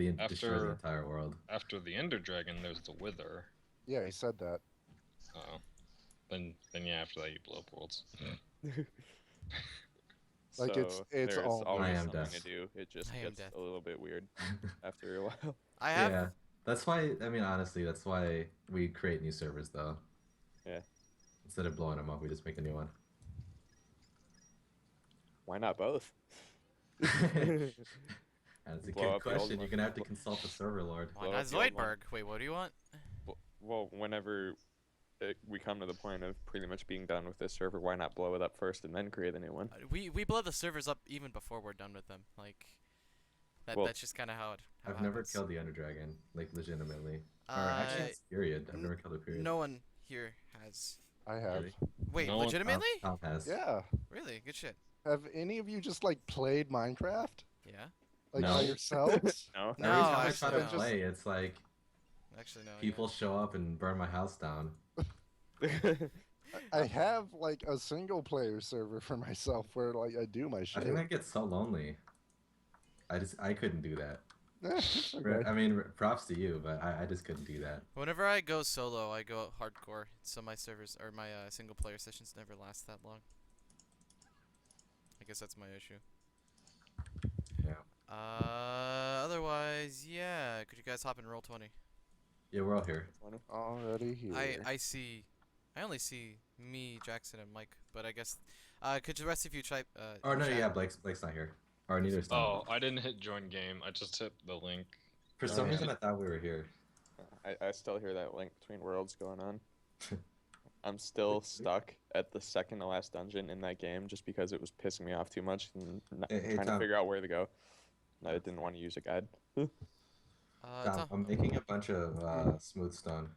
literally destroy the After entire world. after the Ender Dragon, there's the Wither. Yeah, he said that. Oh, then yeah, after that you blow up worlds. Like, it's there's all- I always am something death. to do. It just I am gets death. a little bit weird after a while. I have. Yeah, that's why. I mean, honestly, that's why we create new servers, though. Yeah. Instead of blowing them up, we just make a new one. Why not both? That's a Blow good up the old question. one. You're gonna have to consult the server lord. Why Blow not up the old one. Zoidberg? Wait, what do you want? Well, whenever we come to the point of pretty much being done with this server, why not blow it up first and then create a new one? We blow the servers up even before we're done with them. Like Well, that's just kind of how it. How I've it never happens. killed the Ender Dragon, like legitimately. Or actually, it's period. I've never killed a period. No one here has. I have. Really? Wait, No one- legitimately? Tom has. Yeah. Really? Good shit. Have any of you just like played Minecraft? Yeah. Like No. by yourselves? No. No, Every time I actually try to no. play, it's like Actually, no. people show up and burn my house down. I have like a single player server for myself where like I do my I shit. think that gets so lonely. I couldn't do that. It's okay. I mean, props to you, but I just couldn't do that. Whenever I go solo, I go hardcore. So my servers or my single player sessions never last that long. I guess that's my issue. Yeah. Otherwise, yeah. Could you guys hop in roll 20? Yeah, we're all here. Already here. I only see me, Jackson, and Mike. But I guess, could the rest of you type? Oh no, chat? yeah, Blake's not here. Or neither's Tom. Oh, I didn't hit join game. I just hit the link. For some yeah. reason, I thought we were here. I still hear that link between worlds going on. I'm still stuck at the second to last dungeon in that game just because it was pissing me off too much and Hey, trying to Tom. figure out where to go. I didn't want to use a guide. Tom, Tom. I'm making a bunch of smooth stone.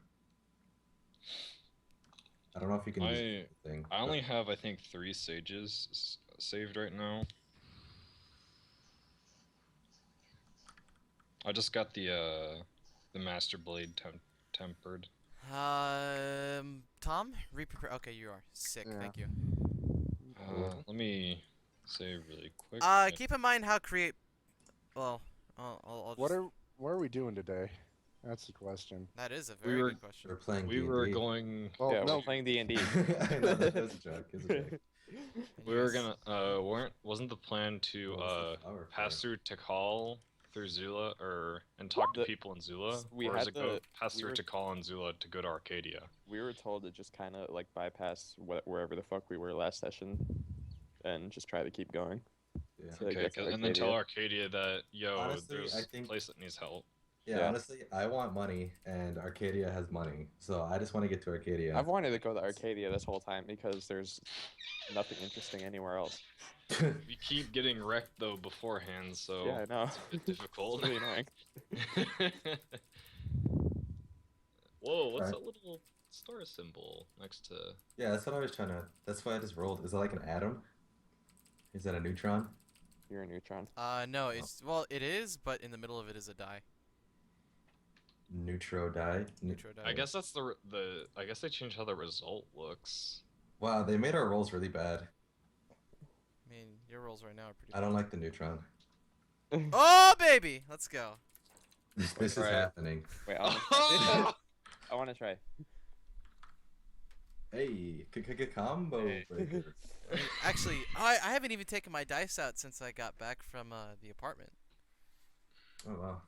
I don't know if you can use the thing. I only have I think 3 sages saved right now. I just got the master blade tempered. Tom, re-prepare. Okay, you are sick. Yeah. Thank you. Let me save really quick. Keep in mind how create. Well, I'll just. What are we doing today? That's the question. That is a very were- good question. We're playing we D&D. were going. Oh Yeah, no, we're playing D&D. I know, that was a joke. It was a joke. And We you were guys- gonna. Wasn't the plan to What was the flower pass for? through Tikal through Zula and talk to The- people in Zula, we or is had it go the- pass we through were- Tikal and Zula to go to Arcadia? We were told to just kind of like bypass wherever the fuck we were last session and just try to keep going. Yeah. So I Okay, guess and then tell Arcadia. Arcadia that Honestly, there's I a think- place that needs help. Yeah, Yeah. honestly, I want money, and Arcadia has money, so I just want to get to Arcadia. I've wanted to go to Arcadia this whole time because there's nothing interesting anywhere else. We keep getting wrecked though beforehand, so Yeah, I know. it's a bit difficult. It's really annoying. Whoa, what's Alright. that little star symbol next to? Yeah, that's what I was trying to. That's why I just rolled. Is that like an atom? Is that a neutron? You're a neutron. No, it's well, it is, but in the middle of it is a die. Neutro die. Neutro die. I guess that's the. I guess they changed how the result looks. Wow, they made our rolls really bad. I mean, your rolls right now are pretty. I don't like the neutron. Oh baby, let's go. This is Alright. happening. Wait, I want to try. Hey, combo breaker. Actually, I haven't even taken my dice out since I got back from the apartment. Oh wow.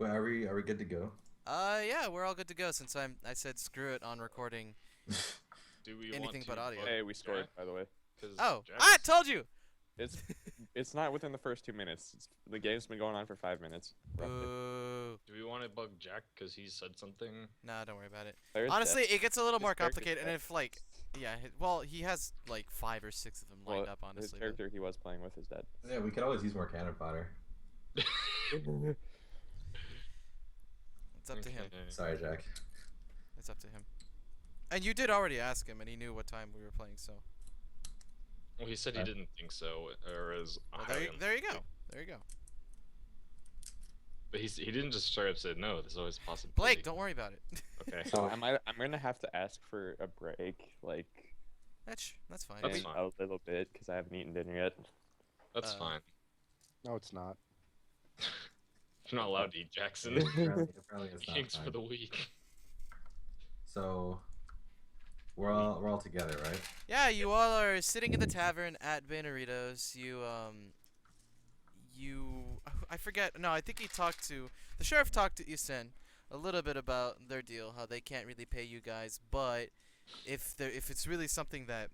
Wait, are we good to go? Yeah, we're all good to go since I said screw it on recording. Do we Anything want but to audio. book Hey, we scored, Jack? by the way. 'Cause Oh, Jack's- I told you. It's not within the first 2 minutes. The game's been going on for 5 minutes. roughly. Boo. Do we want to bug Jack because he said something? Nah, don't worry about it. There's Honestly, death. it gets a little His more character's complicated, and dead. if like, yeah, well, he has like 5 or 6 of them lined Well, up. his Honestly, but character he was playing with is dead. Yeah, we could always use more cannon fodder. it's up to him. Okay. Sorry, Jack. It's up to him. And you did already ask him, and he knew what time we were playing. So, Well, he said he didn't think so, or is. well, there you go. There you go. But he didn't just straight up say no. There's always a possibility. Blake, don't worry about it. Okay. So I'm gonna have to ask for a break, like That's fine. That's in fine. a little bit, because I haven't eaten dinner yet. That's Uh, fine. no, it's not. You're not allowed to eat Jackson. Apparently it's not Thanks for fine. the week. So we're all together, right? Yeah, you all are sitting in the tavern at Veneritos. I forget. No, I think the sheriff talked to Isen a little bit about their deal, how they can't really pay you guys, but if it's really something that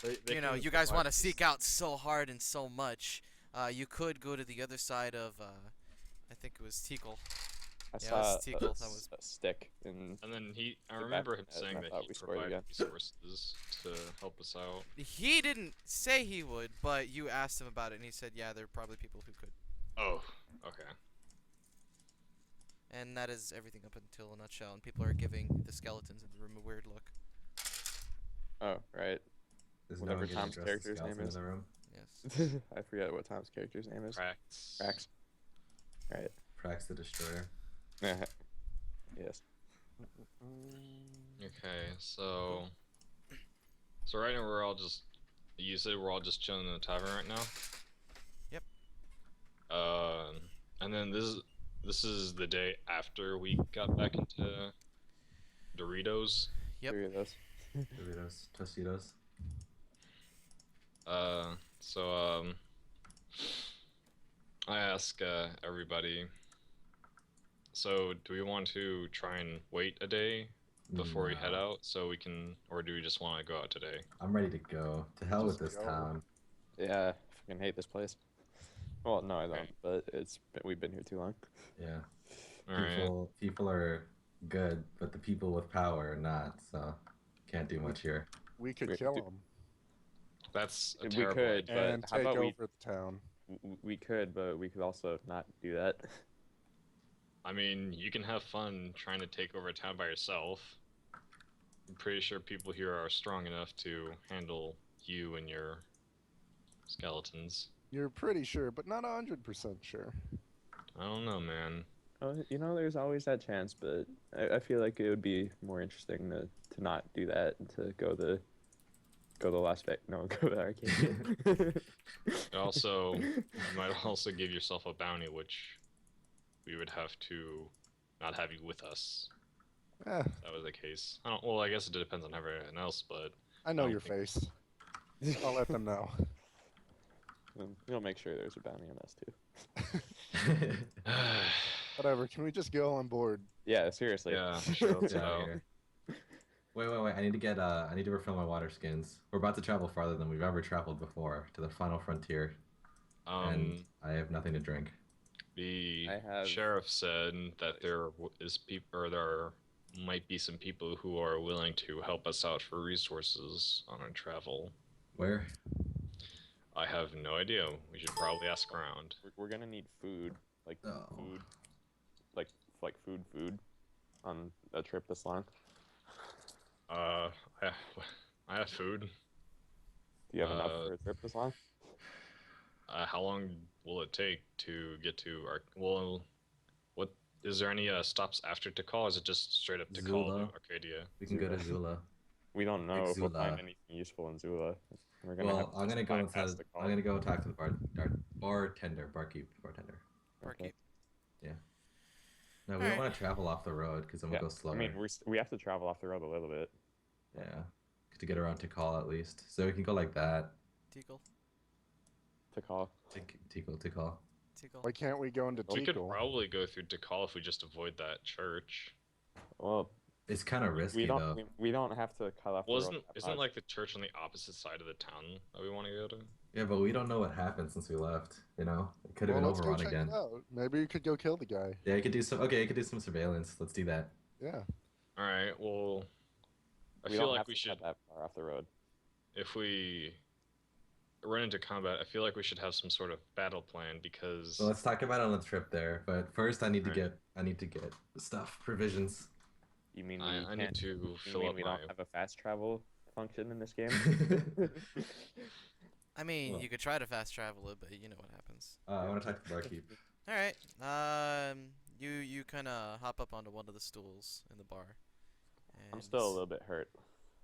They you know can you guys want to provide seek out so hard and so much, you could go to the other side of I think it was Tikal. I Yeah, it saw was Tikal, that was- a stick in. And then I The remember back him of my head, saying and I that thought he'd we scored provide again. resources to help us out. He didn't say he would, but you asked him about it, and he said, yeah, there are probably people who could. Oh, okay. And that is everything up until a nutshell. And people are giving the skeletons in the room a weird look. Oh, right. There's Whatever no one getting Tom's dressed as character's skeleton name in is. the room. Yes. I forget what Tom's character's name is. Prax. Prax. Right. Prax the Destroyer. Yes. Okay, so right now we're all just. You said we're all just chilling in the tavern right now. Yep. And then this is the day after we got back into Doritos. Yep. Three of those. Doritos, Tostitos. So I ask everybody. So do we want to try and wait a day before we head No. out so we can, or do we just want to go out today? I'm ready to go. To hell with Just this go. town. Yeah, I fucking hate this place. Well, no, I don't. Okay. But we've been here too long. Yeah. All right. People are good, but the people with power are not. So can't do much here. We could We- kill we- them That's a We terrible could, idea. and but how take about over the town. we could, but we could also not do that. I mean, you can have fun trying to take over a town by yourself. I'm pretty sure people here are strong enough to handle you and your skeletons. You're pretty sure, but not 100% sure. I don't know, man. There's always that chance, but I feel like it would be more interesting to not do that and to go the Las Vegas. No, go the arcade. Also, you might also give yourself a bounty, which we would have to not have you with us. Eh, If that was the case. Well, I guess it depends on everyone else, but I know don't your think- face. I'll let them know. We'll make sure there's a bounty on us too. Whatever. Can we just go on board? Yeah, seriously. yeah, sure. Get out So, of here. Wait. I need to refill my water skins. We're about to travel farther than we've ever traveled before to the final frontier, and I have nothing to drink. the I have- sheriff said that there might be some people who are willing to help us out for resources on our travel. Where? I have no idea. We should probably ask around. We're gonna need food, like Oh. food, like food, on a trip this long. I have food. Do you have enough Uh, for a trip this long? How long will it take to get to our? Well, what is there any stops after Tikal? Or is it just straight up Tikal Zula. to Arcadia? We can go to Zula. We don't know if we'll Zula. find anything useful in Zula. We're gonna have Well, to I'm gonna just go bypass inside. the call. I'm gonna go and talk to the bartender. Barkeep. No, we Alright. don't want to travel off the road because then we'll Yeah, go slower. I mean, we have to travel off the road a little bit. Yeah, to get around to call at least. So we can go like that. Tikal. To call. To call. Tikal. Why can't we go into We could Tikal? probably go through Tikal if we just avoid that church. Well, It's kind of risky we don't though. we don't have to cut off. Well, the road isn't that much. like the church on the opposite side of the town that we want to go to? Yeah, but we don't know what happened since we left. You know, it could have Well, been let's go overrun check again. it out. Maybe you could go kill the guy. Yeah, you could do some. Okay, you could do some surveillance. Let's do that. Yeah. All right. Well, I we feel don't like have we to should. cut that far off the road. If we run into combat, I feel like we should have some sort of battle plan because So let's talk about it on the trip there. But first, I need to Alright. get stuff, provisions. You mean I need to you fill mean up we my. don't have a fast travel function in this game? I mean, Well. you could try to fast travel it, but you know what happens. I want to talk to the barkeep. All right. You kind of hop up onto one of the stools in the bar. I'm and still a little bit hurt.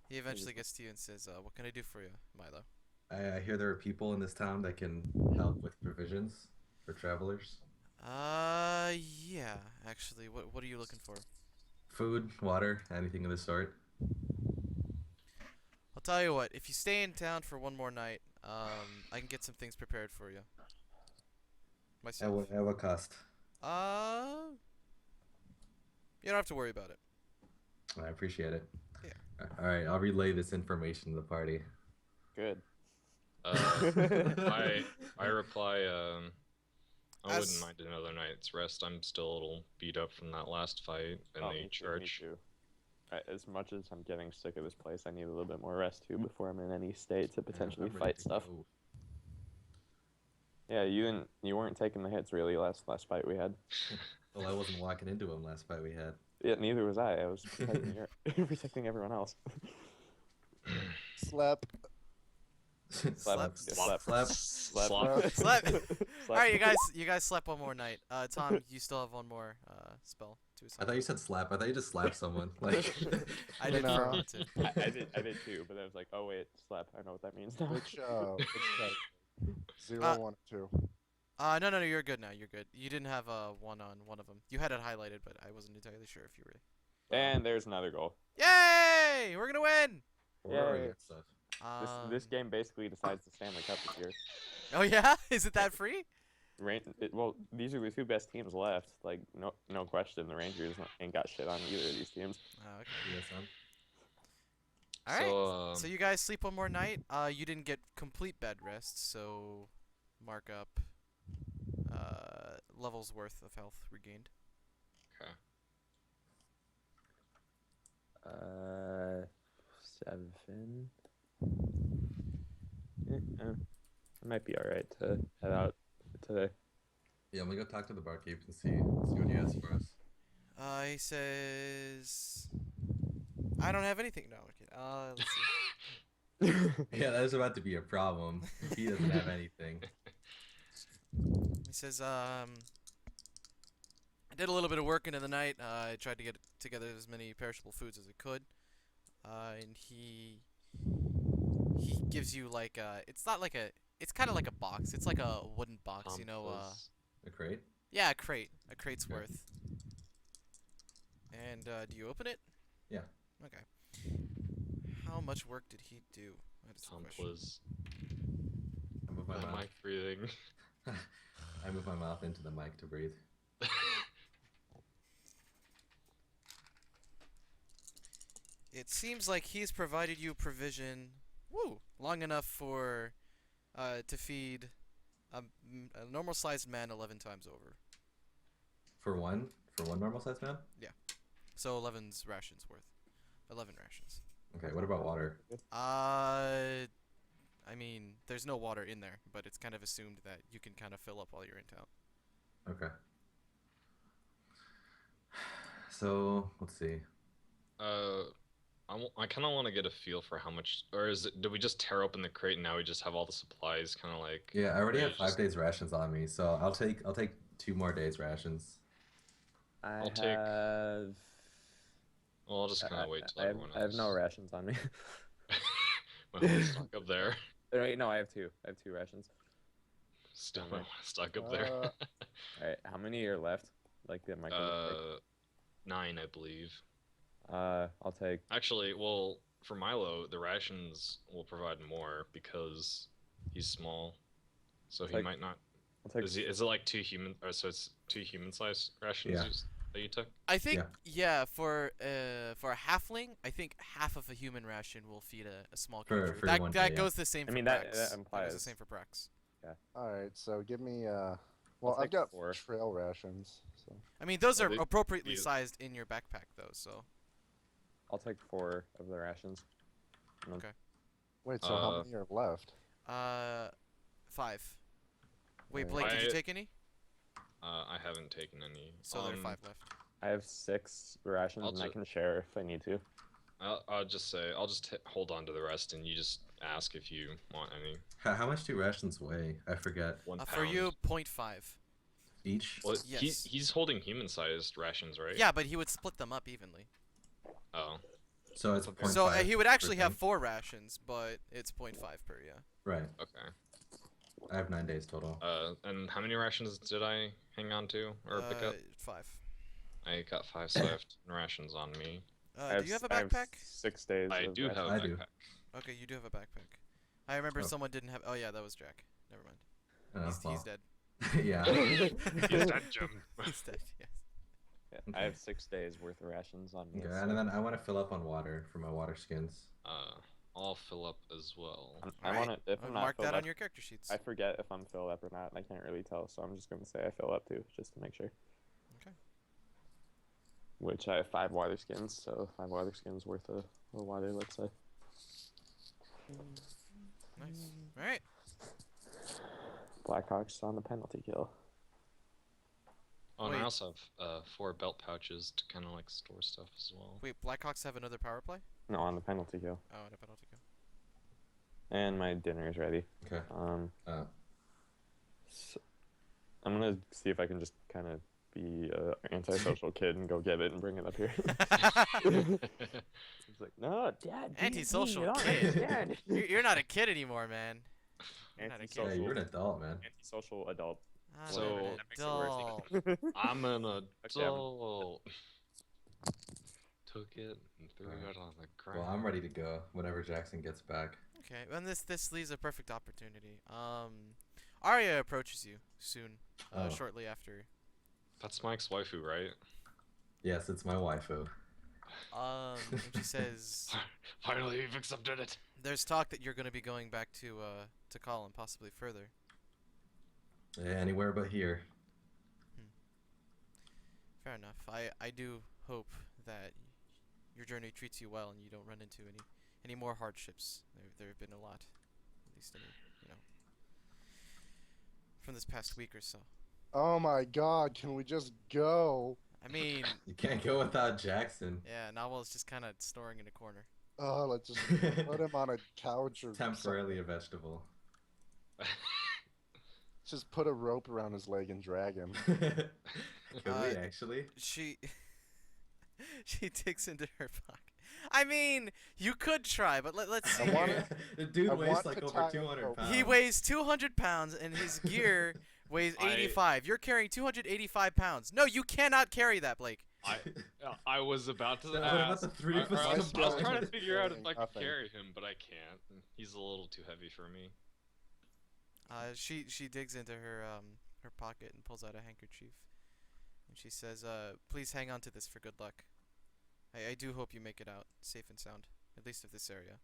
He eventually gets to you and says, "What can I do for you, Milo?" I hear there are people in this town that can help with provisions for travelers. Yeah. Actually, what are you looking for? Food, water, anything of the sort. I'll tell you what. If you stay in town for one more night, I can get some things prepared for you. Myself. At what cost? You don't have to worry about it. I appreciate it. Yeah. All right, I'll relay this information to the party. Good. I reply, I wouldn't As- mind another night's rest. I'm still a little beat up from that last fight in Oh, the me too, church. Me too. As much as I'm getting sick of this place, I need a little bit more rest too before I'm in any state to potentially I'm ready fight to stuff. go. Yeah, you weren't taking the hits really last fight we had. Well, I wasn't walking into him last fight we had. Yeah, neither was I. I was protecting everyone else. Slap. Slap. Slap. Slap. Slap. All right, you guys slept one more night. Tom, you still have one more spell to I assign. thought you said slap. I thought you just slapped someone. Like, I did No. for a moment too. I did too, but I was like, oh wait, slap. I know what that means now. Which type? 0, Uh, 1, 2. No, you're good now. You're good. You didn't have one on one of them. You had it highlighted, but I wasn't entirely sure if you were. And there's another goal. Yay! We're gonna win. we're already Yay. at stuff. This game basically decides the Stanley Cup this year. Oh yeah, is it that free? Well, these are the two best teams left. Like no question, the Rangers ain't got shit on either of these teams. Oh, okay. Yes, son. All right. So, So you guys sleep one more night. You didn't get complete bed rest, so mark up levels worth of health regained. okay. 7. I might be all right to head out today. Yeah, I'm gonna go talk to the barkeep and see what he has for us. He says, "I don't have anything." No, okay. Let's see. Yeah, that is about to be a problem if he doesn't have anything. He says, I did a little bit of work into the night. I tried to get together as many perishable foods as I could. And he gives you like it's not like it's kind of like a box. It's like a wooden box, you know. Compass. A crate? Yeah, a crate. A crate's Okay. worth. And do you open it? Yeah. Okay. How much work did he do? That is the Tom question. Pliz. I move my mouth. Mic breathing. I move my mouth into the mic to breathe. It seems like he's provided you provision, long enough for, to feed a normal-sized man 11 times over. For one normal sized man? So 11's rations worth. 11 rations. Okay, what about water? I mean, there's no water in there, but it's kind of assumed that you can kind of fill up while you're in town. Okay. So, let's see. I kind of want to get a feel for how much, or do we just tear open the crate and now we just have all the supplies, kind of like? Yeah, I already have Just- 5 days rations on me, so I'll take 2 more days rations. I'll take- have. Well, I'll just kind of wait till everyone else. I have no rations on me. Well, stuck up there. Wait, no, I have 2. I have 2 rations. Still Okay. stuck up there. All right, how many are left? Like the micro. 9, I believe. I'll take. Actually, well, for Milo, the rations will provide more because he's small, so he Like- might not. I'll take. Is it like 2 human? Or so it's 2 human-sized rations Yeah. that you took? I think, Yeah. for a halfling, I think half of a human ration will feed a small For creature. one That day, goes the same I for mean, Prex. that goes implies- the same for Prex. All right, so give me. Well, I'll I've take got 4. trail rations. So I mean, those Well, are they- appropriately these- sized in your backpack, though. So I'll take 4 of the rations. wait, so how Uh, many are left? 5. Wait, Right. Blake, did you I- take any? I haven't taken any. So there are 5 left. I have 6 rations, I'll and I ju- can share if I need to. I'll just say I'll just hold on to the rest, and you just ask if you want any. How much do rations weigh? I forget. 1 pound. For you, 0.5. Each? Well, Yes. he's holding human-sized rations, right? Yeah, but he would split them up evenly. Oh. So it's Okay. 0.5 So he would actually per have thing. 4 rations, but it's 0.5 per, yeah. Right. Okay. I have 9 days total. And how many rations did I hang on to or pick up? 5. I got 5, so I have 10 rations on me. Do you have a I have backpack? 6 days. I of do have a I backpack. do. Okay, you do have a backpack. I remember Oh. someone didn't have. Oh yeah, that was Jack. Never mind. Oh, He's well. dead. Yeah. He's dead, Jim. He's dead. Yes. Yeah, I have 6 days worth of rations on me. Okay, so and then I want to fill up on water for my water skins. I'll fill up as well. I Alright, want to. If I'm not mark filled that up, on your character sheets. I forget if I'm filled up or not, and I can't really tell, so I'm just gonna say I fill up too, just to make sure. Okay. Which I have 5 water skins, so 5 water skins worth of water, let's say. Nice. All right. Blackhawks on the penalty kill. Oh, and I Wait. also have 4 belt pouches to kind of like store stuff as well. Wait, Blackhawks have another power play? No, on the penalty kill. Oh, and a penalty kill. And my dinner is ready. Okay. So I'm gonna see if I can just kind of be an antisocial kid and go get it and bring it up here. It's like, no, Dad. Antisocial you don't kid. understand." You're not a kid anymore, man. You're not a Yeah, kid. you're an adult, man. Antisocial adult. I'm So- an That makes it worse. adult. I'm an Okay, adult. Took it and threw it on the ground. Well, I'm ready to go whenever Jackson gets back. Okay, and this leaves a perfect opportunity. Arya approaches you soon, Oh. shortly after. That's Mike's waifu, right? Yes, it's my waifu. And she says, Finally, you've accepted it. "There's talk that you're going to be going back to Call and possibly further." Yeah, anywhere but here. Fair enough. I do hope that your journey treats you well and you don't run into any more hardships. There have been a lot, at least from this past week or so. Oh my god, can we just go? I mean, You can't go without Jackson. yeah, Nawal is just kind of snoring in a corner. Oh, let's just put him on a couch or Temporarily a vegetable. just put a rope around his leg and drag him. Could we actually? She digs into her pocket. I mean, you could try, but let's see. I want here. The dude I weighs want like to over tie a 200 rope. pounds. He weighs 200 pounds and his gear weighs 85. You're carrying 285 pounds. No, you cannot carry that, Blake. I was about to So what about ask. the three of us I was going? trying to figure out if I could Nothing. carry him, but I can't. He's a little too heavy for me. She digs into her pocket and pulls out a handkerchief, and she says, "Please hang on to this for good luck. I do hope you make it out safe and sound, at least of this area.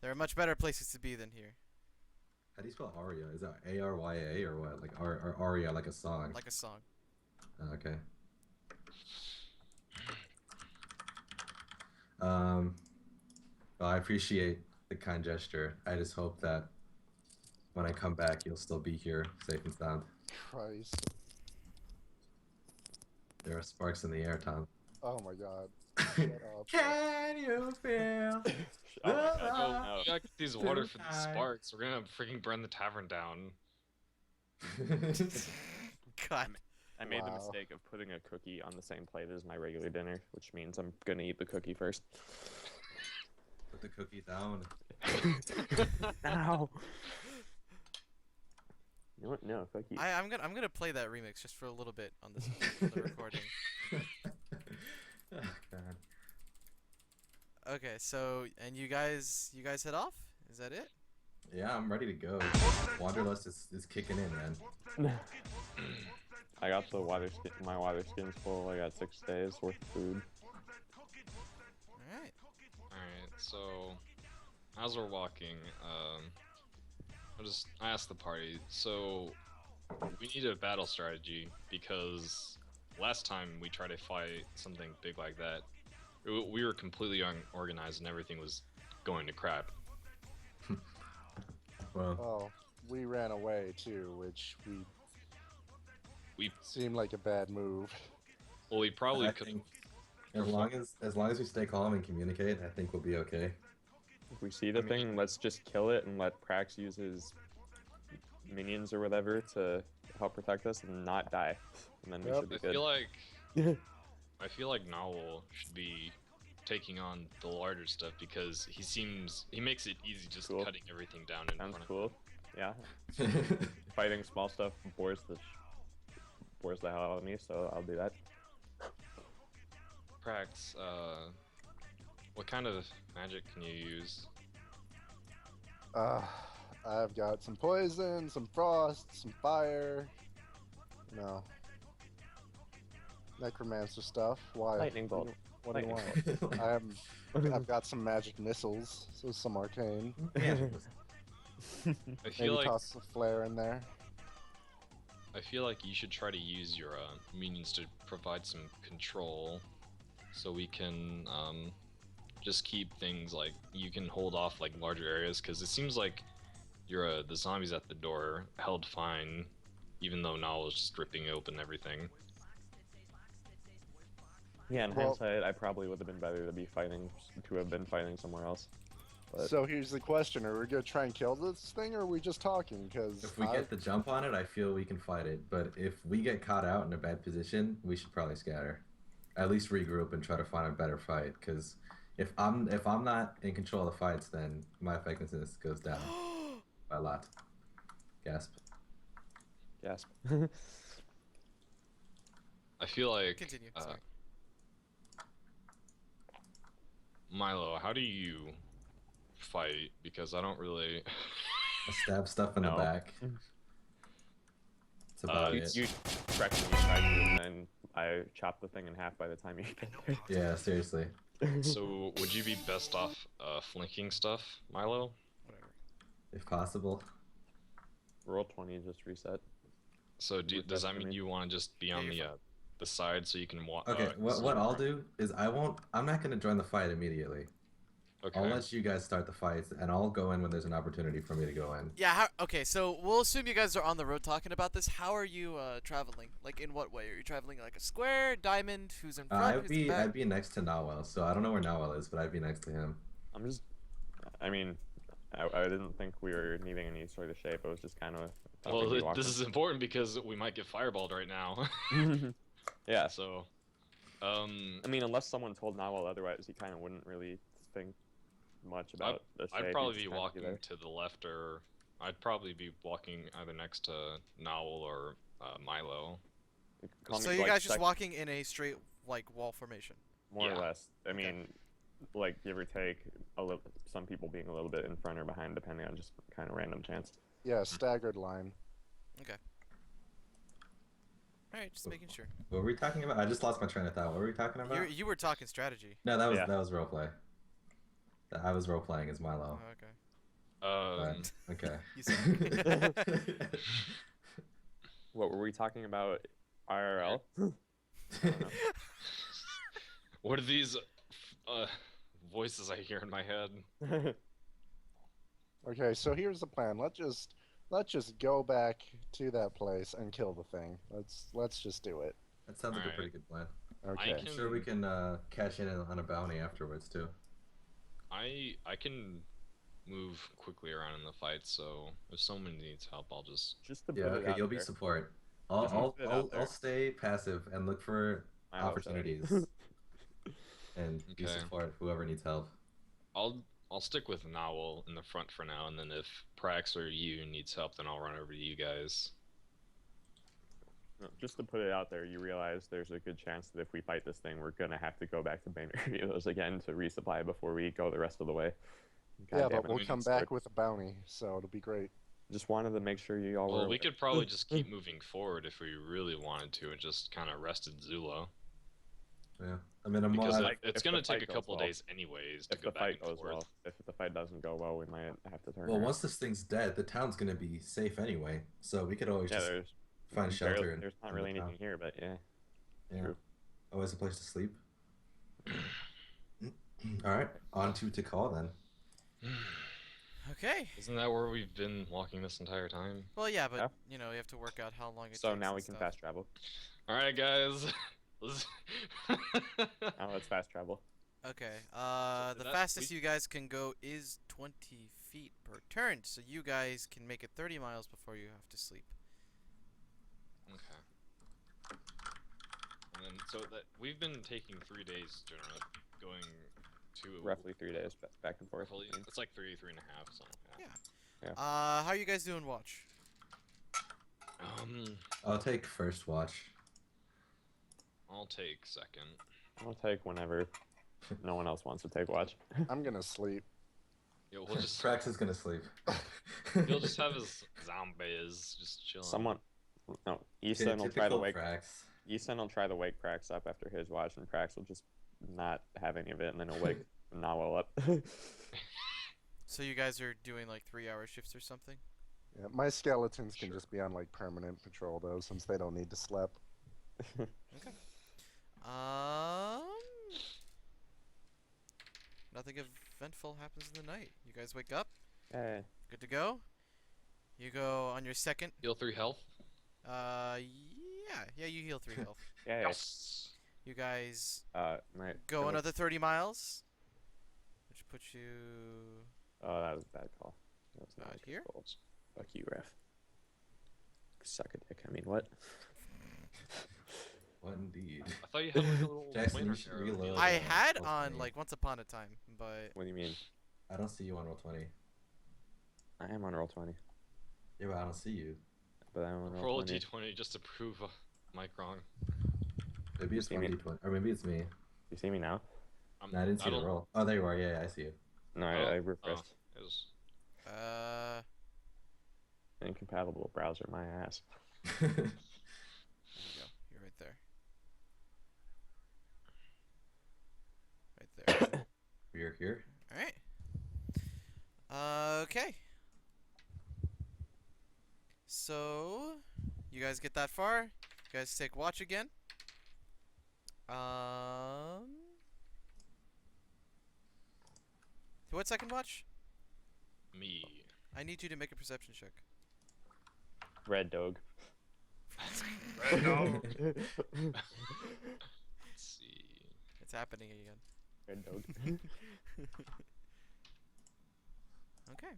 There are much better places to be than here." How do you spell Aria? Is that A-R-Y-A or what? Like or Aria, like a song? Like a song. Oh, okay. Well, I appreciate the kind gesture. I just hope that when I come back, you'll still be here, safe and sound. Christ. There are sparks in the air, Tom. Oh my god. Shut up. Can you feel? Oh my god, Oh, no. we gotta get these water for the Tonight. sparks. We're gonna freaking burn the tavern down. God. I made the Wow. mistake of putting a cookie on the same plate as my regular dinner, which means I'm gonna eat the cookie first. Put the cookie down. Ow! You know what? No, fuck you. I'm gonna play that remix just for a little bit on this on the recording. Oh, God. Okay, so and you guys head off? Is that it? Yeah, I'm ready to go. Wanderlust is kicking in, man. I got the my water skin's full. I got 6 days worth of food. All right. Alright, so as we're walking, I asked the party, so we need a battle strategy because last time we tried to fight something big like that, we were completely unorganized and everything was going to crap. Well, Oh, we ran away too, which We seemed like a bad move. well, we probably I could. think as long as we stay calm and communicate, I think we'll be okay. If we see the thing, let's just kill it and let Prax use his minions or whatever to help protect us and not die. And then we Yep. should be I good. feel like Nawal should be taking on the larger stuff because he makes it easy just Cool. cutting everything down in Sounds front of cool. him. Yeah. Fighting small stuff bores the hell out of me, so I'll do that. Prax, what kind of magic can you use? I've got some poison, some frost, some fire. No. Necromancer stuff. Why? Lightning bolt. What do you want? I've got some magic missiles, so some arcane. I feel Maybe like toss a flare in there. you should try to use your minions to provide some control, so we can just keep things like you can hold off like larger areas, because it seems like the zombies at the door held fine, even though Nal was just ripping open everything. Yeah, in Well, hindsight, I probably would have been better to have been fighting somewhere else. But so here's the question: are we gonna try and kill this thing, or are we just talking? Because If we get the jump on it, I feel we can fight it. But if we get caught out in a bad position, we should probably scatter. At least regroup and try to find a better fight. Because if I'm not in control of the fights, then my effectiveness goes down by a lot. Gasp. gasp. I feel like Continue. Sorry. Milo, how do you fight? Because I don't really. I stab stuff in the back. That's about it. You correctly tried to, and then I chopped the thing in half by the time you get there. Yeah, seriously. So would you be best off flanking stuff, Milo? Whatever. If possible. Roll 20, just reset. So does that mean you want to just be on the side so you can walk? Okay, what I'll do is I'm not gonna join the fight immediately. Okay. I'll let you guys start the fights, and I'll go in when there's an opportunity for me to go in. Yeah. Okay. So we'll assume you guys are on the road talking about this. How are you traveling? Like, in what way? Are you traveling like a square, diamond? Who's in front? Who's in back? I'd be next to Nawel, so I don't know where Nawel is, but I'd be next to him. I didn't think we were needing any sort of shape. I was just kind of. Well, this is important because we might get fireballed right now. Yeah. So, I mean, unless someone told Nawal otherwise, he kind of wouldn't really think much about the shape. I'd probably be walking to the left, or I'd probably be walking either next to Nawal or Milo. So you guys just walking in a straight like wall formation? More or less. I mean, like give or take some people being a little bit in front or behind, depending on just kind of random chance. Yeah, staggered line. Okay. All right, just making sure. What were we talking about? I just lost my train of thought. What were we talking about? You were talking strategy. No, that was roleplay. I was role playing as Milo. Oh, okay. Okay. You said. What were we talking about? IRL? What are these voices I hear in my head? Okay, so here's the plan. Let's just go back to that place and kill the thing. Let's just do it. That sounds like a pretty good plan. Okay. I'm sure we can cash in on a bounty afterwards too. I can move quickly around in the fight, so if someone needs help, I'll just. Okay, you'll be support. I'll stay passive and look for opportunities. And be support whoever needs help. I'll stick with Nawal in the front for now, and then if Prax or you needs help, then I'll run over to you guys. Just to put it out there, you realize there's a good chance that if we fight this thing, we're gonna have to go back to Bainerios again to resupply before we go the rest of the way. Yeah, but we'll come back with a bounty, so it'll be great. Just wanted to make sure you all were. Well, we could probably just keep moving forward if we really wanted to, and just kind of rested Zula. Yeah, I mean, it's gonna take a couple days anyways to go back and forth. If the fight doesn't go well, we might have to turn. Well, once this thing's dead, the town's gonna be safe anyway, so we could always just find shelter. There's not really anything here, but yeah. Yeah. True. Always a place to sleep. All right, on to Tikal then. Okay. Isn't that where we've been walking this entire time? Well, yeah, but you know, you have to work out how long it takes. So now we can fast travel. All right, guys. Now let's fast travel. Okay. The fastest you guys can go is 20 feet per turn, so you guys can make it 30 miles before you have to sleep. Okay. And then, so that we've been taking 3 days, generally, going to roughly 3 days back and forth. It's like 3.5. So Yeah. How are you guys doing watch? I'll take first watch. I'll take second. I'll take whenever no one else wants to take watch. I'm gonna sleep. Yeah, we'll just. Prax is gonna sleep. He'll just have his zombies just chilling. Someone, no, Easton will try to Typical wake. Prax. Easton will try to wake Prax up after his watch, and Prax will just not have any of it, and then he'll wake Nawal up. So you guys are doing like 3-hour shifts or something? Yeah, my skeletons can Sure. just be on like permanent patrol though, since they don't need to sleep. Nothing eventful happens in the night. You guys wake up, Hey, good to go. You go on your second. Heal 3 health. Yeah, you heal 3 health. yeah. Yes. You guys Right. go another 30 miles, which puts you Oh, that was a bad call. That was not out a good here. call. Fuck you, ref. Suck a dick. I mean, what? What indeed? I thought you had like a little Jackson, you winter should arrow. reload. I Yeah, had that's on funny. like once upon a time, but What do you mean? I don't see you on roll 20. I am on roll 20, Yeah, but I don't see you. but I'm on roll Roll a 20. d20 just to prove Mike wrong. Maybe it's see me? 1d20, or maybe it's me. You see me now? No, I didn't see the don't- roll. Oh, there you are. Yeah, I see you. No, Oh, I refreshed. It was Incompatible browser, my ass. there you go. You're right there. Right there. We're here. All right. Okay. So, you guys get that far? You guys take watch again? What second watch? me. I need you to make a perception check. Red dog. Let's see. It's happening again. Red dog. Okay.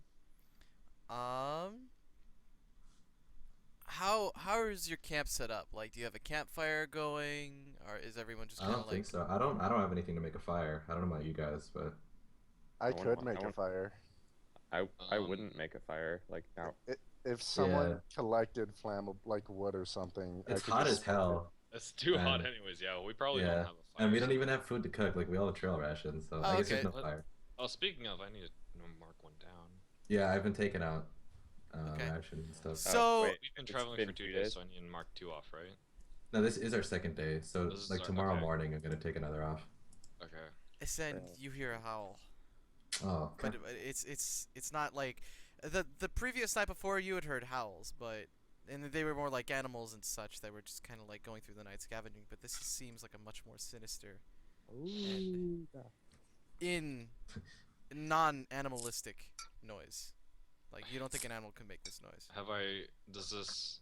How is your camp set up? Like, do you have a campfire going, or is everyone just I kind don't of like? think so. I don't have anything to make a fire. I don't know about you guys, but I want- could I make a want- fire. I wouldn't make a fire like now. If someone Yeah. collected flammable, like wood or something. I it's could hot just as hell. It's too hot And- anyways. Yeah, we probably Yeah, don't have a fire. and we don't so- even have food to cook. Like we all have trail rations, so I Oh, guess there's okay. no fire. Oh, speaking of, I need to mark one down. Yeah, I've been taking out Okay. rations and stuff. So wait. We've been It's traveling been for 2 2 days, days? so I need to mark 2 off, right? No, this is our second day, so This is like our- tomorrow okay. morning I'm gonna take another off. Okay. Ascend, you hear a howl, Oh, but it's not like the previous night before you had heard howls, but and they were more like animals and such that were just kind of like going through the night scavenging. But this seems like a much more sinister, non-animalistic noise. Like you don't think an animal could make this noise. Does this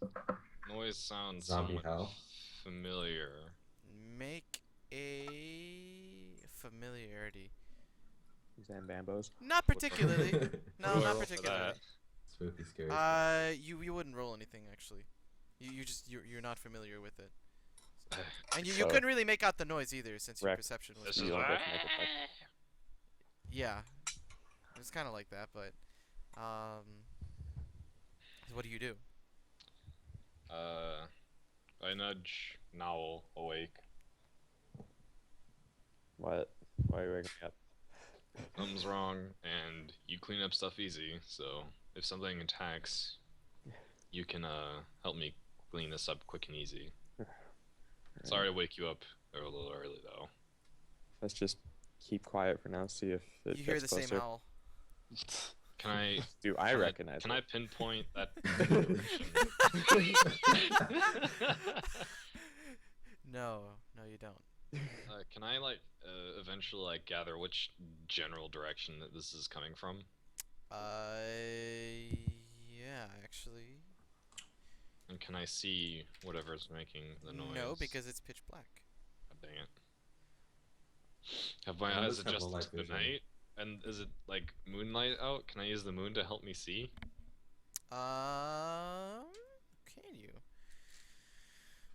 noise sound Zombie somewhat howl? familiar? Make a familiarity. Zambambos. Not particularly. No, What do I not roll for particularly. that? Spooky, scary. You wouldn't roll anything actually. You're not familiar with it, and you So- couldn't really make out the noise either since your Rex, perception was. This You is don't get to make a fire. Yeah, it's kind of like that, but so what do you do? I nudge Nowl awake. What? Why are you waking me up? Something's wrong, and you clean up stuff easy. So if something attacks, you can help me clean this up quick and easy. Sorry to wake you up a little early though. Let's just keep quiet for now. See if it You hear gets the closer. same howl. Can I? Do I can recognize Can it? I pinpoint that? No, you don't. Can I eventually gather which general direction that this is coming from? Yeah, actually. And can I see whatever's making the noise? No, because it's pitch black. God dang it. Have my Well, eyes let's have adjusted low-light to the vision. night? And is it like moonlight out? Can I use the moon to help me see? Can you?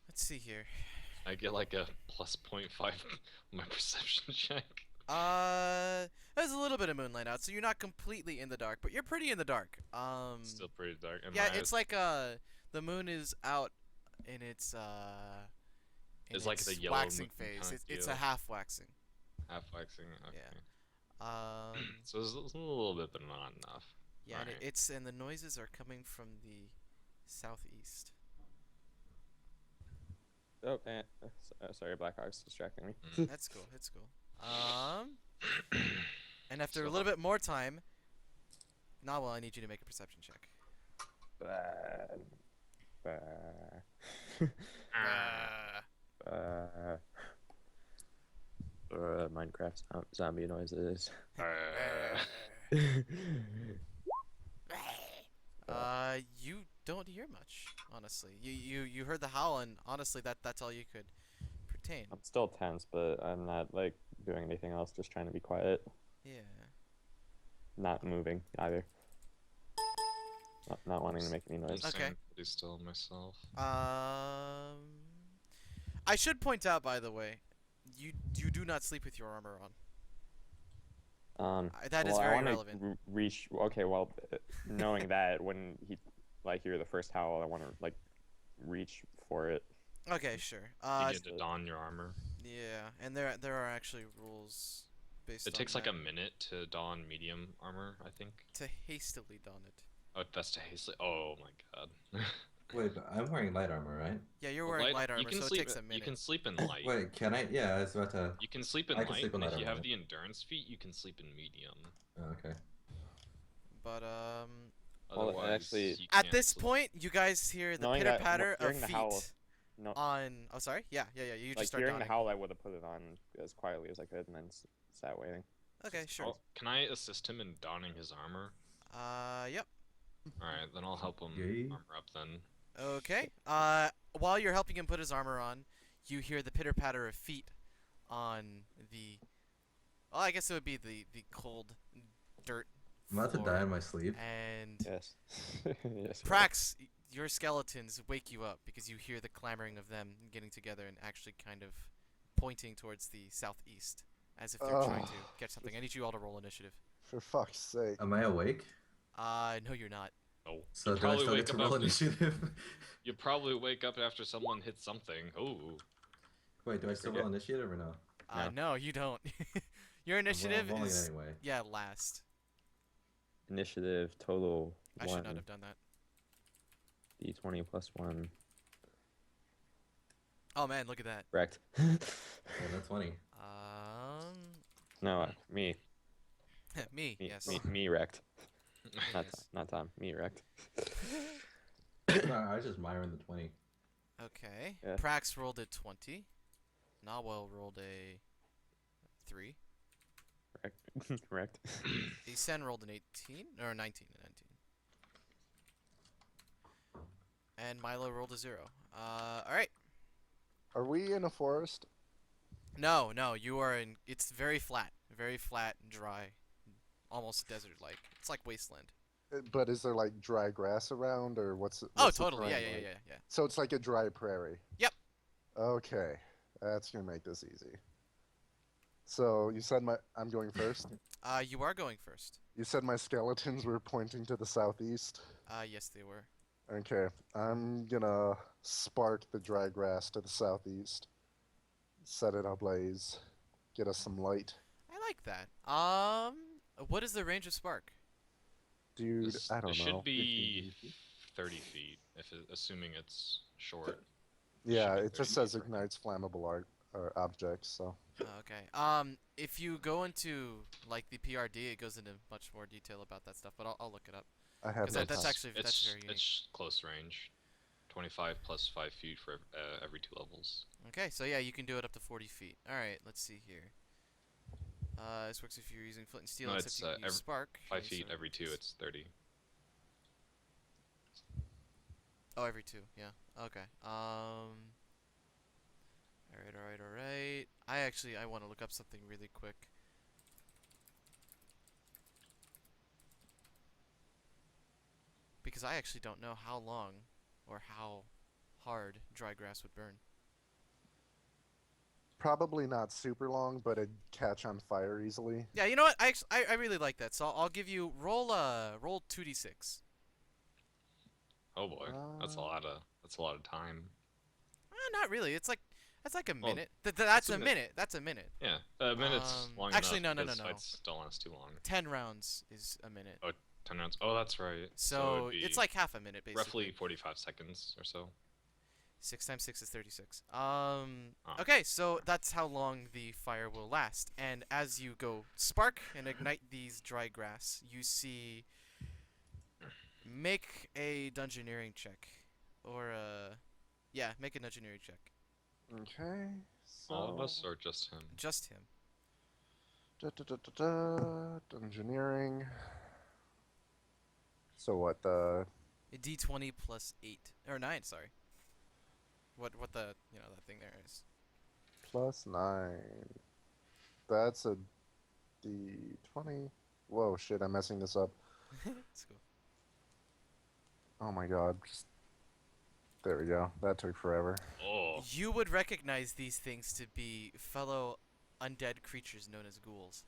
Let's see here. I get like a plus 0.5 on my perception check. There's a little bit of moonlight out, so you're not completely in the dark, but you're pretty in the dark. Still pretty dark. And Yeah, my it's like the moon is out in its in It's like its the yellow waxing moon phase. kinda It's a deal. half waxing. half waxing. Okay. Yeah. So it's a little bit, but not enough. Yeah, and Alright. and the noises are coming from the southeast. Oh, sorry, Blackhawk's distracting me. That's cool. It's cool. And after a So- little bit more time, Nawal, I need you to make a perception check. Bad. Minecraft zombie noises. You don't hear much, honestly. You heard the howl, and honestly, that's all you could pertain. I'm still tense, but I'm not like doing anything else. Just trying to be quiet, Yeah. not moving either. Not wanting to make any I'm noise. Okay. staying pretty still myself. I should point out, by the way, you do not sleep with your armor on. That is well, very I wanna relevant. reach. Okay, well, knowing that when he hear the first howl, I want to like reach for it. Okay, sure. You get to don your armor. Yeah, and there are actually rules based. It takes on like a that minute to don medium armor, I think. to hastily don it. Oh, that's to hastily. Oh my god. Wait, but I'm wearing light armor, right? Yeah, you're wearing light you armor, can so sleep, it takes a You minute. can sleep in light. Wait, can I? Yeah, I was about to. You can sleep in I can light, sleep in and if light you armor, have yeah. the endurance feat, you can sleep in medium. Oh, okay. But Well, Otherwise, actually- you at can't this sleep. point, you guys hear the Knowing pitter that, patter of hearing the feet howl, no, on. Oh, sorry. Yeah. You like just start hearing the donning. howl, I would have put it on as quietly as I could, and then sat waiting. Okay, sure. Oh, can I assist him in donning his armor? Yep. Alright, then I'll help him Yay. armor up then. Okay. While you're helping him put his armor on, you hear the pitter patter of feet on the. Well, I guess it would be the cold dirt. I'm about to floor. die in my sleep. And Yes. Yes. Prax, your skeletons wake you up because you hear the clamoring of them getting together and actually kind of pointing towards the southeast, as if they're trying to get something. I need you all to roll initiative. For fuck's sake. Am I awake? No, you're not. Oh, So you do I probably still wake get to up roll after- initiative? You probably wake up after someone hits something. Oh. Wait, do I still roll initiative or no? No, you don't. Your initiative I'm rolling is it anyway. yeah last. Initiative total I 1. should not have done that. D20 plus 1. Oh man, look at that. Correct. Yeah, that's 20. No, me. Me, Me, yes. me wrecked. Not Yes. Not Tom. Me wrecked. No, I was just Myron the 20. Okay. Yeah. Prax rolled a 20. Nawel rolled a 3. Wrecked. Wrecked. Sen rolled an 18 or 19. And Milo rolled a 0. All right. Are we in a forest? No, you are in. It's very flat, and dry, almost desert-like. It's like wasteland. But is there like dry grass around, or what's it? Oh, what's the totally. Yeah. terrain like? Yeah. So it's like a dry prairie. Yep. Okay, that's gonna make this easy. So you said I'm going first. You are going first. You said my skeletons were pointing to the southeast. Yes, they were. Okay, I'm gonna spark the dry grass to the southeast. Set it ablaze. Get us some light. I like that. What is the range of spark? Dude, I don't It know. should be 30 feet, assuming it's short. Yeah, should be it just 30 says feet. ignites flammable objects, so. Okay. If you go into like the PRD, it goes into much more detail about that stuff. But I'll look it up. I have 'Cause no that's time. actually that's very unique. It's close range. 25 plus 5 feet for every 2 levels. Okay, so yeah, you can do it up to 40 feet. All right, let's see here. This works if you're using flint and steel. No, except it's, you can use spark. 5 Okay, feet so every 2, it's 30. Oh, every 2. Yeah. Okay. All right. I want to look up something really quick. Because I actually don't know how long or how hard dry grass would burn. probably not super long, but it'd catch on fire easily. Yeah, you know what? I really like that. So I'll give you roll 2d6. Oh boy, that's a lot of time. Not really. That's like a Well, minute. That's a a minute. That's a minute. Yeah, a minute's long actually, enough. no. because Fights don't last too long. 10 rounds is a minute. Oh, 10 rounds. Oh, that's right. So it'd it's be like half a minute, basically. roughly 45 seconds or so. 6 times 6 is 36. Oh. Okay, so that's how long the fire will last. And as you go spark and ignite these dry grass, you see. Make a dungeoneering check, or yeah, make a dungeoneering check. Okay. So... All of us or just him? Just him. Dungeoneering. So what the? A D20 plus 8 or 9. Sorry. What the that thing there is. +9. That's a D20. Whoa, shit! I'm messing this up. That's cool. Oh my god. There we go. That took forever. Oh. You would recognize these things to be fellow undead creatures known as ghouls.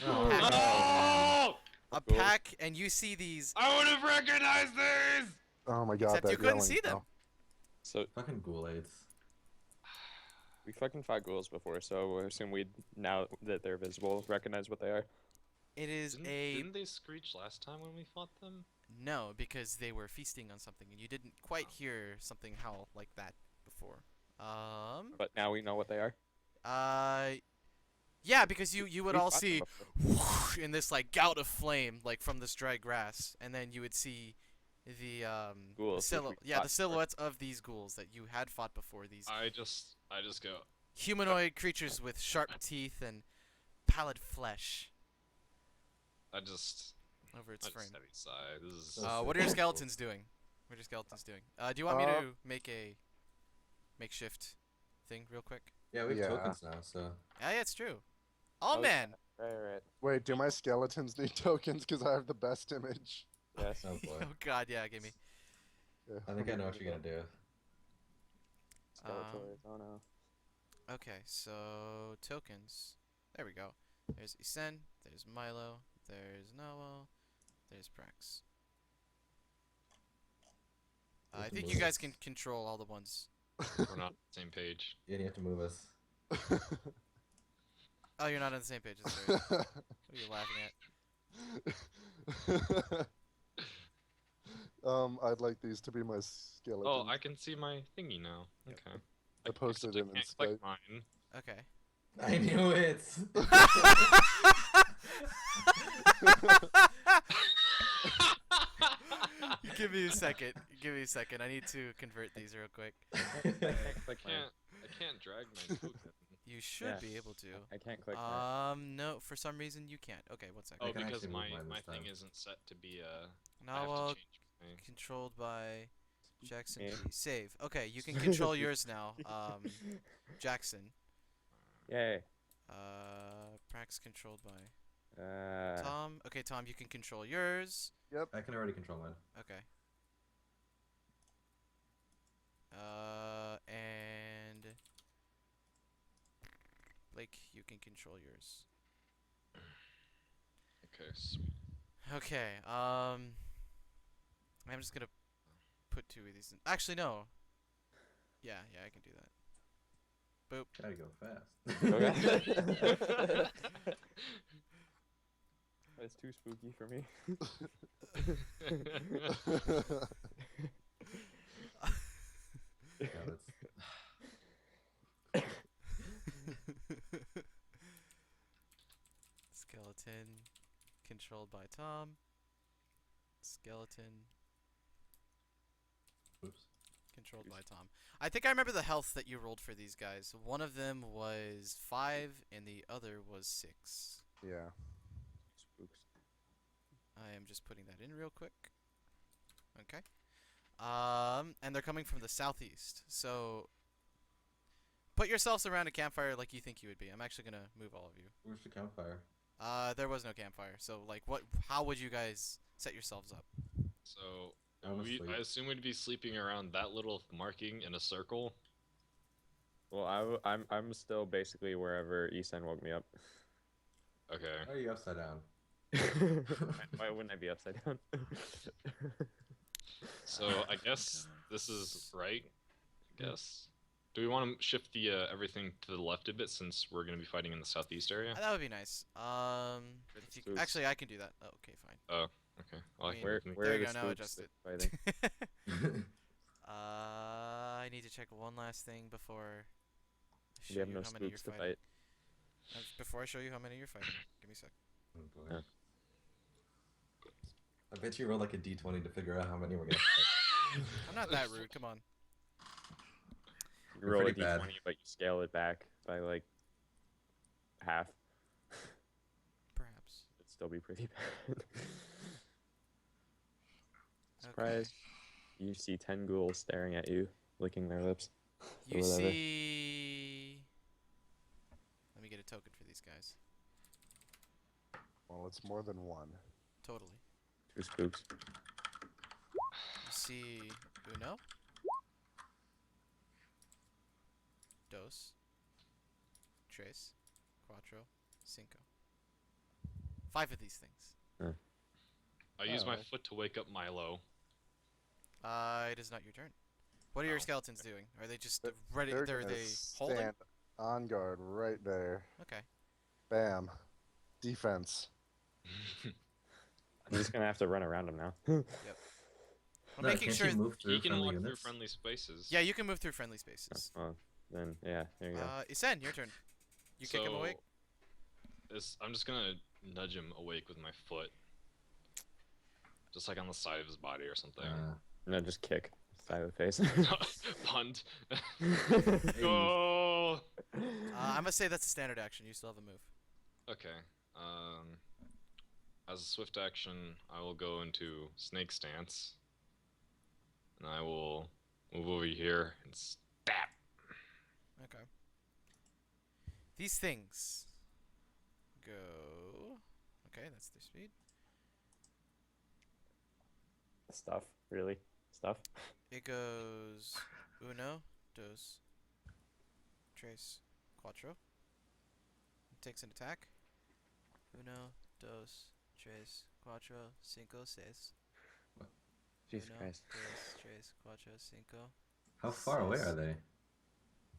Oh! A pack, and you see these. I would have recognized these! Oh my god, Except that you couldn't yelling, see them. though. So Fucking ghoulades. we fucking fought ghouls before, so I assume we'd, now that they're visible, recognize what they are. It is Didn't they screech last time when we fought them? No, because they were feasting on something, and you didn't quite hear something howl like that before. But now we know what they are. Yeah, because you would We all fought them see before. whoosh, in this like gout of flame, like from this dry grass, and then you would see the Ghouls, which we the fought before. silhouettes of these ghouls that you had fought before. These I just go. humanoid creatures with sharp teeth and pallid flesh I just over its frame. heavy sigh. This is. So What are your sick. skeletons doing? What are your skeletons doing? Do you want me to make a makeshift thing real quick? Yeah, we have Yeah. tokens now, so. Yeah, it's true. Oh, Oh, man. Right. Wait, do my skeletons need tokens? Because I have the best image. Yes. Oh boy. Oh god, yeah, give me. Yeah. I think I know what you're gonna do. Skeletoids, oh no. Okay, so tokens. There we go. There's Isen, there's Milo, there's Noel, there's Prax. I have to think move you guys us. can control all the ones. We're not on the same page. Yeah, you have to move us. Oh, you're not on the same page. That's right. What are you laughing at? I'd like these to be my skeletons. Oh, I can see my thingy now. Okay. I posted except it in I can't click Skype. mine. Okay. I knew it! Give me a second. Give me a second. I need to convert these real quick. I can't drag my token. You should Yeah. be able to. I can't click that. No, for some reason you can't. Okay, one second. Oh, can because actually move my mine this thing time. isn't set to be I Now have to change my. controlled by Jackson Yeah. P. Save. Okay, you can control yours now. Jackson. Yay. Prax controlled by Uh, Tom. Okay, Tom, you can control yours. I can already control mine. Okay. And Blake, you can control yours. Okay, sweet. Okay. I'm just gonna put 2 of these in. Actually, no. Yeah, I can do that. Boop. Gotta go fast. Okay. That's too spooky for me. Yeah, that's... Skeleton controlled by Tom. Skeleton Oops. controlled by Tom. I think I remember the health that you rolled for these guys. One of them was 5 and the other was 6. Yeah. Spooks. I am just putting that in real quick. Okay. And they're coming from the southeast. So put yourselves around a campfire like you think you would be. I'm actually gonna move all of you. Where's the campfire? There was no campfire. So like how would you guys set yourselves up? So I'm asleep. I assume we'd be sleeping around that little marking in a circle. Well, I'm still basically wherever Esan woke me up. Okay. Why are you upside down? Why wouldn't I be upside down? So I guess this is right. I guess. Do we want to shift the everything to the left a bit since we're gonna be fighting in the southeast area? That would be nice. Where If the you, spooks? actually, I can do that. Oh, okay, fine. Oh, okay. Well, I can Where- move me. Where There are you the go, now spooks adjust that it. fighting? I need to check one last thing before I We show have you no how many you're spooks to fighting. fight. Before I show you how many you're fighting, give me a sec. Oh, boy. Yeah. I bet you roll like a d20 to figure out how many we're gonna fight. I'm not that rude. Come on. You You're roll a pretty bad. d20, but you scale it back by like half. Perhaps. It'd still be pretty bad. Surprise! You see 10 ghouls staring at you, licking their lips. You whatever. see. Let me get a token for these guys. Well, it's more than one. Totally. 2 spooks. You see uno, dos, tres, cuatro, cinco. 5 of these things. I use my Oh. foot to wake up Milo. It is not your turn. What are your Oh, skeletons doing? Are they just They're- ready? They're Are gonna they holding? stand on guard right there. Okay. Bam. Defense. I'm just gonna have to run around them now. I'm No, making can't sure. you move through He can friendly walk through units? friendly spaces. Yeah, you can move through friendly spaces. Well, then, yeah, there you go. Isen, your turn. You kick him awake. I'm just gonna nudge him awake with my foot. Just like on the side of his body or something. No, just kick. Side of the face. Punt. Hey. Go! I'm gonna say that's a standard action. You still have a move. Okay. As a swift action, I will go into snake stance. And I will move over here and stab. Okay. These things go. Okay, that's their speed. Stuff, really? Stuff? It goes uno, dos, tres, cuatro. It takes an attack. Uno, dos, tres, cuatro, cinco, seis. Jesus Uno, Christ. dos, tres, cuatro, cinco. How far away are they?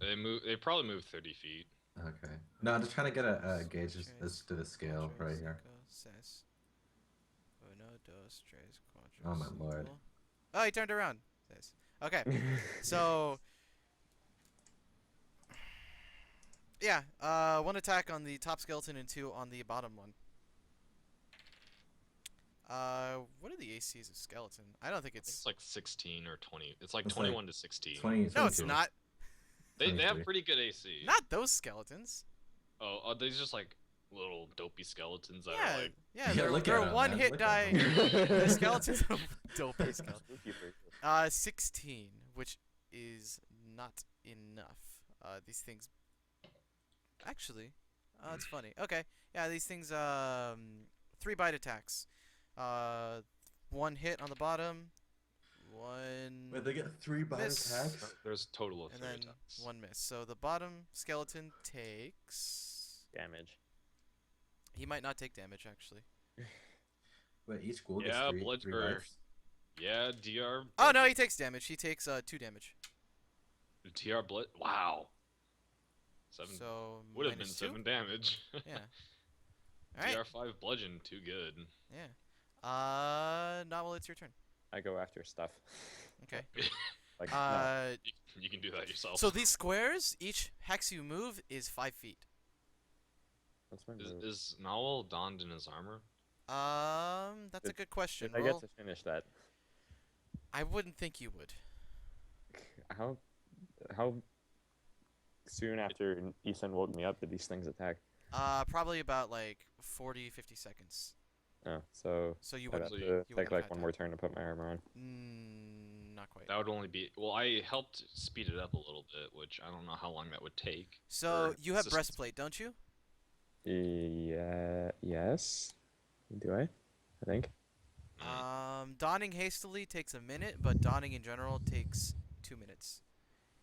They probably move 30 feet. Okay. No, I'm just trying to get a gauge Tres, as to the scale cuatro, right here. cinco, seis. Uno, dos, tres, cuatro, Oh my cinco. lord. Oh, he turned around. Seis. Okay, so yeah, 1 attack on the top skeleton and 2 on the bottom one. What are the ACs of skeleton? I don't think I think it's. it's like 16 or 20. It's like It's 21 to 16. 20, No, it's 22. not. They have 23. pretty good AC. Not those skeletons. Oh, are these just like little dopey skeletons that Yeah, are like. yeah, Yeah, they're, look they're at 'em, one man, hit look die. at 'em. The skeletons of dope skeleton. Spooky for- 16, which is not enough. These things. Actually, it's funny. Okay, yeah, these things. 3 bite attacks. 1 hit on the bottom. 1. Wait, they get 3 bite Miss. attacks? There's a total of and 3 then attacks. 1 miss. So the bottom skeleton takes. Damage. He might not take damage actually. Wait, each ghoul gets Yeah, 3 blood- three or- bites? Yeah, DR. Oh no, he takes damage. He takes 2 damage. TR blood. Wow. 7 So would have been minus 2? 7 damage. Yeah. All right. DR5 bludgeon, too good. Yeah. Novel, it's your turn. I go after stuff. Okay. Like, no. You can do that yourself. So these squares, each hex you move is 5 feet. What's my is, move? is Nowell donned in his armor? That's a Did- good question. Did I get Roll. to finish that? I wouldn't think you would. How soon after Ethan woke me up did these things attack? Probably about like 40, 50 seconds. Oh, so So you I'd wouldn't. have So to you take wouldn't like have one had more time. turn to put my armor on. Not quite. That would only be. Well, I helped speed it up a little bit, which I don't know how long that would take. So for you have assistance. breastplate, don't you? Yeah. Yes. Do I? I think. Donning hastily takes a minute, but donning in general takes 2 minutes.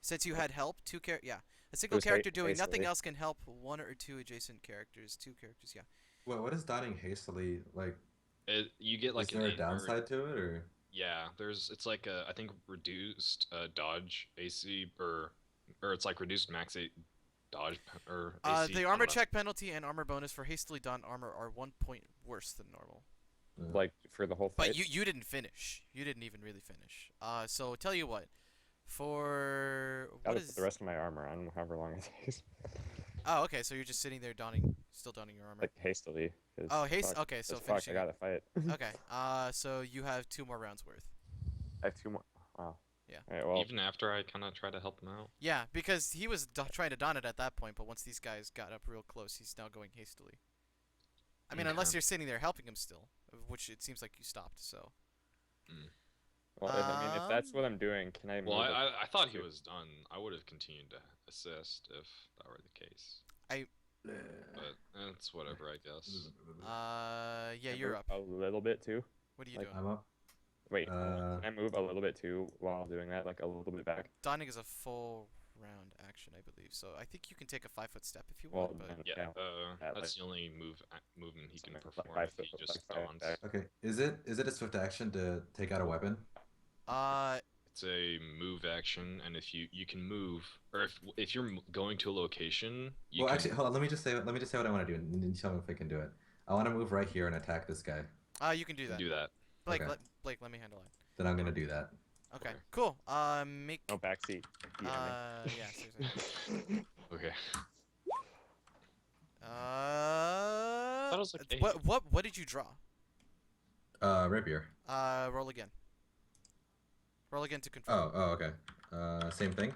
Since you had help, yeah. A single was character doing nothing hastily. else can help one or two adjacent characters. Two characters, yeah. What is donning hastily like? You get like Is there a an inert. downside to it, or? Yeah, it's like I think reduced dodge AC or it's like reduced max dodge or AC. The I armor don't know. check penalty and armor bonus for hastily donned armor are 1 point worse than normal. Like for the whole fight. But you didn't finish. You didn't even really finish. So tell you what, for Gotta what put is? the rest of my armor on, however long it takes. Oh, okay. So you're just sitting there still donning your armor. Like hastily. 'cause Oh, haste. fuck, Okay, so 'cause fuck, I finishing. gotta fight. Okay. So you have 2 more rounds worth. I have 2 more. Wow. Yeah. Alright, well, Even after I kind of try to help him out. Yeah, because he was trying to don it at that point, but once these guys got up real close, he's now going hastily. I mean, unless Okay. you're sitting there helping him still, which it seems like you stopped. So. well, I mean, if that's what I'm doing, can I? Well, move it? I thought he was done. I would have continued to assist if that were the case. But it's whatever, I guess. Yeah, Can I you're move up. a little bit too. What are you like- doing? I'm up. Wait, can I move a little bit too while doing that, like a little bit back? Donning is a full round action, I believe. So I think you can take a 5-foot step if you Well, want. But then, Yeah, yeah. that's like- the only movement he can like perform 5 if he foot, just like 5 dons. back. Okay. Is it a swift action to take out a weapon? It's a move action, and if you can move, or if you're going to a location, you Well, can. actually, hold on. Let me just say what I want to do, and you tell me if I can do it. I want to move right here and attack this guy. you can do that. do that. Blake, Okay. Blake, let me handle it. Then I'm gonna do that. Okay, Okay. cool. Make. No backseat. Yeah, seriously. Okay. What was like a- what did you draw? Rapier. Roll again. Roll again to confirm. Oh, okay. Same thing.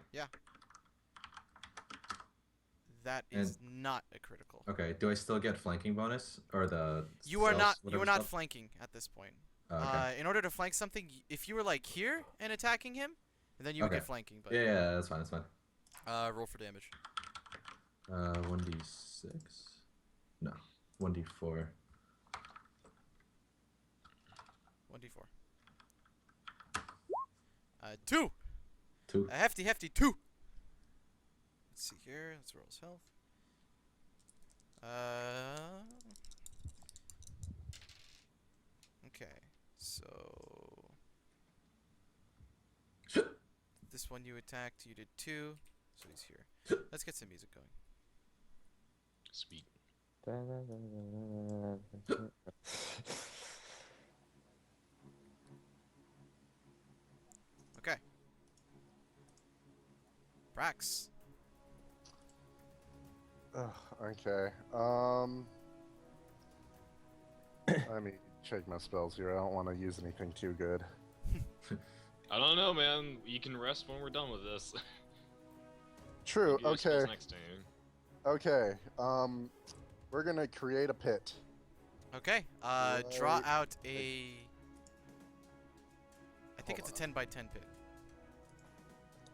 That is not a critical. Okay. Do I still get flanking bonus or the? You are stealth, not. You whatever are it's not called? flanking at this point. Oh, okay. In order to flank something, if you were like here and attacking him, then you would Okay. get flanking. But Yeah, that's fine. That's fine. roll for damage. 1d6. No, 1d4. 1d4. 2. 2. A hefty 2. Let's see here. Let's roll his health. Okay. So this one you attacked, you did 2, so he's here. Let's get some music going. Sweet. Okay. Brax. Okay. Let me check my spells here. I don't want to use anything too good. I don't know, man. You can rest when we're done with this. True. Maybe your spells Okay. Next time. Okay. We're gonna create a pit. Okay. Draw Like- out a. I think Hold it's a 10 by 10 pit.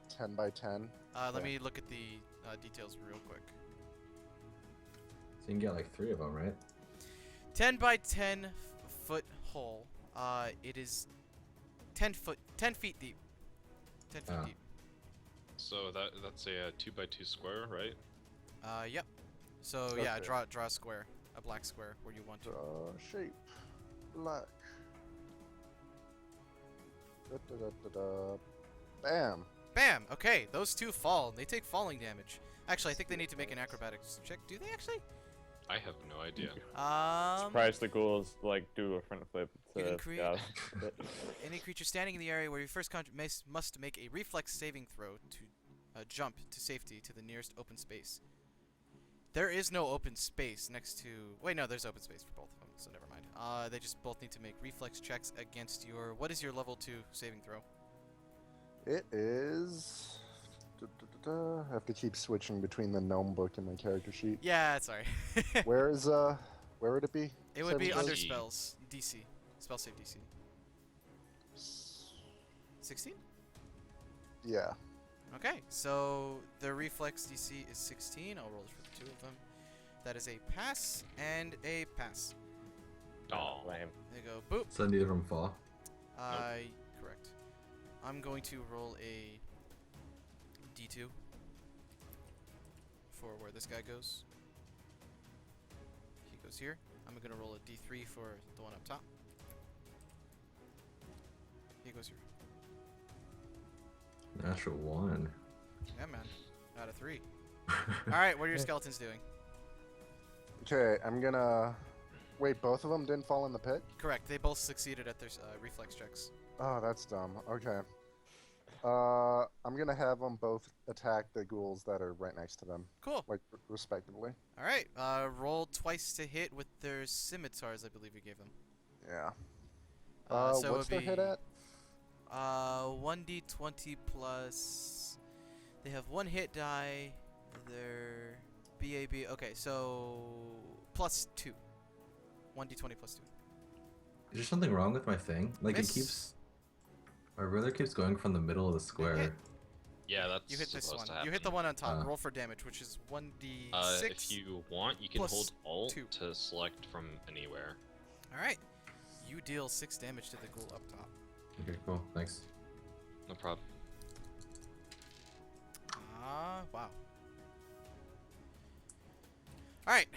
10 by 10. Let Yeah. me look at the details real quick. So you can get like 3 of them, right? 10 by 10 foot hole. It is 10 feet deep. 10 feet Ah. deep. So that's a 2x2 square, right? Yep. So yeah, Okay. draw a square, a black square where you want to. Shape. Black. Da-da-da-da-da. Bam. Bam. Okay, those 2 fall. They take falling damage. Actually, I think they need to make an acrobatics check. Do they actually? I have no idea. Surprise the ghouls like do a front flip You to can create- yeah. Any creature standing in the area where you first must make a reflex saving throw to jump to safety to the nearest open space. There is no open space next to. Wait, no, there's open space for both of them, so never mind. They just both need to make reflex checks against your. What is your level 2 saving throw? It is. I have to keep switching between the gnome book and my character sheet. Yeah, sorry. Where would it be? It would be Saving under DC. spells. DC. Spell save DC. 16? Yeah. Okay, so the reflex DC is 16. I'll roll it for the 2 of them. That is a pass and a pass. Oh, lame. There you go. Boop. So neither of them fall. Correct. I'm going to roll a D2. for where this guy goes. He goes here. I'm gonna roll a d3 for the one up top. He goes here. Natural 1. Yeah, man. Out of 3. Alright, what are your skeletons doing? Okay, I'm gonna. Wait, both of them didn't fall in the pit? Correct. They both succeeded at their reflex checks. Oh, that's dumb. Okay. I'm gonna have them both attack the ghouls that are right next to them, Cool. like respectively. Alright, roll twice to hit with their scimitars, I believe you gave them. Yeah. So What's it their would hit be, at? 1d20 plus. They have 1 hit die. Their BAB. Okay, so plus 2. 1d20 plus 2. Is there something wrong with my thing? Like Miss. it keeps. My ruler keeps going from the middle of the square. Yeah, that's You hit this supposed one. to happen. You hit the one on top. Uh. Roll for damage, which is 1d6. If you want, you can plus hold Alt 2. to select from anywhere. Alright. You deal 6 damage to the ghoul up top. Okay, cool. Thanks. No problem. Wow. Alright.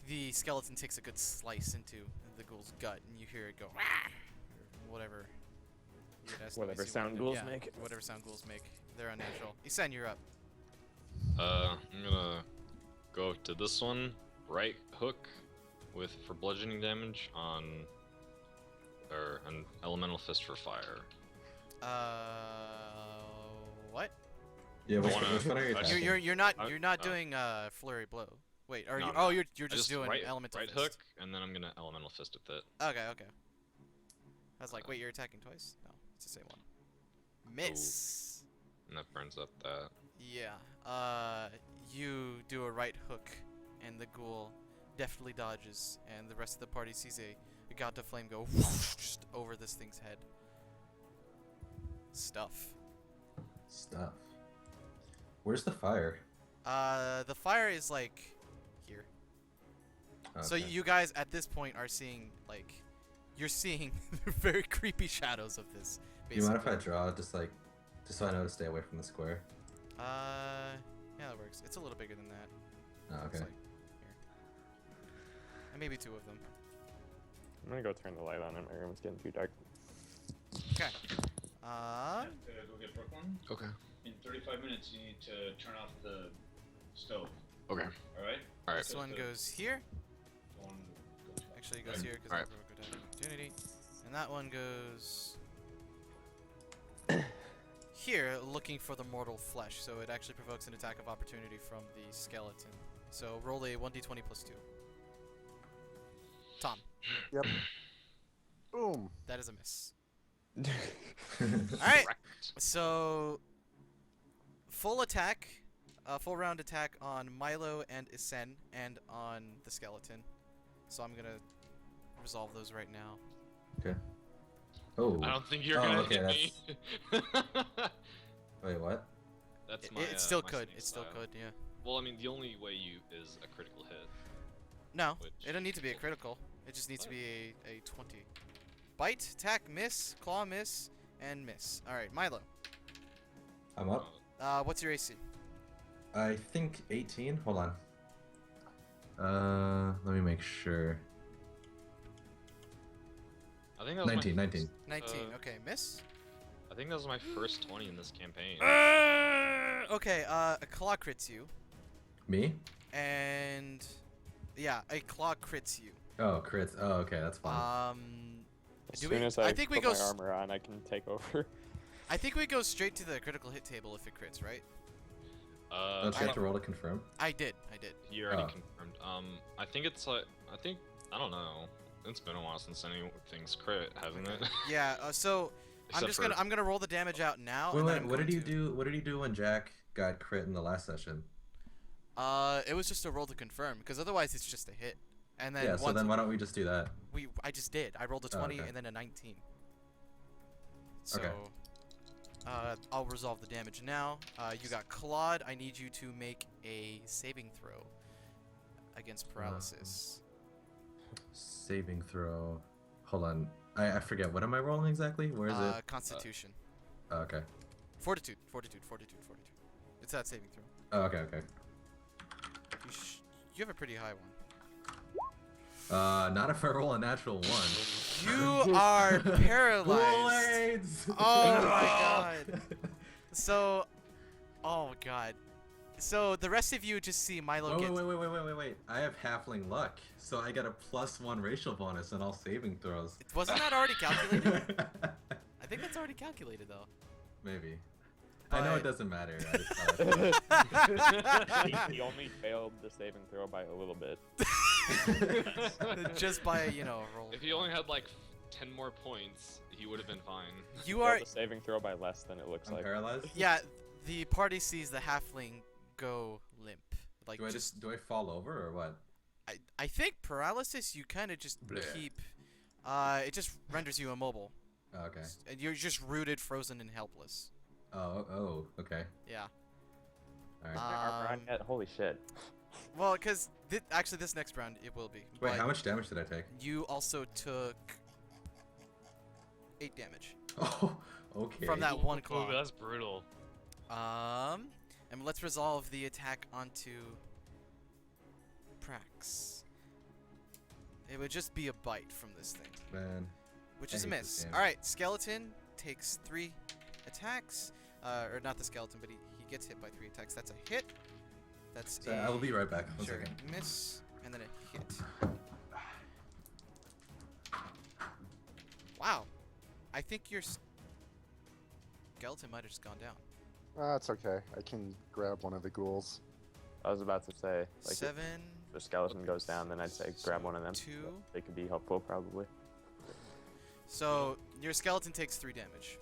The skeleton takes a good slice into the ghoul's gut, and you hear it go, "Rah!" or whatever. weird ass Whatever noise you sound wanted to- ghouls yeah, make. Whatever sound ghouls make. They're unnatural. Isan, you're up. I'm gonna go to this one, right hook, for bludgeoning damage on, or an elemental fist for fire. What? Yeah, which, wanna- which one are you I just- attacking? You're not I- doing flurry blow. Wait, are No, you? no. Oh, you're I just doing right, elemental right fist. hook, and then I'm gonna elemental fist with it. Okay. I was like, wait, you're attacking twice? No, it's the same one. Miss. And that burns up that. Yeah. You do a right hook, and the ghoul deftly dodges, and the rest of the party sees a gauntlet flame go whoosh, just over this thing's head. Stuff. Stuff. Where's the fire? The fire is like here. So Okay. you guys at this point are seeing like, you're seeing very creepy shadows of this. Do you mind if I basically. draw just so I know to stay away from the square? Yeah, that works. It's a little bigger than that. Oh, It's okay. like here. And maybe 2 of them. I'm gonna go turn the light on in my room. It's getting too dark. Okay. To go get Brooklyn. Okay. In 35 minutes, you need to turn off the stove. Okay. All right. Alright. This one goes here. One goes back. Actually, it goes Alright. here because Alright. I have a good opportunity. And that one goes here, looking for the mortal flesh. So it actually provokes an attack of opportunity from the skeleton. So roll a 1d20 plus 2. Tom, Yep. Boom. that is a miss. Alright. Alright, so full attack, full round attack on Milo and Isen and on the skeleton. So I'm gonna resolve those right now. Oh. I don't think you're Oh, gonna okay, hit me. Wait, what? That's It, my. it still my could. snake It still style. could. Yeah. Well, I mean, the only way is a critical hit. No, Which- it don't need to be a critical. It just needs to be a 20. Bite, attack, miss, claw, miss, and miss. All right, Milo. I'm up. What's your AC? I think 18. Hold on. Let me make sure. I think that was 19, my 19. 19. Uh, Okay, miss. I think that was my first 20 in this campaign. Okay, a claw crits you, Me? and yeah, a claw crits you. Oh, crits. Oh, okay, that's fine. As Do soon we- as I I think we put go my s- armor on, I can take over. I think we go straight to the critical hit table if it crits, right? Don't you have to roll to confirm? I did. You already Oh. confirmed. I think it's like, I don't know. It's been a while since anything's crit, hasn't it? Yeah. So Except I'm gonna roll the damage out now. Wait, and then wait, I'm what did going you to- do? What did you do when Jack got crit in the last session? It was just a roll to confirm, because otherwise it's just a hit. And then Yeah, so once then why don't we just do that? I just did. I rolled a Oh, 20 okay. and then a 19. So, Okay. I'll resolve the damage now. You got clawed. I need you to make a saving throw against paralysis. Saving throw. Hold on. I forget. What am I rolling exactly? Where is it? Constitution. Oh, okay. Fortitude. It's that saving throw. Oh, okay, okay. You have a pretty high one. Not if I roll a natural 1. You are paralyzed. Blades! Oh my god. So, oh god. So the rest of you just see Milo Oh, get. wait. I have halfling luck, so I get a +1 racial bonus on all saving throws. Wasn't that already calculated? I think that's already calculated though. Maybe. I know But- it doesn't matter. I just thought He only failed the saving throw by a little bit. Just by a roll. If he only had like 10 more points, he would have been fine. You Failed are. the saving throw by less than it looks I'm like. paralyzed. Yeah, the party sees the halfling go limp. Like Do I fall over or what? I think paralysis. You kind of just Bleh. keep. It just renders you immobile. Oh, okay. And you're just rooted, frozen, and helpless. Oh, okay. Yeah. All right. Armor on yet? Holy shit. Well, because actually this next round it will be. Wait, but how much damage did I take? You also took 8 damage Oh, okay. from that one claw. Ooh, that's brutal. And let's resolve the attack onto Prax. It would just be a bite from this thing, Man. which I is a hate this miss. game. All right, skeleton takes 3 attacks. Or not the skeleton, but he gets hit by 3 attacks. That's a hit. That's So a I will be right back. One sure, second. miss, and then a hit. Wow, I think your skeleton might have just gone down. That's okay. I can grab one of the ghouls. I was about to say, like, if 7, the skeleton goes down, then I'd say grab one of them. 2. They could be helpful, probably. So your skeleton takes 3 damage.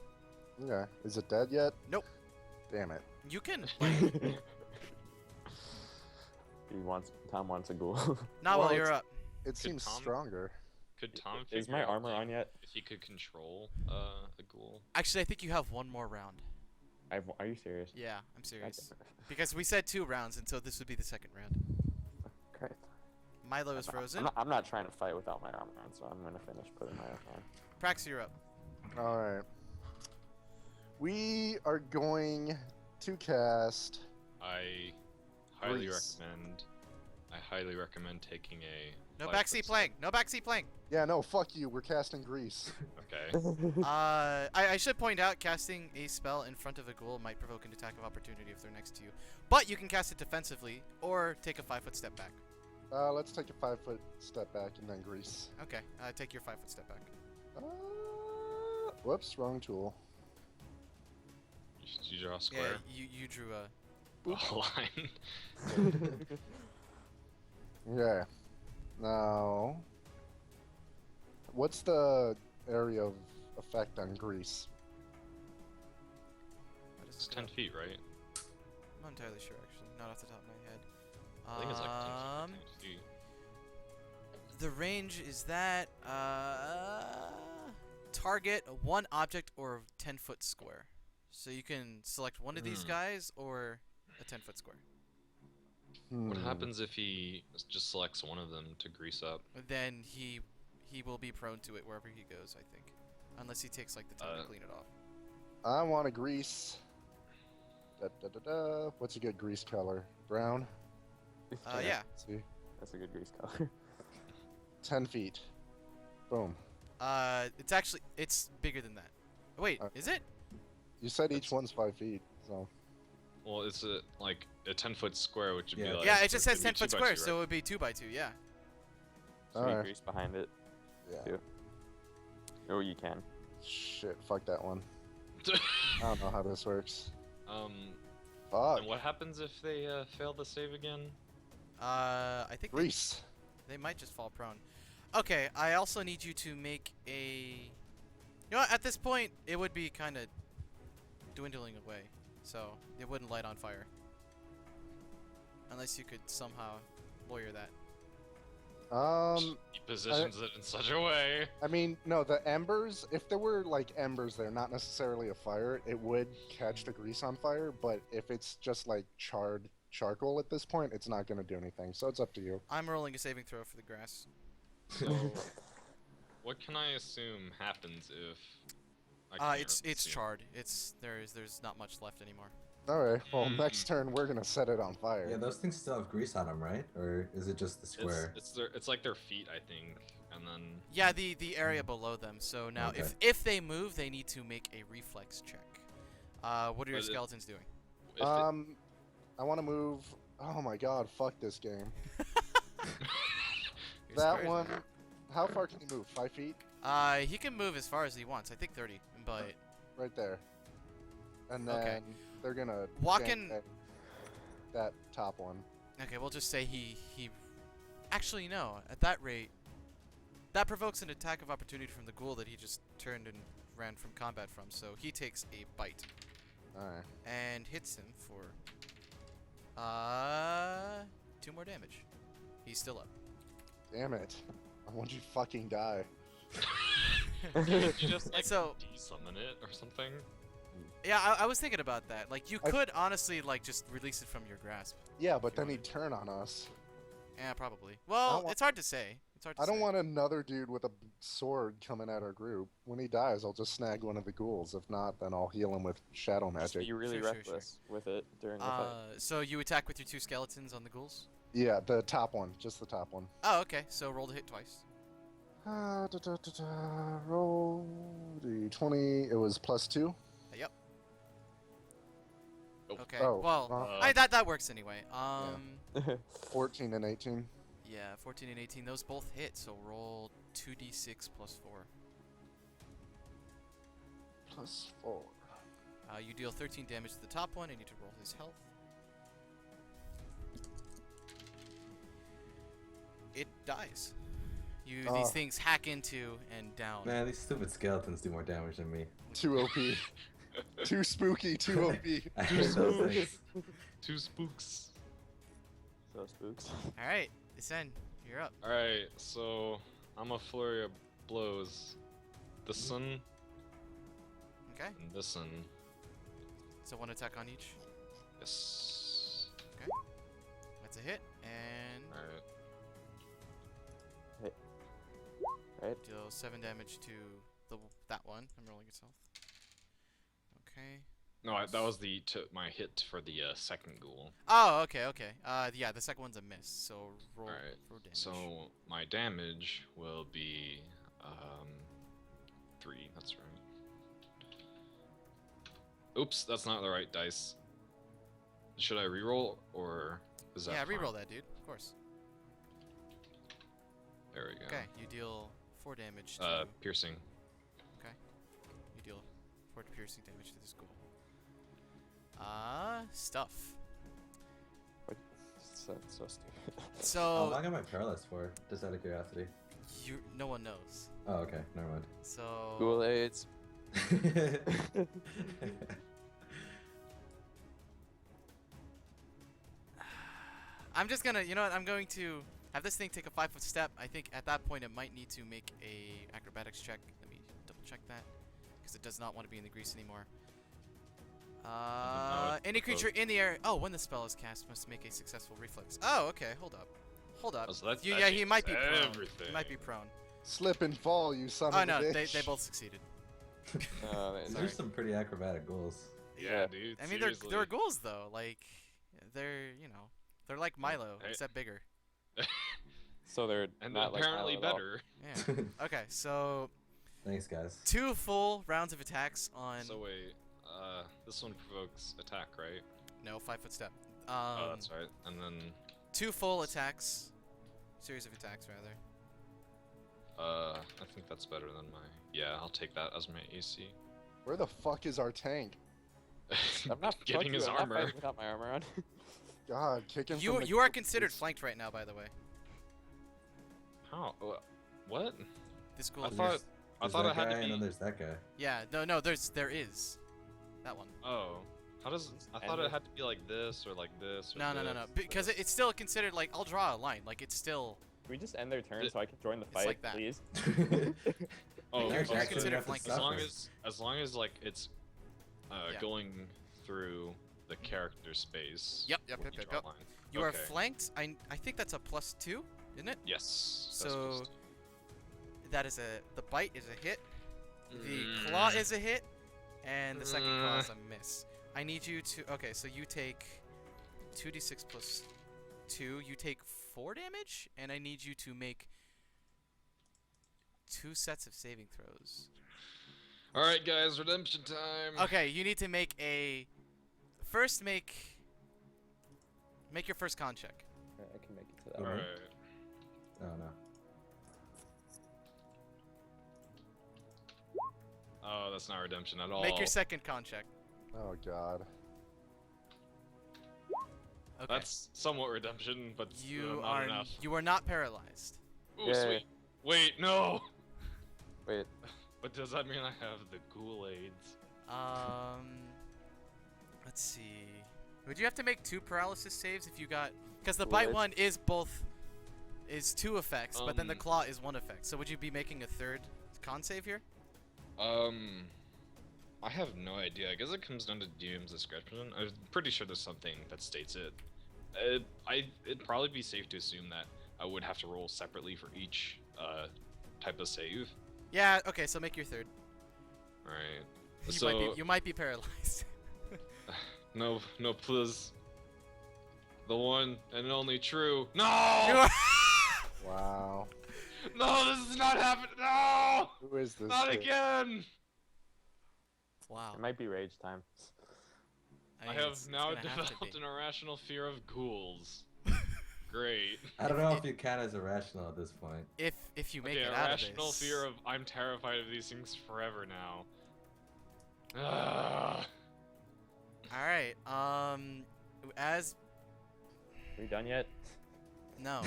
Yeah. Is it dead yet? Nope. Damn it. You can like Tom wants a ghoul. not Well, while you're it's- up. It seems Tom- stronger. Could Tom Is figure my out, armor like, on yet? if he could control a ghoul? Actually, I think you have one more round. Are you serious? Yeah, I'm serious. God damn Because we said 2 rounds, and so this would be the second round. it. Great. Milo is frozen. I'm not trying to fight without my armor on, so I'm gonna finish putting my armor on. Prax, you're up. Alright. We are going to cast. I highly Grease. highly recommend taking a. No 5 backseat foot playing. No backseat playing. Yeah, no, fuck you. We're casting Grease. Okay. I should point out, casting a spell in front of a ghoul might provoke an attack of opportunity if they're next to you. But you can cast it defensively, or take a 5-foot step back. Let's take a 5-foot step back and then Grease. Okay, take your 5-foot step back. Whoops, wrong tool. You draw a square. Yeah, you drew a. A line. Yeah. Now, what's the area of effect on Grease? It's 10 feet, right? I'm not entirely sure, actually. Not off the top of my head. I think it's like 10 feet. The range is that target 1 object or 10-foot square. So you can select one of these guys or a 10-foot square. What happens if he just selects one of them to grease up? Then he will be prone to it wherever he goes, I think. Unless he takes like the time to clean it off. I want a Grease. What's a good Grease color? Brown? Yeah. See? That's a good grease color. 10 feet. Boom. It's bigger than that. Wait, is it? You said each one's 5 feet, so. Well, it's like a 10-foot square, which would be Yeah. like. Yeah, it just would says be 10-foot 2 by square, 2, so it right? would be 2 by 2. Yeah. Sweet Alright. grease behind it. Yeah. Too. Oh, you can. Shit, fuck that one. I don't know how this works. Fuck. And what happens if they fail the save again? I think Grease. they might just fall prone. Okay, I also need you to make a. You know what? At this point, it would be kind of dwindling away, so it wouldn't light on fire. Unless you could somehow lawyer that. He positions it in such a way. I mean, no, the embers, if there were like embers there, not necessarily a fire, it would catch the grease on fire, but if it's just like charred charcoal at this point, it's not going to do anything, so it's up to you. I'm rolling a saving throw for the grass. So, what can I assume happens if? I can't It's assume. charred. There's not much left anymore. All right. Well, next turn we're gonna set it on fire. Yeah, those things still have grease on them, right? Or is it just the square? It's like their feet, I think, and then. Yeah, the area below them. So now, Okay. if they move, they need to make a reflex check. What are your But skeletons doing? If it- I want to move. Oh my god, fuck this game. You're That scared. one. How far can you move? 5 feet? He can move as far as he wants. I think 30, but Right there. And then Okay. they're gonna Walking- gank that top one. okay, we'll just say he. Actually, no. At that rate, that provokes an attack of opportunity from the ghoul that he just turned and ran from combat from. So he takes a bite Alright. and hits him for 2 more damage. He's still up. Damn it. I want you to fucking die. you just like So- de-summon it or something. Yeah, I was thinking about that. Like, you I- could honestly like just release it from your grasp. Yeah, but then he'd turn on us. Yeah, probably. Well, want- it's hard to say. It's hard to I don't say. want another dude with a sword coming at our group. When he dies, I'll just snag one of the ghouls. If not, then I'll heal him with shadow Just magic. be really Sure, sure, reckless with it during the fight. So you attack with your 2 skeletons on the ghouls? Yeah, the top one. Just the top one. Oh, okay. So roll to hit twice. Roll the 20. It was +2. Yep. Oh. Okay. Oh, well, uh, that works anyway. 14 and 18. Yeah, 14 and 18. Those both hit. So roll 2d6 plus 4. +4. You deal 13 damage to the top one. I need to roll his health. It dies. These things hack into and down. Man, these stupid skeletons do more damage than me. Too OP. Too spooky. Too OP. I hate those things. 2 spooks. So spooks. All right, Isen, you're up. All right, so I'm a flurry of blows. This one Okay. and this one. So 1 attack on each. Yes. That's a hit, and All right. Right? deal 7 damage to that one. I'm rolling its health. Okay. No, that was my hit for the second ghoul. Oh, okay. Yeah, the second one's a miss. So roll Alright, for damage. So my damage will be 3. That's right. Oops, that's not the right dice. Should I reroll or is that? yeah, fine? reroll that, dude. Of course. There we go. Okay, you deal 4 damage to. Piercing. You deal 4 piercing damage to this ghoul. Stuff. So stupid. How So long am I paralyzed for? Just out of curiosity. no one knows. Oh, okay. Never mind. So Ghoul aids. I'm just gonna, I'm going to have this thing take a 5-foot step. I think at that point it might need to make a acrobatics check. Let me double check that, because it does not want to be in the grease anymore. Any creature in the area. Oh, when the spell is cast, must make a successful reflex. Oh, okay. Hold up. Oh, so that Yeah, he might be prone. everything. He might be prone. Slip and fall, you son Oh of a no, bitch. they both succeeded. These are some pretty acrobatic goals. Yeah, dude. I mean, seriously. they're ghouls though. Like, they're they're like Milo, Hey. except bigger. So they're And not like apparently Milo at all. better. Yeah. Okay, so Thanks, guys. 2 full rounds of attacks on. So wait, this one provokes attack, right? No, 5-foot step. Oh, that's right. And then 2 full attacks. Series of attacks, rather. I think that's better than my. Yeah, I'll take that as my AC. Where the fuck is our tank? I'm not Getting his I'm not armor. fighting without my armor on. God, kicking You from the you are corpses. considered flanked right now, by the way. How? What? This ghoul. I is- thought There's I thought that it had guy, to and then be. there's that guy. Yeah, no, there is. That one. Oh, how does? I thought it had to be like this or like this. Or No, no, no, no. Because it's still considered like I'll draw a line. Like it's still. Can we just end their turn Th- so I can join the It's fight, like that. please? Oh, There's okay. actually considered nothing flanking. As long suffering. as long as like it's Yeah. going through the character space. Yep, we yep, can yep, draw yep. a line. You are Okay. flanked. I think that's a +2, isn't it? Yes. that's So just- that is the bite is a hit. The claw is a hit, and the second claw is a miss. I need you to. Okay, so you take 2d6 plus 2. You take 4 damage, and I need you to make 2 sets of saving throws. All right, guys, redemption time. Okay, you need to make a. First, make your first con check. I can make it to that. All one. right. Oh no. Oh, that's not redemption at all. Make your second con check. Oh god. Okay. That's somewhat redemption, but You not are enough. you are not paralyzed. Ooh, Yay. sweet. Wait, no. Wait, But does that mean I have the ghoul aids? Let's see. Would you have to make 2 paralysis saves if you got? Because the Well, bite it's- one is 2 effects, but then the claw is 1 effect. So would you be making a 3rd con save here? I have no idea. I guess it comes down to DM's discretion. I'm pretty sure there's something that states it. It'd probably be safe to assume that I would have to roll separately for each type of save. Yeah. Okay. So make your 3rd. Right. You might be paralyzed. No, please. The one and only true. You No! are- Wow. No, this is not happening. No! Who is this? Not kid? again! Wow. it might be rage time. I mean, have it's now gonna have to developed be. an irrational fear of ghouls. Great. I don't know if you count as irrational at this point. If you make Okay, it out of irrational this. fear of I'm terrified of these things forever now. Ugh. All right. As Are we done yet? no.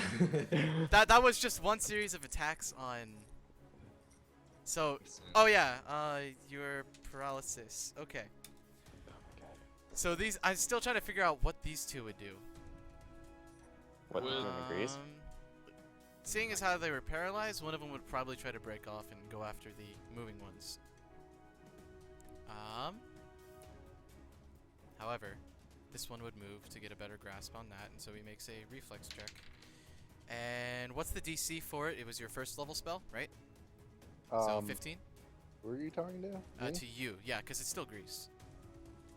That was just one series of attacks on. So, oh yeah, your paralysis. Okay. Oh my god. So these, I'm still trying to figure out what these 2 would do. What, Well, doing agrees? Seeing as how they were paralyzed, one of them would probably try to break off and go after the moving ones. However, this one would move to get a better grasp on that, and so he makes a reflex check. And what's the DC for it? It was your first level spell, right? So 15? Who are you talking to? Me? To you, yeah, because it's still grease.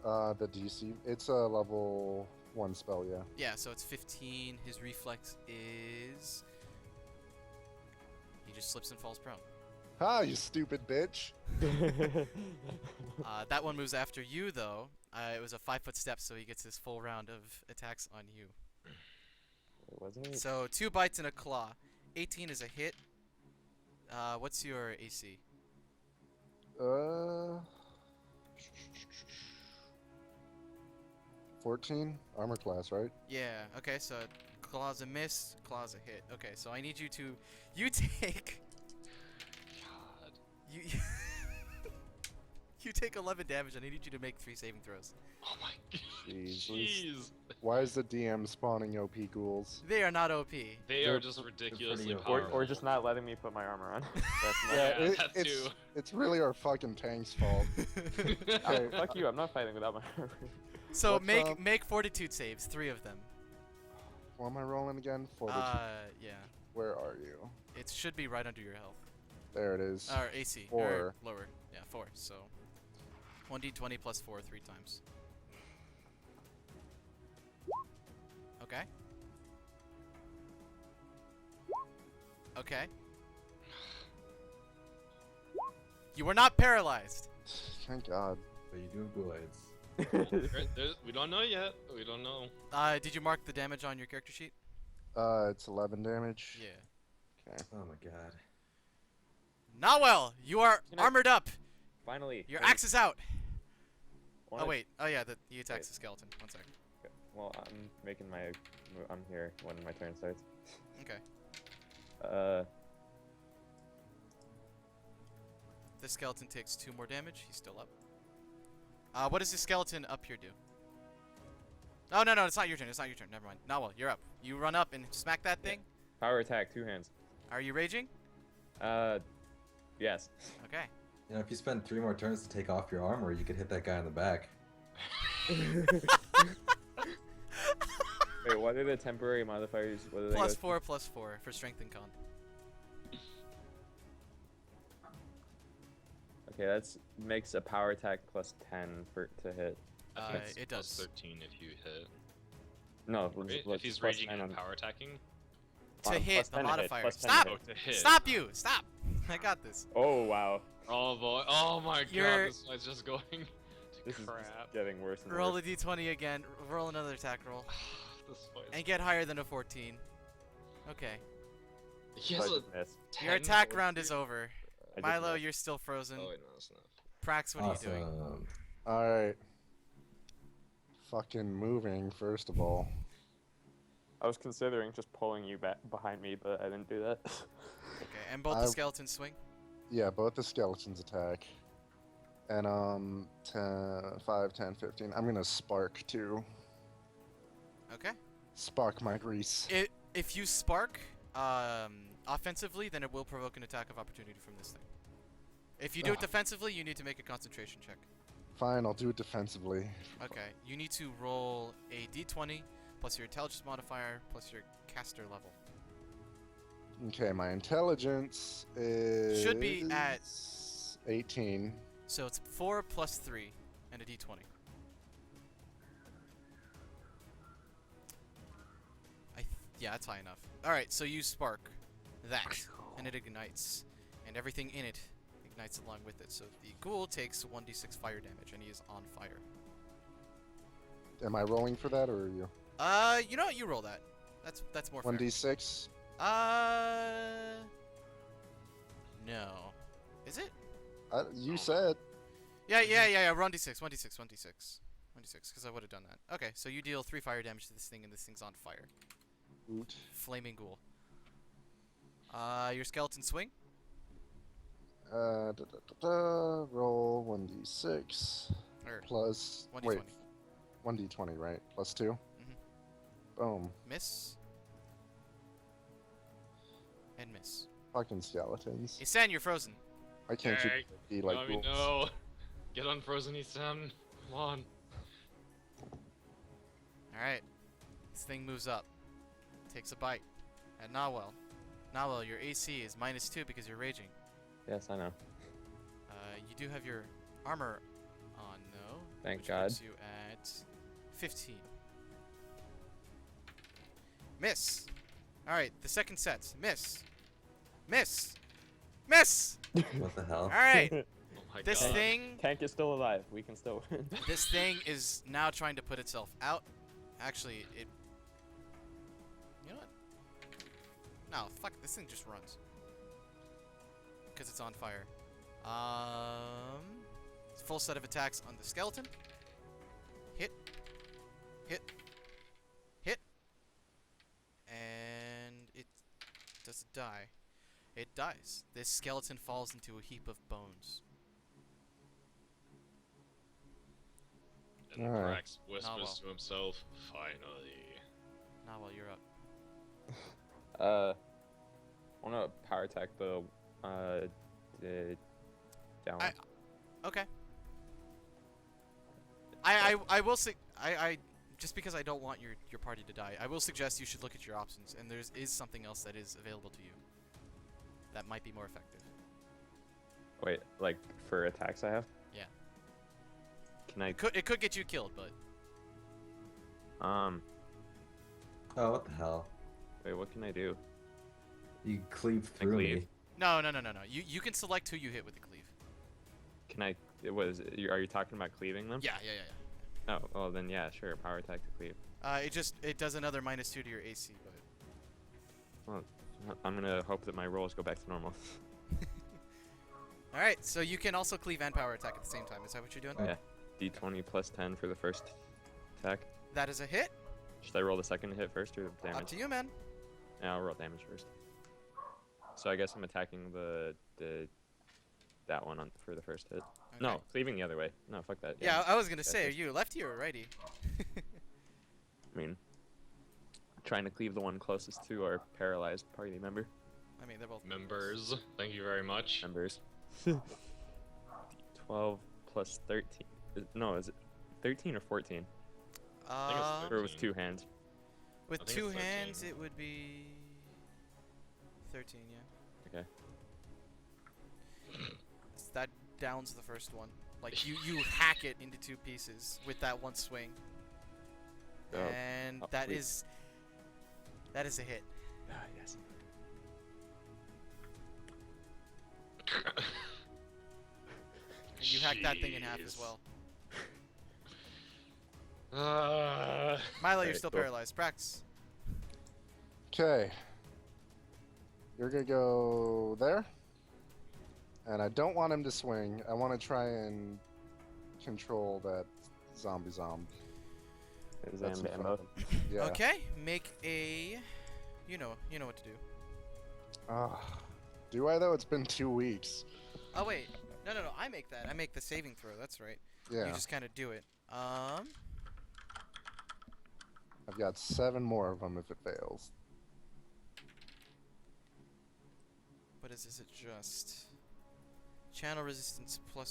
The DC. It's a level 1 spell, yeah. Yeah, so it's 15. His reflex is... He just slips and falls prone. Ha, you stupid bitch. That one moves after you, though. It was a 5-foot step, so he gets his full round of attacks on you. Wasn't it? So 2 bites and a claw. 18 is a hit. What's your AC? 14 armor class, right? Yeah. Okay. So claw's a miss. Claw's a hit. Okay. So I need you to. You take. God. You. You take 11 damage. I need you to make 3 saving throws. Oh my god. Jesus. Jeez. Why is the DM spawning OP ghouls? They are not OP. They They're are just ridiculously pretty powerful. Or just not letting me put my armor on. That's not Yeah, it- that it's too. it's really our fucking tank's fault. Okay. Fuck you, I'm not fighting without my armor. So What's, make fortitude saves. 3 of them. What am I rolling again? Fortitude. Yeah. Where are you? It should be right under your health. There it is. Or AC. 4. Or lower. Yeah, 4. So 1d20 plus 4 3 times. Okay. Okay. You were not paralyzed. Thank God. But you do have ghoul aids. We don't know yet. We don't know. Did you mark the damage on your character sheet? It's 11 damage. Yeah. Okay. Oh my god. Not well. You are Can I- armored up. Finally. Your wait, axe is out. wanna- Oh wait. Oh yeah. He attacks Wait. the skeleton. 1 second. Okay, well, I'm making my. I'm here when my turn starts. Okay. The skeleton takes 2 more damage. He's still up. What does the skeleton up here do? Oh no, it's not your turn. It's not your turn. Never mind. Nawal, you're up. You run up and smack that thing. Power attack, 2 hands. Are you raging? Yes. Okay. You know, if you spend 3 more turns to take off your armor, you could hit that guy in the back. Wait, what are the temporary modifiers? What do they Plus go 4 for strength and con. Okay, that's makes a power attack plus 10 to hit. I think it's It plus does. 13 if you hit. No, Right? let's If he's plus raging 10 and on- power attacking. To plus hit, the 10 to hit, modifier. plus 10 to Stop! hit. Oh, to hit. Stop you! Stop! I got this. Oh wow, Oh boy. Oh my You're- god, this fight's just going to this is crap. just getting worse and Roll worse. a d20 again. Roll another attack roll. This fight And get higher than a 14. Okay. He So I has a just missed. 10 Your attack forward round is speed. over. I just Milo, missed. you're still frozen. Oh wait, no, that's enough. Prax, what are you doing? Awesome. Alright. Fucking moving, first of all. I was considering just pulling you back behind me, but I didn't do that. Okay, and both the I- skeletons swing? Yeah, both the skeletons attack. And 10, 5, 10, 15. I'm gonna spark too. Okay. Spark my grease. If you spark offensively, then it will provoke an attack of opportunity from this thing. If you do it Ugh. defensively, you need to make a concentration check. Fine, I'll do it defensively. Okay, you need to roll a d20 plus your intelligence modifier plus your caster level. Okay, my intelligence is Should be at- 18. So it's 4 plus 3 and a d20. Yeah, that's high enough. Alright, so you spark that, and it ignites, and everything in it ignites along with it. So the ghoul takes 1d6 fire damage, and he is on fire. Am I rolling for that, or are you? You know what? You roll that. That's more fair. 1d6? No. Is it? You said. Yeah. Run d6, 1d6, 1d6. 1d6, because I would have done that. Okay, so you deal 3 fire damage to this thing, and this thing's on fire. Oot. Flaming ghoul. Your skeleton swing? Roll 1d6 Or plus. 1d20. Wait, 1d20, right? Plus 2? Boom. Miss. And miss. Fucking skeletons. Isan, you're frozen. I can't keep Hey, be like let me ghouls. know. Get unfrozen, Ethan. Come on. Alright. This thing moves up. Takes a bite. At Nawel. Nawel, your AC is -2 because you're raging. Yes, I know. You do have your armor on, though. Thank which God. puts you at 15. Miss. Alright, the second set. Miss. Miss. Miss! What the hell? Alright. Oh my This god. thing Tank is still alive. We can still win. This thing is now trying to put itself out. Actually, it... You know what? No, fuck, this thing just runs. Because it's on fire. Full set of attacks on the skeleton. Hit. Hit. Hit. And it... Does it die? It dies. This skeleton falls into a heap of bones. And Alright. Brax whispers to himself, finally. Nawel, you're up. I want to power attack the down. Okay. I will say I just because I don't want your party to die, I will suggest you should look at your options, and there is something else that is available to you that might be more effective. Wait, like for attacks I have? Yeah. Can I? It could get you killed, but Oh, what the hell? Wait, what can I do? You cleave through cleave? me. no. You can select who you hit with the cleave. Can I? Are you talking about cleaving them? Yeah. Oh, well then yeah, sure. Power attack to cleave. It does another -2 to your AC, but Well, I'm gonna hope that my rolls go back to normal. all right. So you can also cleave and power attack at the same time. Is that what you're doing? Yeah. D20 plus 10 for the first attack. That is a hit. Should I roll the second hit first or Up damage? to you, man. Yeah, I'll roll damage first. So I guess I'm attacking that one for the first hit. Okay. No, cleaving the other way. No, fuck that. Yeah, I was gonna That's say, are it. you a lefty or a righty? I mean, trying to cleave the one closest to our paralyzed party member. I mean, they're both Members, thank you very much. Members. 12 plus 13. No, is it 13 or 14? I Or it was 13. 2 hands. With I think two it's 13. hands, it would be 13. Yeah. Okay. That downs the first one. Like you hack it into 2 pieces with that one swing. Oh. And Oh, that please. is a hit. Ah, yes. And you hack that thing in half as Jeez. well. Uh, Milo, you're Alright, still cool. paralyzed. Prax. Okay. You're gonna go there. And I don't want him to swing. I want to try and control that zombie. There's That's in front Ambo. of him. Yeah. Okay, make a. You know what to do. Do I though? It's been 2 weeks. Oh wait, no. I make that. I make the saving throw. That's right. Yeah. You just kind of do it. I've got 7 more of them if it fails. What is this adjust? Channel resistance +2.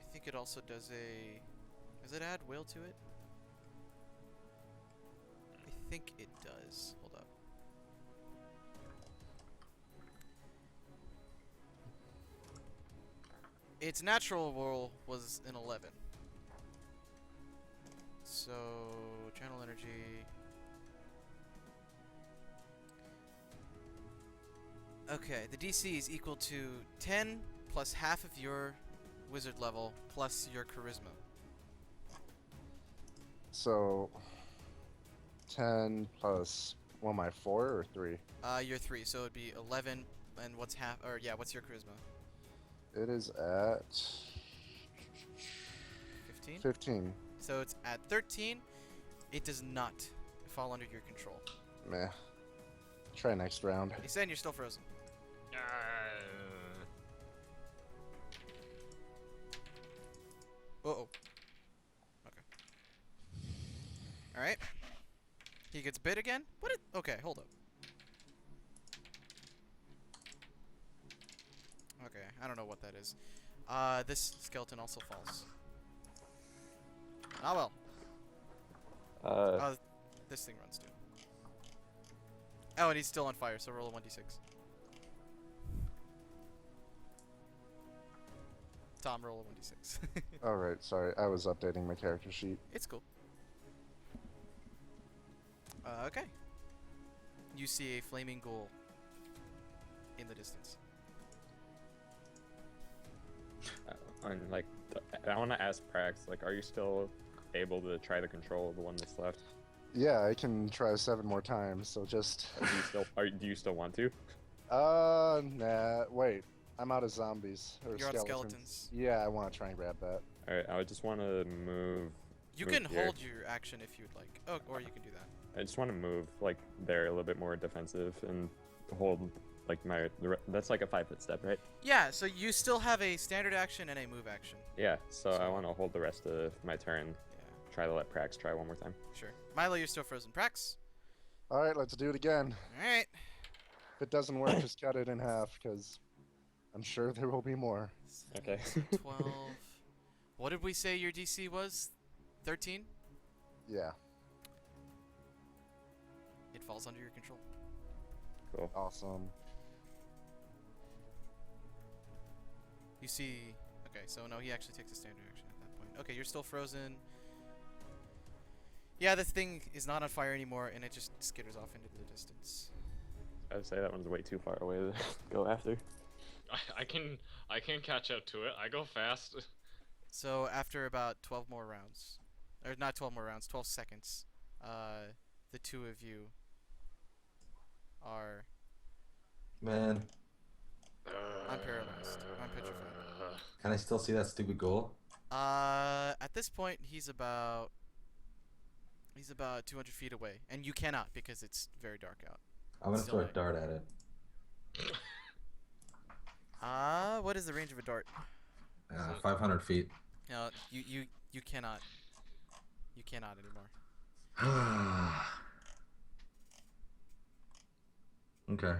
I think it also does a. Does it add will to it? I think it does. Hold up. Its natural roll was an 11. So, channel energy. Okay, the DC is equal to 10 plus half of your wizard level plus your charisma. So 10 plus what am I, 4 or 3? You're 3, so it'd be 11. And what's half? Or yeah, what's your charisma? It is at 15. 15. So it's at 13. It does not fall under your control. Meh. Try next round. You said you're still frozen. Uh-oh. Okay. Alright. He gets bit again? What? Okay, hold up. Okay, I don't know what that is. This skeleton also falls. Ah well. This thing runs too. Oh, and he's still on fire, so roll a 1d6. Tom, roll a 1d6. Alright, sorry. I was updating my character sheet. It's cool. Okay. You see a flaming ghoul in the distance. And like, I want to ask Prax, like, are you still able to try to control the one that's left? Yeah, I can try 7 more times, so just... Do you still want to? Nah, wait. I'm out of zombies. Or You're out of skeletons. skeletons. Yeah, I want to try and grab that. Alright, I would just want to move. You move can here. hold your action if you'd like. Oh, or you can do that. I just want to move like there a little bit more defensive and hold like that's like a 5-foot step, right? Yeah, so you still have a standard action and a move action. Yeah, so I want to hold the rest of my turn. Yeah, Try to let Prax try one more time. sure. Milo, you're still frozen. Prax? Alright, let's do it again. Alright. If it doesn't work, just cut it in half, because I'm sure there will be more. Okay. 12. What did we say your DC was? 13? Yeah, It falls under your control. Cool. awesome. You see... Okay, so no, he actually takes a standard action at that point. Okay, you're still frozen. Yeah, this thing is not on fire anymore, and it just skitters off into the distance. I would say that one's way too far away to go after. I can catch up to it. I go fast. So after about 12 more rounds, or not 12 more rounds, 12 seconds, the two of you are... Man, I'm paralyzed. I'm petrified. can I still see that stupid goal? At this point, he's about 200 feet away, and you cannot because it's very dark out. I'm gonna Still throw a night. dart at it. What is the range of a dart? 500 feet. No, you cannot. You cannot anymore. Okay.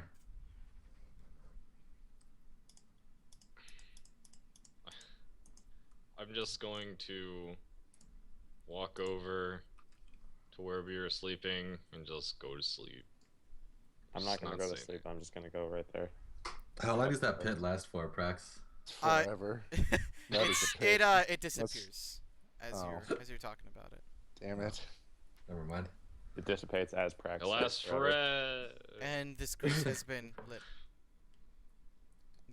I'm just going to walk over to where we were sleeping and just go to sleep. I'm not Just gonna not go to stay sleep. I'm just gonna go right there. How long does that pit last for, Prax? Forever. That is a pit. It disappears as you're talking about it. Damn it. Never mind. It dissipates as practice. It lasts forever. And this grease has been lit.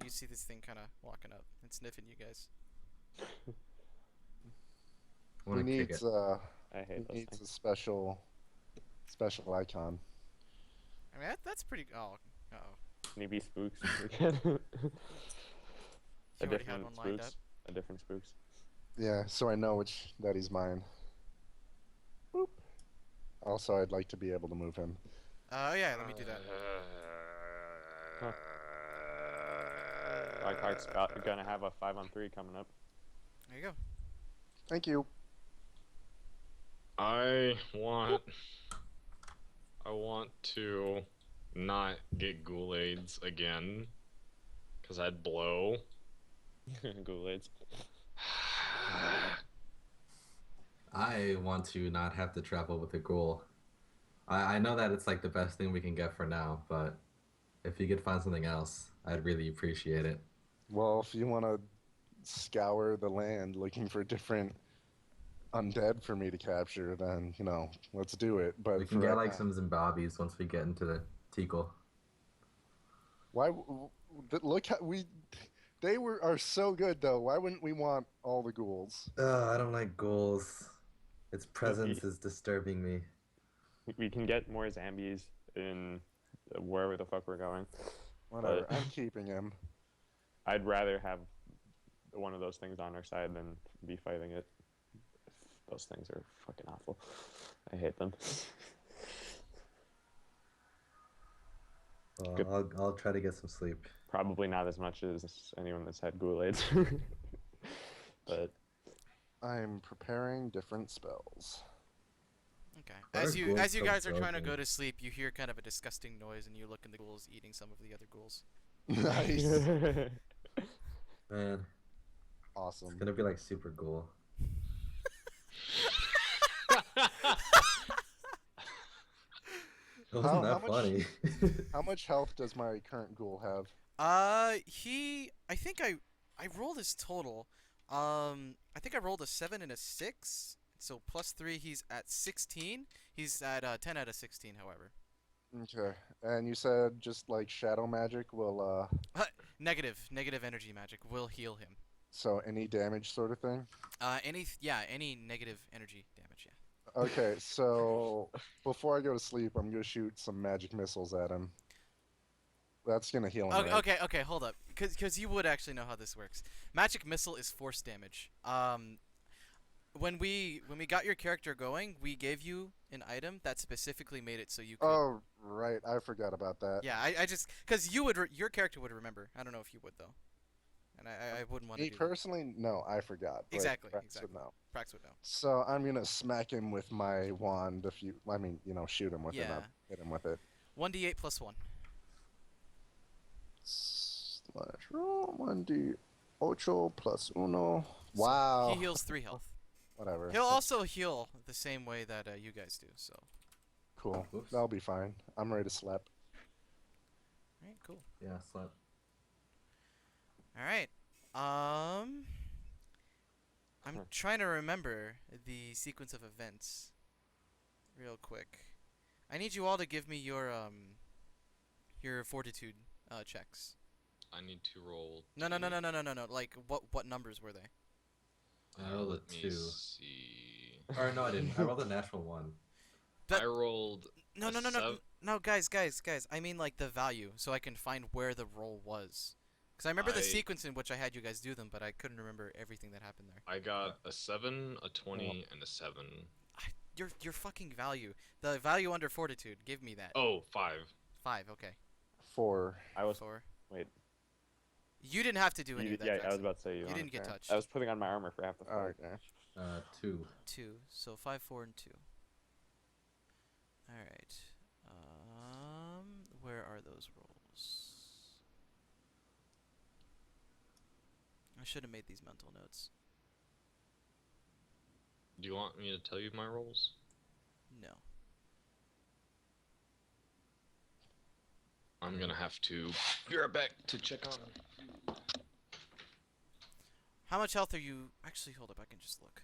You see this thing kind of walking up and sniffing you guys. He needs I hate those needs things. a special icon. I mean, that's pretty. Oh. Maybe spooks. You already had one lined up. A different spooks. Yeah, so I know which that he's mine. Boop. Also, I'd like to be able to move him. Yeah, let me do that. Blackheart's gonna have a 5-on-3 coming up. There you go. Thank you. I want to not get Ghoul-Aids again, because I'd blow. Ghoul-Aids. I want to not have to travel with a ghoul. I know that it's like the best thing we can get for now, but if you could find something else, I'd really appreciate it. Well, if you want to scour the land looking for different undead for me to capture, then, you know, let's do it. But We can get like some Zimbabwe's once we get into the Tikal. Look how they are so good though. Why wouldn't we want all the ghouls? I don't like ghouls. Its presence is disturbing me. We can get more zombies in wherever the fuck we're going. Whatever. I'm keeping him. I'd rather have one of those things on our side than be fighting it. Those things are fucking awful. I hate them. I'll try to get some sleep. Probably not as much as anyone that's had Ghoul-Aids. But I'm preparing different spells. Okay. Why As are you ghouls so guys are trying to broken? go to sleep, you hear kind of a disgusting noise, and you look, and the ghouls eating some of the other ghouls. Nice. Man, Awesome. it's gonna be like super ghoul. It wasn't How that funny. How much health does my current ghoul have? I think I rolled his total. I think I rolled a 7 and a 6. So +3, he's at 16. He's at 10 out of 16, however. Okay. And you said just like shadow magic will Negative energy magic will heal him. so any damage sort of thing? Any negative energy damage, yeah. Okay, so before I go to sleep, I'm gonna shoot some magic missiles at him. That's gonna heal him. Right? Okay, hold up. Cause you would actually know how this works. Magic missile is force damage. When we got your character going, we gave you an item that specifically made it so you could. Oh, right. I forgot about that. Yeah, I just cause your character would remember. I don't know if you would though. And I wouldn't want to Me do personally, no, I forgot. but Exactly, Rex exactly. would know. that. Prax would know. So I'm gonna smack him with my wand. Shoot him with it. Yeah. Not hit him with it. 1d8 + 1. Slash roll 1d8 plus 1. Wow. He heals 3 health. Whatever. He'll also heal the same way that you guys do. So. Cool. Oops. That'll be fine. I'm ready to slap. Alright, cool. Yeah, slap. Alright. I'm trying to remember the sequence of events real quick. I need you all to give me your fortitude checks. I need to roll. No. Like what numbers were they? I rolled a Let me 2. see. Or no, I didn't. I rolled a natural 1. I rolled. No, guys. I mean like the value, so I can find where the roll was. Because I remember the sequence in which I had you guys do them, but I couldn't remember everything that happened there. I got a 7, a 20, and a 7. Your fucking value. The value under fortitude. Give me that. Oh, 5. 5. Okay. 4. I was 4. wait. You didn't have to do any of that. Yeah, I was Jackson. about to say you. You didn't get okay. touched. I was putting on my armor for half the fight. Okay. 2. 2. So 5, 4, and 2. Alright. Where are those rolls? I should have made these mental notes. Do you want me to tell you my rolls? No. I'm gonna have to be right back to check on him. How much health are you? Actually, hold up. I can just look.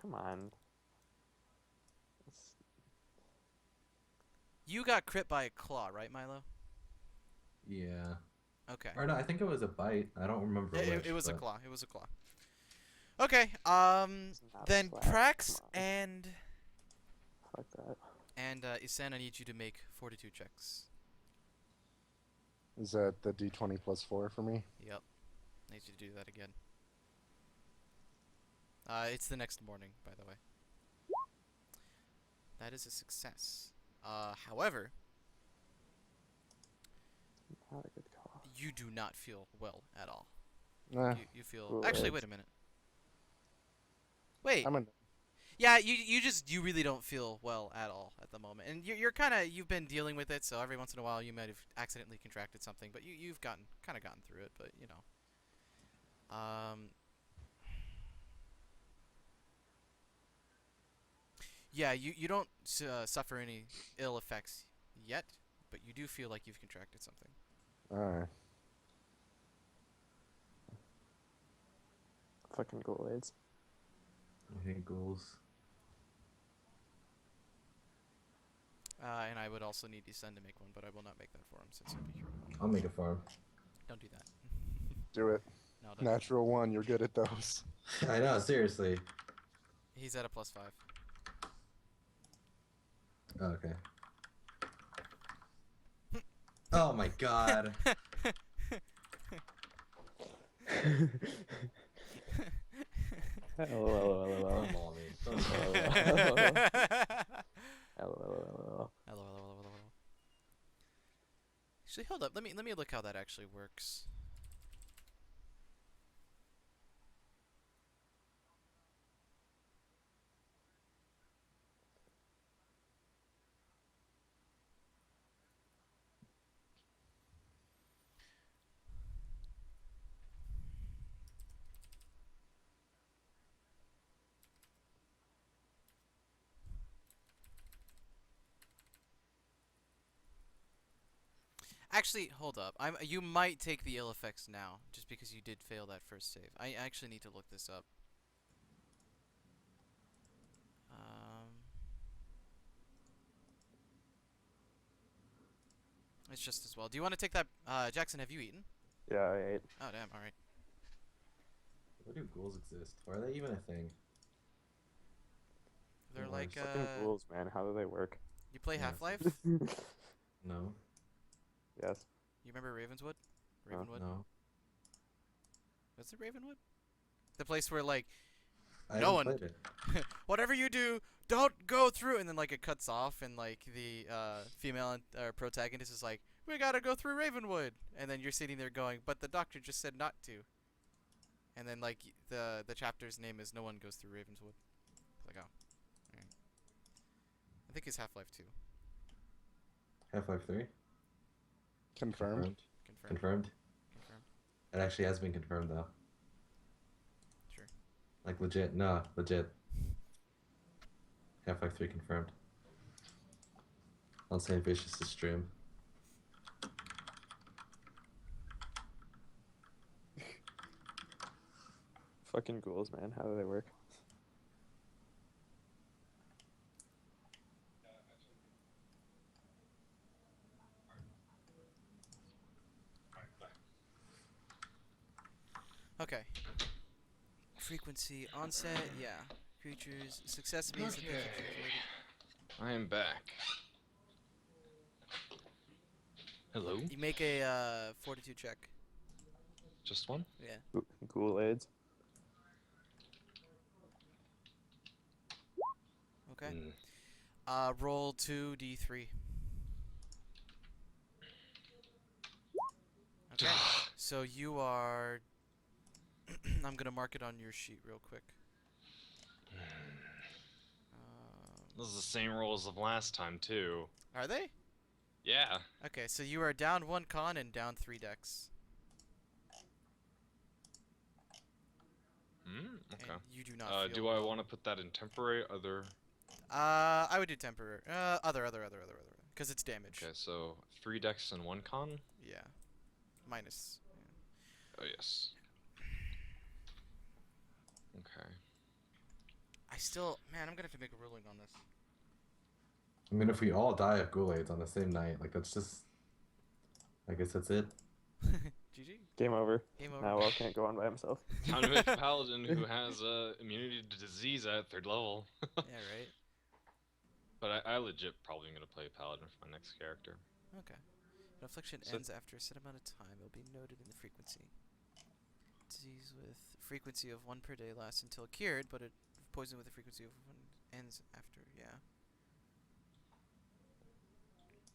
Come on. You got crit by a claw, right, Milo? Yeah. Okay. Or no, I think it was a bite. I don't remember which. It was a but- claw. It was a claw. Okay. It's not a Then slap, Prax come on. and Fuck that. Isan, I need you to make fortitude checks. Is that the D20 plus 4 for me? Yep. I need you to do that again. It's the next morning, by the way. That is a success. However, Not a good call. you do not feel well at all. Nah, You feel. Cool Actually, edge. wait a minute. Wait. I'm a Yeah, you really don't feel well at all at the moment, and you're kind of you've been dealing with it, so every once in a while you might have accidentally contracted something, but you've kind of gotten through it, but you know. Yeah, you don't suffer any ill effects yet, but you do feel like you've contracted something. Alright. Fucking goal aids. I hate ghouls. And I would also need Descend to make one, but I will not make that for him since he'll be here. I'll make a farm. Don't do that. Do it. No, don't. Natural 1, you're good at those. I know, seriously. He's at a +5. Oh, okay. Oh my god. LOL. Come on, man. LOL. Hello. Actually, hold up. Let me look how that actually works. Actually, hold up. You might take the ill effects now, just because you did fail that first save. I actually need to look this up. It's just as well. Do you want to take that? Jackson, have you eaten? Yeah, I ate. Oh, damn. All right. Where do ghouls exist? Or are they even a thing? They're Yeah, like, Fucking rules, man. How do they work? you play Yeah. Half-Life? No. Yes. You remember Ravenswood? Ravenwood? No. Was it Ravenwood? The place where, like, I No haven't one- played it. whatever you do, don't go through, and then like it cuts off, and like the female protagonist is like, we gotta go through Ravenwood, and then you're sitting there going, but the doctor just said not to. And then like the chapter's name is No One Goes Through Ravenswood. It's like, oh, alright. I think it's Half-Life 2. Half-Life 3? Confirmed. Confirmed? Confirmed. It actually has been confirmed, though. Sure. Like, legit. No, legit. Half-Life 3 confirmed. On St. Vicious' stream. Fucking ghouls, man. How do they work? Okay. Frequency onset, yeah. Creatures, success means that they can Okay. calculate I am back. Hello? it. You make a fortitude check. Just one? Yeah. Ghoul aids. Okay. Mm. Roll 2d3. Okay. So you are. I'm gonna mark it on your sheet real quick. This is the same roll as of last time, too. Are they? Yeah. Okay, so you are down 1 con and down 3 dex. Okay. And you do not feel Do I well. want to put that in temporary other? I would do temporary. Other. Because it's damage. Okay, so 3 dex and 1 con? Yeah. Minus. Oh, yes. Okay. I still... Man, I'm gonna have to make a ruling on this. I mean, if we all die of Ghoulaids on the same night, like, that's just... I guess that's it. GG. Game over. Game over. Now Will can't go on by himself. Time to make a paladin who has immunity to disease at 3rd level. Yeah, right? But I legit probably am going to play paladin for my next character. Okay. An affliction So- ends after a set amount of time. It will be noted in the frequency. Disease with frequency of 1 per day lasts until cured, but poison with a frequency of 1 ends after, yeah.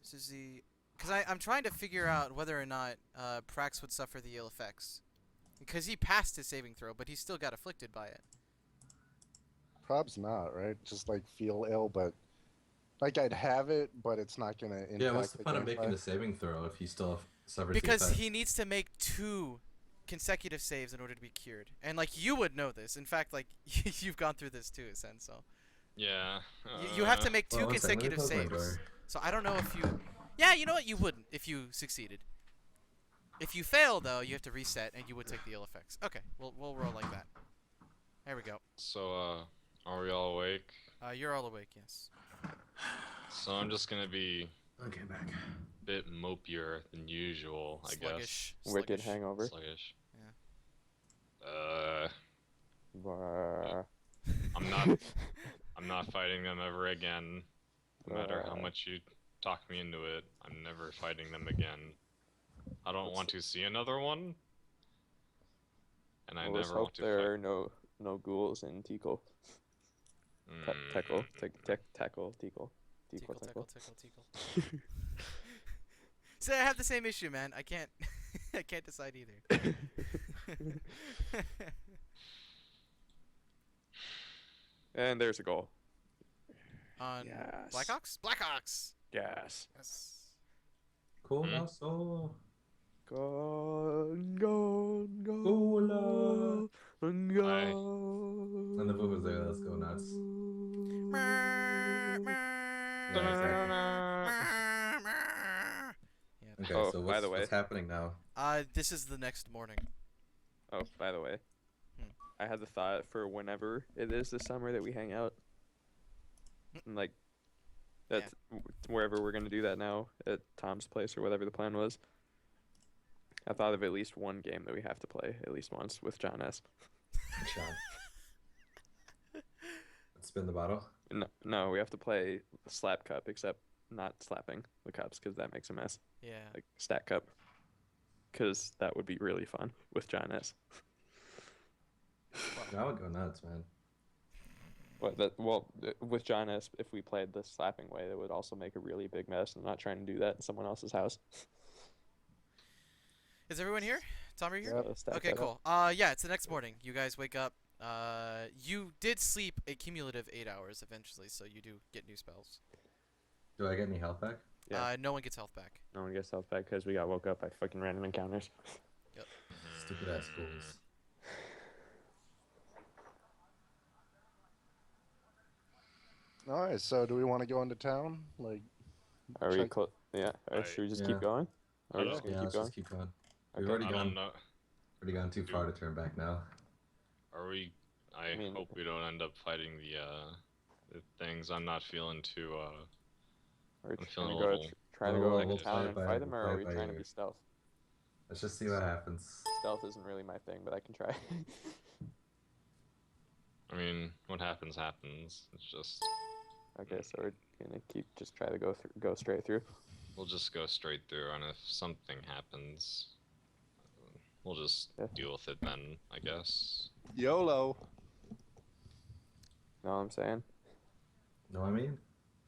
This is the... Because I'm trying to figure out whether or not Prax would suffer the ill effects. Because he passed his saving throw, but he still got afflicted by it. Prob's not, right? Just like feel ill, but like I'd have it, but it's not gonna impact Yeah, what's the point of gameplay. making a saving throw if he still suffers the Because effect? he needs to make 2 consecutive saves in order to be cured. And, like, you would know this. In fact, like, you've gone through this too, Sen, so... Yeah. You have to make 2 Well, one second, let me consecutive close my saves. door. So I don't know if you... Yeah, you know what? You wouldn't if you succeeded. If you fail, though, you have to reset, and you would take the ill effects. Okay, we'll roll like that. There we go. So, are we all awake? You're all awake, yes. So I'm just going to be Okay, back. a bit mopier than usual, I guess. Sluggish. Wicked Sluggish. hangover. Sluggish. Yeah. Brr. I'm not fighting them ever again. No matter how Bruh. much you talk me into it, I'm never fighting them again. I don't want to see another one. And I Well, let's never hope want to there fight. are no ghouls in Tickle. Tackle. Tickle. Tickle, tickle, tickle. See, I have the same issue, man. I can't... I can't decide either. And there's a goal. On Yes. Blackhawks? Blackhawks! Yes. Yes. Cool, Hmm? so. Gone. Cola. And And the boo there, let's go nuts. Yeah. Okay, Oh, so by the way. what's happening now? This is the next morning. Oh, by the way, Hmm. I had the thought for whenever it is this summer that we hang out. And like, that's wherever we're gonna do that now at Tom's place or whatever the plan was. I thought of at least one game that we have to play at least once with John S. Shot. Spin the bottle. No, we have to play the slap cup, except not slapping the cups because that makes a mess. Yeah. Like stack cup, because that would be really fun with John S. I would go nuts, man. With John S, if we played the slapping way, that would also make a really big mess. I'm not trying to do that in someone else's house. Is everyone here? Tom, are you here? Yeah, let's stack Okay, that up. cool. Yeah, it's the next morning. You guys wake up. You did sleep a cumulative 8 hours eventually, so you do get new spells. Do I get any health back? Yeah. No one gets health back. No one gets health back because we got woke up by fucking random encounters. Stupid ass schools. All right, so do we want to go into town? Like, Are we Check. close? Yeah. Or should we just keep Yeah. going? Or are we Yeah. just gonna Yeah, keep let's going? just keep going. Okay. We've already I don't gone, know. too far to turn back now. Are we? I mean- hope we don't end up fighting the things. I'm not feeling too. Are we I'm trying feeling to a go little- trying to We'll- go we'll into play town it and by- fight them, we'll or play are it we by trying to ear. be stealth? Let's just see what happens. Stealth isn't really my thing, but I can try. I mean, what happens happens. It's just Okay, so we're gonna just try to go straight through. we'll just go straight through, and if something happens, we'll just Yeah. deal with it then, I guess. YOLO. Know what I'm saying? Know what I mean?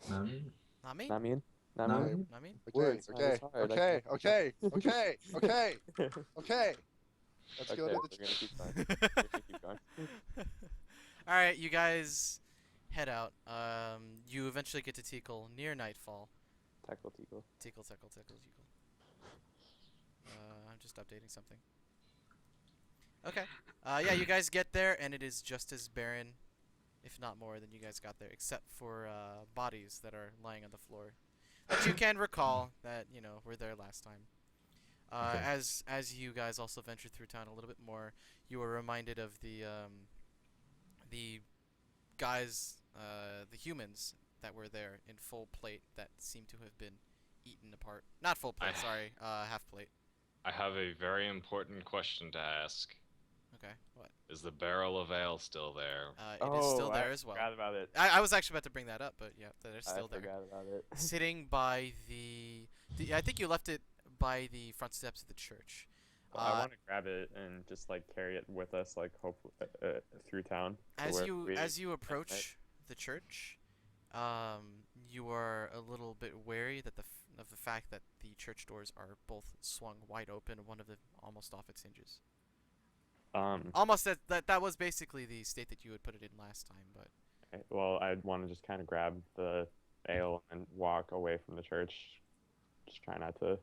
Know what I mean? Not me? Not mean? Not Not mean? me. Not me? Okay, Words aren't okay, as hard, I okay, can't- okay, okay, okay, okay. Let's Okay, go to we're the. gonna keep going. We're gonna keep going. Alright, you guys head out. You eventually get to Teakle near nightfall. Tackle Tickle. Teakle. I'm just updating something. Okay. Yeah, you guys get there, and it is just as barren if not more, than you guys got there, except for bodies that are lying on the floor that you can recall that were there last time. Okay. As you guys also ventured through town a little bit more, you were reminded of the guys, the humans that were there in full plate that seemed to have been eaten apart. Not full plate, sorry, half plate. I have a very important question to ask. Okay, what? Is the barrel of ale still there? It is still there as well. I forgot about it. I was actually about to bring that up, but yeah, that is still I there. forgot about it. Sitting by the I think you left it by the front steps of the church. Well, I want to grab it and just like carry it with us, like hopefully through town. As you approach the church, you are a little bit wary that of the fact that the church doors are both swung wide open, one of them almost off its hinges. Almost that was basically the state that you had put it in last time, but. Okay, well, I'd want to just kind of grab the ale and walk away from the church. Just try not to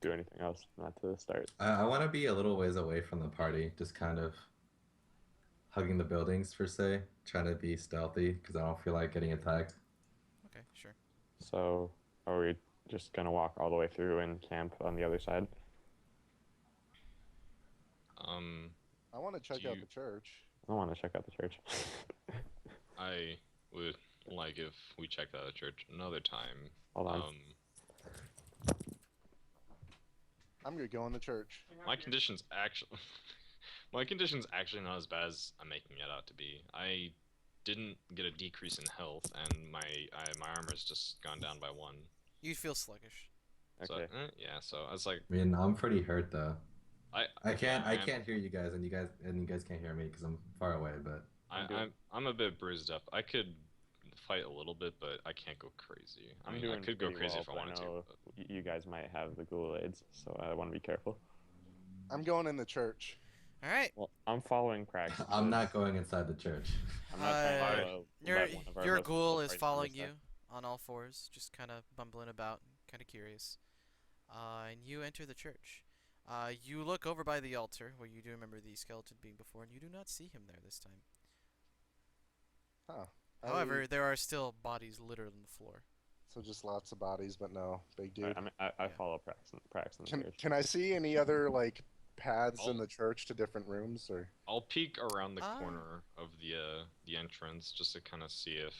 do anything else, not to start. I want to be a little ways away from the party, just kind of hugging the buildings per se, trying to be stealthy because I don't feel like getting attacked. Okay, sure. So, are we just gonna walk all the way through and camp on the other side? I want to check out the church. I want to check out the church. I would like if we checked out the church another time. Hold on. I'm gonna go in the church. My condition's actually not as bad as I'm making it out to be. I didn't get a decrease in health, and my armor's just gone down by 1. You feel sluggish. Okay. So, yeah. So I was like, I mean, I'm pretty hurt though. I can't I'm hear you guys, and you guys can't hear me because I'm far away. But I'm a bit bruised up. I could fight a little bit, but I can't go crazy. I mean, I could go pretty crazy well, if I but wanted to. know But... You guys might have the Ghoulades, so I want to be careful. I'm going in the church. All right. Well, I'm following Craig. I'm not going inside the church. I'm not trying to let one of our Your most ghoul is parties following you understand. on all fours, just kind of bumbling about, kind of curious. And you enter the church. You look over by the altar, where you do remember the skeleton being before, and you do not see him there this time. Huh. However, there are still bodies littered on the floor. So just lots of bodies, but no big dude. I follow Prax in the church. Can I see any other like paths in the church to different rooms, or? I'll peek around the corner of the entrance just to kind of see if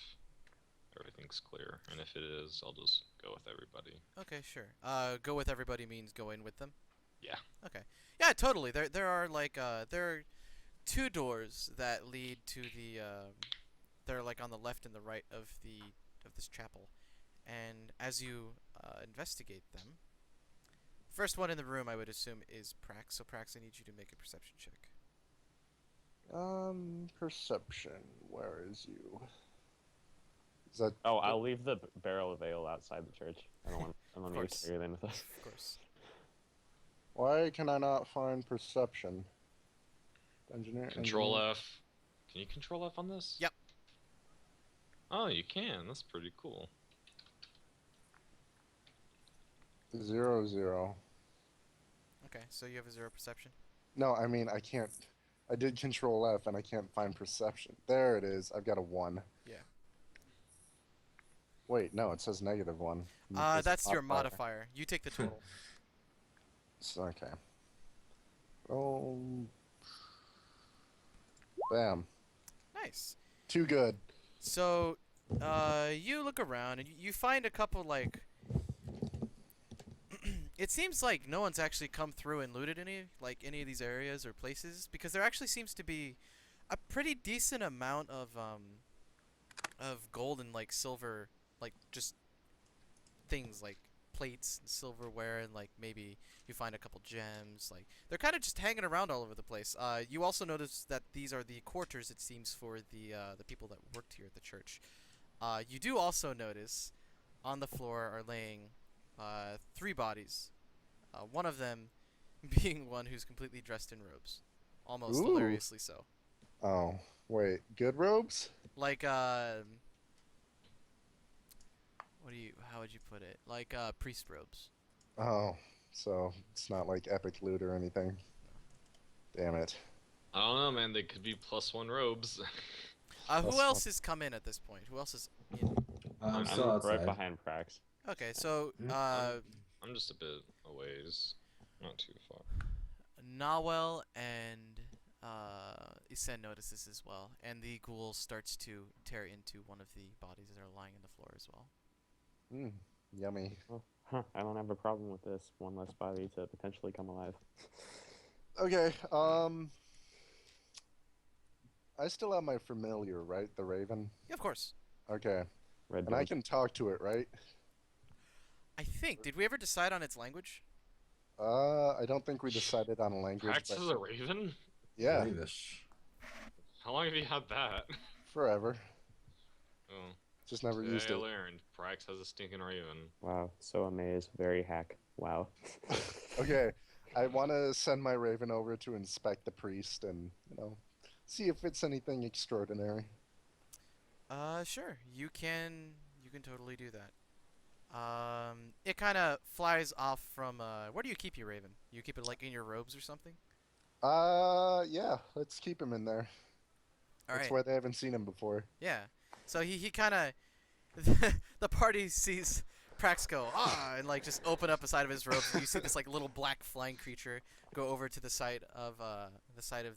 everything's clear, and if it is, I'll just go with everybody. Okay, sure. Go with everybody means go in with them? Yeah. Okay. Yeah, totally. There are like there are 2 doors that lead to the they're like on the left and the right of this chapel. And as you investigate them, first one in the room I would assume is Prax. So Prax, I need you to make a perception check. Perception. Where is you? Is that? Oh, I'll leave the barrel of ale outside the church. I don't need to carry it in with us. Of course. Why can I not find perception? Engineer. Control F. Can you control F on this? Yep. Oh, you can. That's pretty cool. 0. Okay, so you have a 0 perception. No, I mean I can't. I did Control F and I can't find perception. There it is. I've got a 1. Yeah. Wait, no, it says -1. That's your modifier. You take the total. Okay. Oh. Bam. Nice. Too good. So, you look around and you find a couple like. It seems like no one's actually come through and looted any of these areas or places, because there actually seems to be a pretty decent amount of gold and like silver, like just things like plates and silverware, and like maybe you find a couple gems. Like they're kind of just hanging around all over the place. You also notice that these are the quarters, it seems, for the people that worked here at the church. You do also notice on the floor are laying 3 bodies. One of them being one who's completely dressed in robes, almost hilariously so. Oh, wait, good robes? Like how would you put it? Like priest robes. Oh, so it's not like epic loot or anything. Damn it. I don't know, man. They could be +1 robes. Who That's else has come in at this point? Who else is in? I'm I'm still outside. right behind Prax. Okay, so I'm just a bit a ways, not too far. Nawel and Isen notice this as well, and the ghoul starts to tear into one of the bodies that are lying on the floor as well. Yummy. Oh, I don't have a problem with this. One less body to potentially come alive. Okay, I still have my familiar, right? The raven? Yeah, of course. Okay. Red And I dog. can talk to it, right? I think. Did we ever decide on its language? I don't think we decided on a language, Prax but is a raven? yeah, Ravish. How long have you had that? forever. Oh, Just never today used I it. learned Prax has a stinking raven. Wow, so amazed. Very hack. Wow. Okay, I want to send my raven over to inspect the priest and, see if it's anything extraordinary. Sure. You can totally do that. It kind of flies off from. Where do you keep your raven? You keep it like in your robes or something? Yeah, let's keep him in there. All That's right. why they haven't seen him before. Yeah. So he kind of. The party sees Prax go and like just open up the side of his robes. And you see this like little black flying creature go over to the side of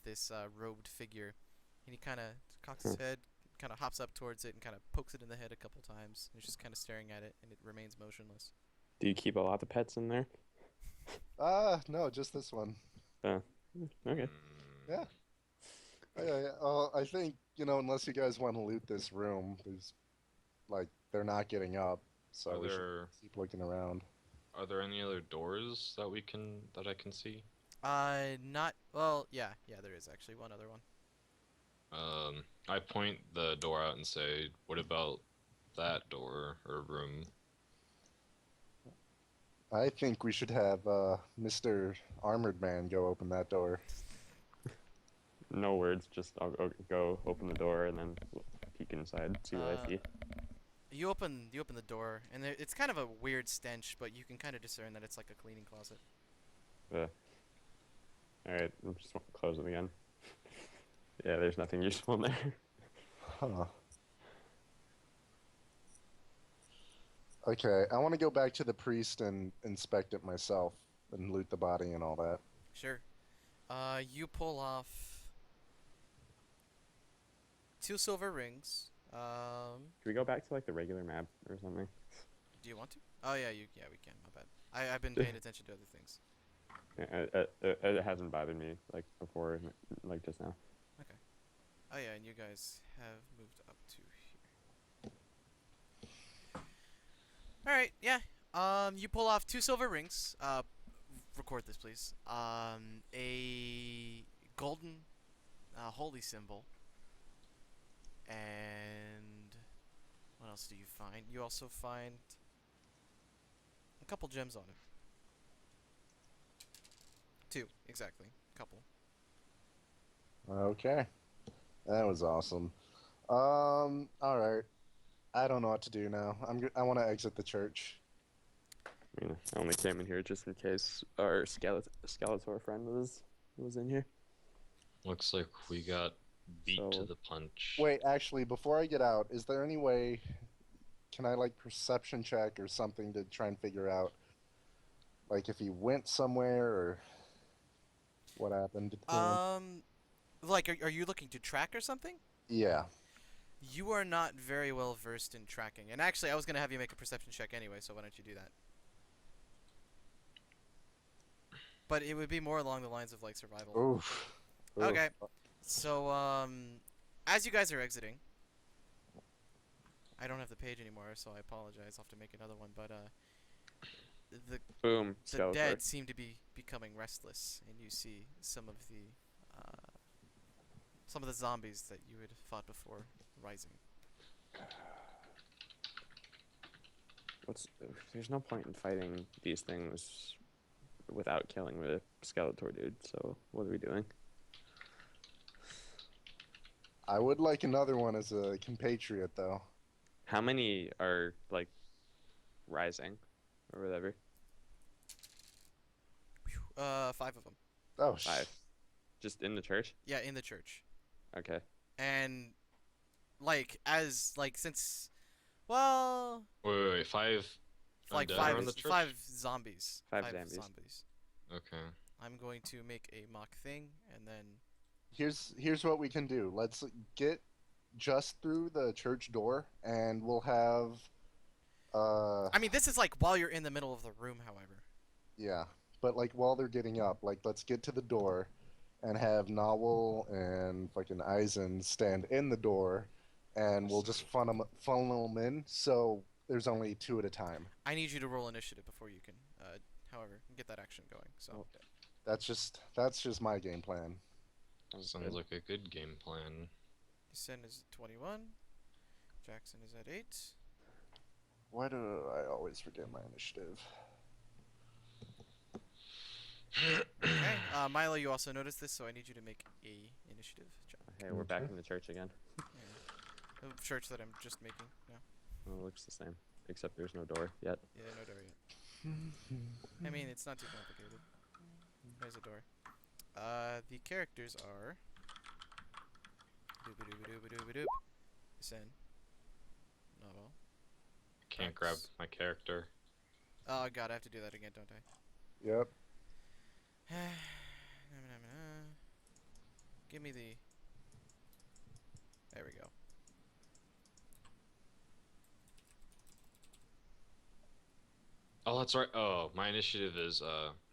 this robed figure, and he kind of cocks his head, kind of hops up towards it, and kind of pokes it in the head a couple times. And he's just kind of staring at it, and it remains motionless. Do you keep a lot of pets in there? No, just this one. Okay. Yeah. I think, unless you guys want to loot this room, there's, they're not getting up, so we should keep looking around. Are there any other doors that I can see? Not well. Yeah, there is actually one other one. I point the door out and say, "What about that door or room?" I think we should have Mr. Armored Man go open that door. No words, just I'll go open the door and then peek inside, see what I see. You open the door, and it's kind of a weird stench, but you can kind of discern that it's like a cleaning closet. Alright, I'm just gonna close it again. Yeah, there's nothing useful in there. Huh. Okay, I want to go back to the priest and inspect it myself and loot the body and all that. Sure. You pull off 2 silver rings. Can we go back to like the regular map or something? Do you want to? Oh yeah, we can. My bad. I've been paying attention to other things. Yeah, it hasn't bothered me like before, like just now. Okay. Oh yeah, and you guys have moved up to here. All right. Yeah. You pull off 2 silver rings. Record this, please. A golden holy symbol. And what else do you find? You also find a couple gems on it. 2, exactly. Couple. Okay. That was awesome. All right. I don't know what to do now. I want to exit the church. I mean, I only came in here just in case our Skeletor friend was in here. Looks like we got beat to So- the punch. Wait, actually, before I get out, is there any way, can I perception check or something to try and figure out, if he went somewhere or what happened to him? Are you looking to track or something? Yeah. You are not very well versed in tracking. And actually, I was going to have you make a perception check anyway, so why don't you do that? But it would be more along the lines of, survival. Oof. Okay. So, as you guys are exiting, I don't have the page anymore, so I apologize. I'll have to make another one, but, Boom, the Skeletor. dead seem to be becoming restless, and you see some of the zombies that you had fought before rising. There's no point in fighting these things without killing the Skeletor dude, so what are we doing? I would like another one as a compatriot, though. How many are, rising, or whatever? 5 of them. Oh, 5. Just in the church? Yeah, in the church. Okay. And since, well, Wait, 5 like undead five around the church? five zombies. Five Five zombies. zombies. Okay. I'm going to make a mock thing, and then Here's what we can do. Let's get just through the church door, and we'll have. I mean, this is like while you're in the middle of the room, however. Yeah, but like while they're getting up, like let's get to the door, and have Nawal and fucking Eisen stand in the door, and we'll just funnel them in. So there's only 2 at a time. I need you to roll initiative before you can, however, get that action going. So That's just my game plan. Sounds like a good game plan. Sen is 21. Jackson is at 8. Why do I always forget my initiative? Okay, Milo, you also noticed this, so I need you to make a initiative check. Hey, we're back in the church again. The church that I'm just making now. Well, it looks the same, except there's no door yet. Yeah, no door yet. I mean, it's not too complicated. There's a door. The characters are doop. Sen. Novel. Can't grab my character. Oh god, I have to do that again, don't I? Yep. Give me the. There we go. Oh, that's right. Oh, my initiative is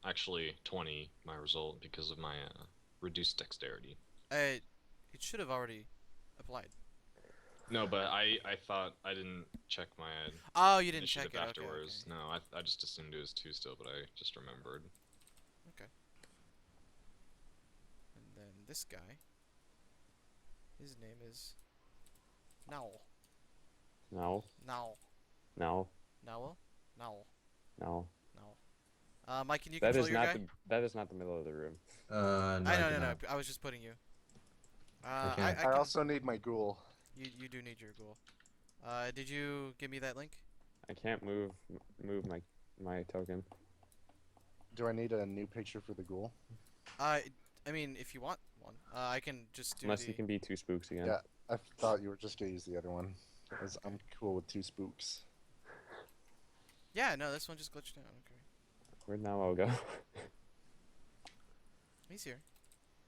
actually 20, my result, because of my reduced dexterity. It should have already applied. No, but I thought I didn't check my Oh, you didn't check initiative it. afterwards. Okay. No, I just assumed it was 2 still, but I just remembered. Okay. And then this guy. His name is Nowl. No. Nowl. No. Nowl. Nowl. No. Nowl. Mike, can you That control is your not guy? that is not the middle of the room. No, I know. cannot. I was just putting you. Okay. I I can, also need my ghoul. You do need your ghoul. Did you give me that link? I can't move my token. Do I need a new picture for the ghoul? I mean, if you want one, I can just do Unless the. you can be 2 spooks again. Yeah. I thought you were just gonna use the other one, because I'm cool with 2 spooks. Yeah, no, this one just glitched out. Okay. Where'd Nawal go? He's here.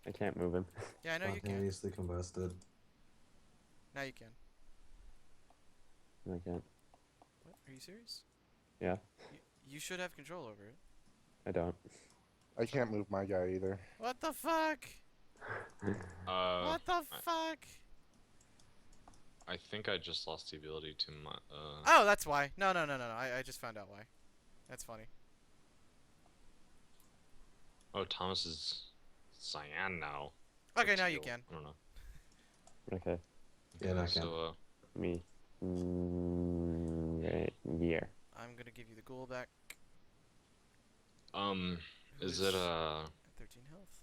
I can't move him. Yeah, I know you can. Spontaneously combusted. Now you can. I can't. What? Are you serious? Yeah. You should have control over it. I don't. I can't move my guy either. What the fuck? What the fuck? I think I just lost the ability to my. Oh, that's why. No. I just found out why. That's funny. Oh, Thomas is cyan now. Okay, Or now you teal. can. I don't know. Okay. Yeah, no, I can. So, Me. Right here. I'm gonna give you the ghoul back. is Who's it at 13 health.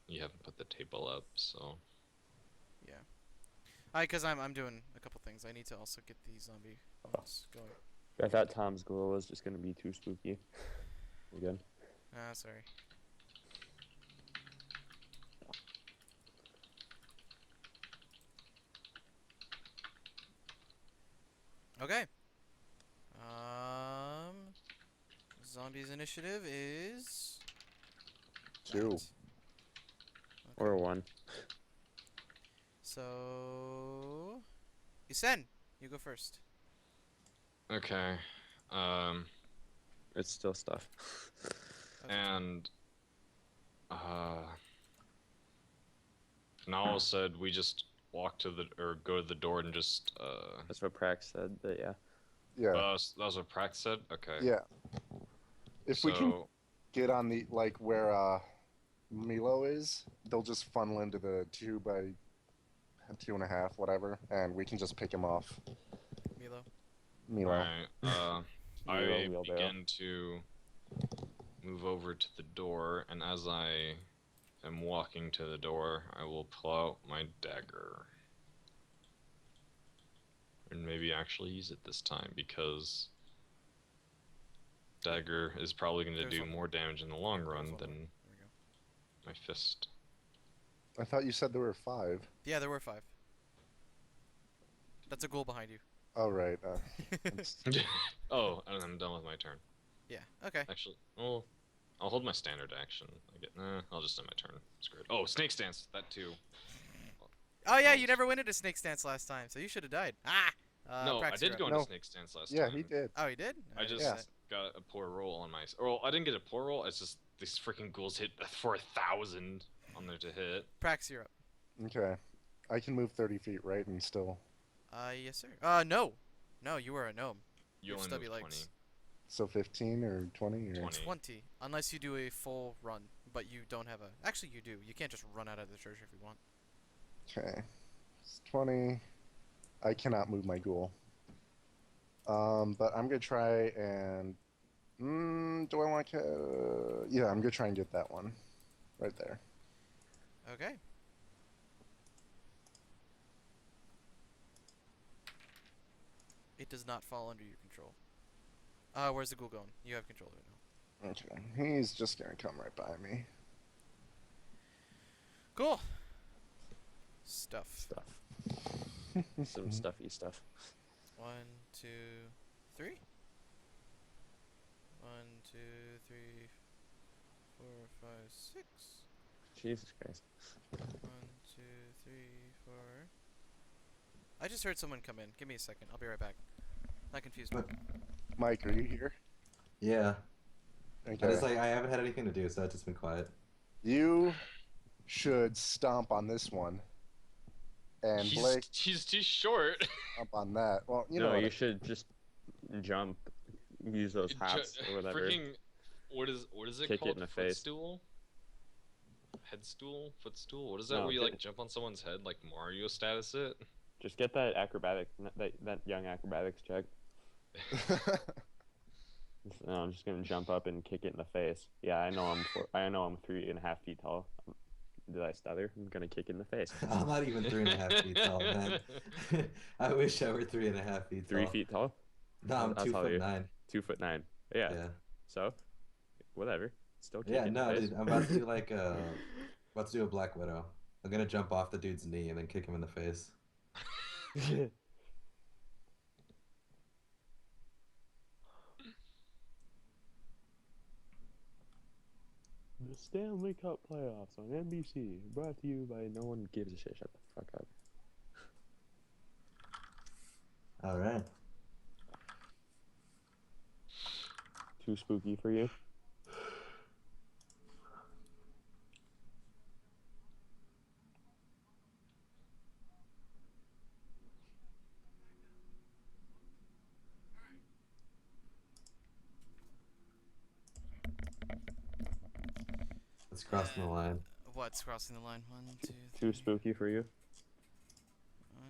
you haven't put the table up, so. Yeah. Cause I'm doing a couple things. I need to also get the zombie ones going. I thought Tom's ghoul was just gonna be too spooky. Again. Ah, sorry. Okay. Zombies initiative is 2. that. Or 1. So, Isen, you go first. Okay. It's still stuff. And Nawal said we just walk to the or go to the door and just That's what Prax said, but yeah. Yeah. that was what Prax said. Okay. Yeah. If we can So get on the like where Milo is, they'll just funnel into the 2 by 2.5, whatever, and we can just pick him off. Milo. alright, I Wheelbarrow. begin to move over to the door, and as I am walking to the door, I will pull out my dagger. And maybe actually use it this time, because dagger is probably going to There's do one. more damage in the long There's run one than more. There we go. my fist. I thought you said there were 5. Yeah, there were 5. That's a ghoul behind you. Oh, right. Oh, and I'm done with my turn. Yeah. Okay. Actually, well, I'll hold my standard action. I'll just end my turn. Screw it. Oh, snake stance. That too. Oh yeah, you never went into snake stance last time, so you should have died. Ah. No, I Prax, did you're go up. into No. snake stance last Yeah, time. he did. Oh, he did. I didn't just see that. got a poor roll on my. Well, I didn't get a poor roll. It's just these freaking ghouls hit for 1,000 on there to hit. Prax, you're up. Okay. I can move 30 feet, right, and still... Yes sir. No. No, you were a gnome. You Your only stubby moved legs. 20. So 15 or 20? Or... 20. 20. Unless you do a full run, but you don't have a. Actually, you do. You can't just run out of the church if you want. Okay. It's 20. I cannot move my ghoul. But I'm gonna try and... do I want to... Yeah, I'm gonna try and get that one. Right there. Okay. It does not fall under your control. Where's the ghoul going? You have control of it now. Okay. He's just gonna come right by me. Cool. Stuff. Some stuffy stuff. 1, 2, 3. 1, 2, 3, 4, 5, 6. Jesus Christ. 1, 2, 3, 4. I just heard someone come in. Give me a second. I'll be right back. Not confused. Mike, are you here? Yeah. Okay. I just I haven't had anything to do, so I've just been quiet. You should stomp on this one. And Blake, He's too short. stomp on that. Well, you No, know. you should just jump, use those hops or whatever. Freaking, what is it Kick it called? in the face. Footstool? Headstool? Footstool? What is that No, where you get- like jump on someone's head like Mario status it? Just get that acrobatic, that young acrobatics check. No, I'm just gonna jump up and kick it in the face. Yeah, I know I'm 3.5 feet tall. Did I stutter? I'm gonna kick it in the face. I'm not even 3.5 feet tall, man. I wish I were 3.5 feet tall. 3 feet tall? No, I'm I'll tell you. 2'9". 2'9". Yeah. Yeah. So, whatever. Still kick Yeah, it in no, the face. dude. I'm about to do like about to do a Black Widow. I'm gonna jump off the dude's knee and then kick him in the face. The Stanley Cup playoffs on NBC, brought to you by no one gives a shit. Shut the fuck up. All right. Too spooky for you? Let's cross the line. What's crossing the line? 1, 2, 3. Too spooky for you? 1,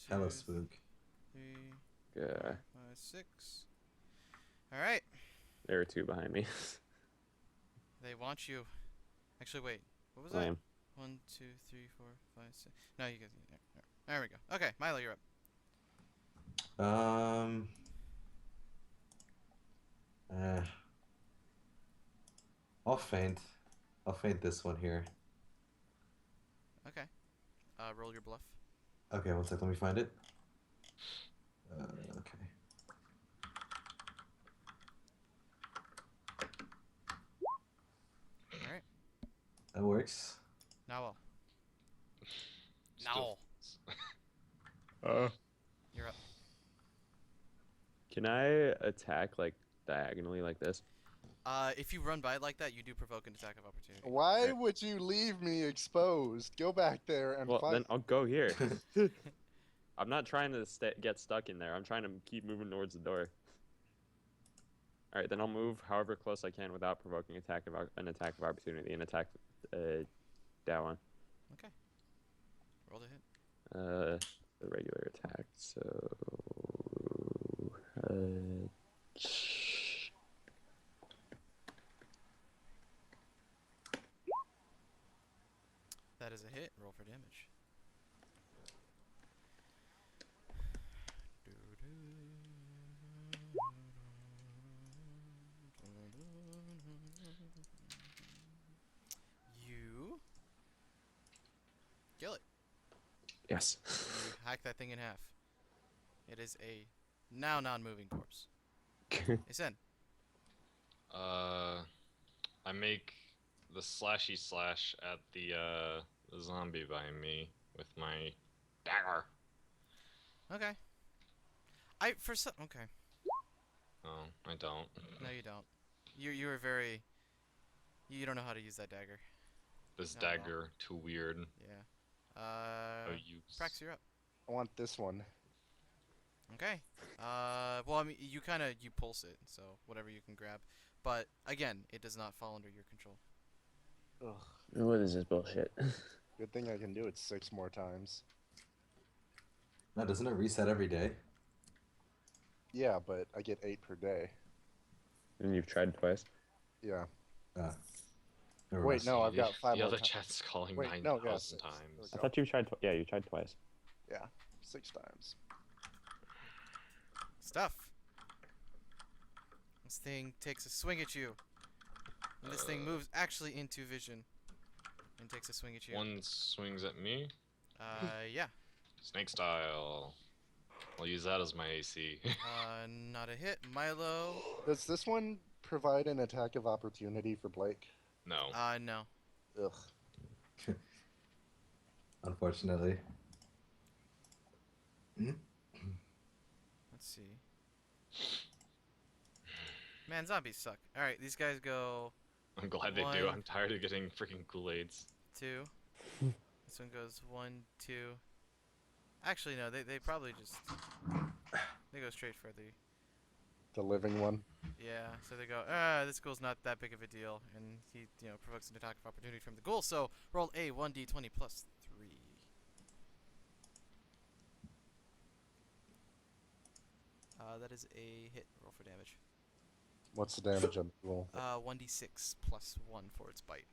2, Hello, spook. 3, Yeah. 4, 5, 6. All right. There are 2 behind me. They want you. Actually, wait. What was Lame. that? 1, 2, 3, 4, 5, 6. No, you guys. There we go. Okay, Milo, you're up. I'll feint. I'll feint this one here. Okay. Roll your bluff. Okay, one sec. Let me find it. Okay. All right. That works. Now, Still- you're up. Can I attack like diagonally like this? If you run by it like that, you do provoke an attack of opportunity. Why would you leave me exposed? Go back there and Well, fight. then I'll go here. I'm not trying to get stuck in there. I'm trying to keep moving towards the door. All right, then I'll move however close I can without provoking an attack of opportunity and attack that one. Okay. Roll to hit. The regular attack. So That is a hit. Roll for damage. Yes. You hack that thing in half. It is a now non-moving corpse. Isen. I make the slashy slash at the zombie by me with my dagger. Okay. Okay. Oh, I don't. No, you don't. You were very. You don't know how to use that dagger. This Not at all. dagger, too weird. Yeah. Oh, you. Prax, you're up. I want this one. Okay. Well, I mean, you pulse it, so whatever you can grab. But again, it does not fall under your control. Ugh. What is this bullshit? Good thing I can do it 6 more times. No, doesn't it reset every day? Yeah, but I get 8 per day. And you've tried twice. Yeah. Never Wait, mind. no, I've got 5 The more other times. chat's calling Wait, 9,000 no, yeah, 6. There times. we I go. thought you tried. Yeah, you tried twice. Yeah, 6 times. Stuff. This thing takes a swing at you. And this thing moves actually into vision. And takes a swing at you. One swings at me. Yeah. Snake style. I'll use that as my AC. Not a hit. Milo. Does this one provide an attack of opportunity for Blake? No. No. Ugh. Unfortunately. Let's see. Man, zombies suck. Alright, these guys go I'm glad they do. I'm tired of getting freaking Kool-Aids. 2. This one goes 1, 2. Actually, no, they probably just... They go straight for the... The living one. Yeah, so they go, this ghoul's not that big of a deal. And he, provokes an attack of opportunity from the ghoul. So, roll a 1d20 plus 3. That is a hit. Roll for damage. What's the damage on the roll? 1d6 plus 1 for its bite.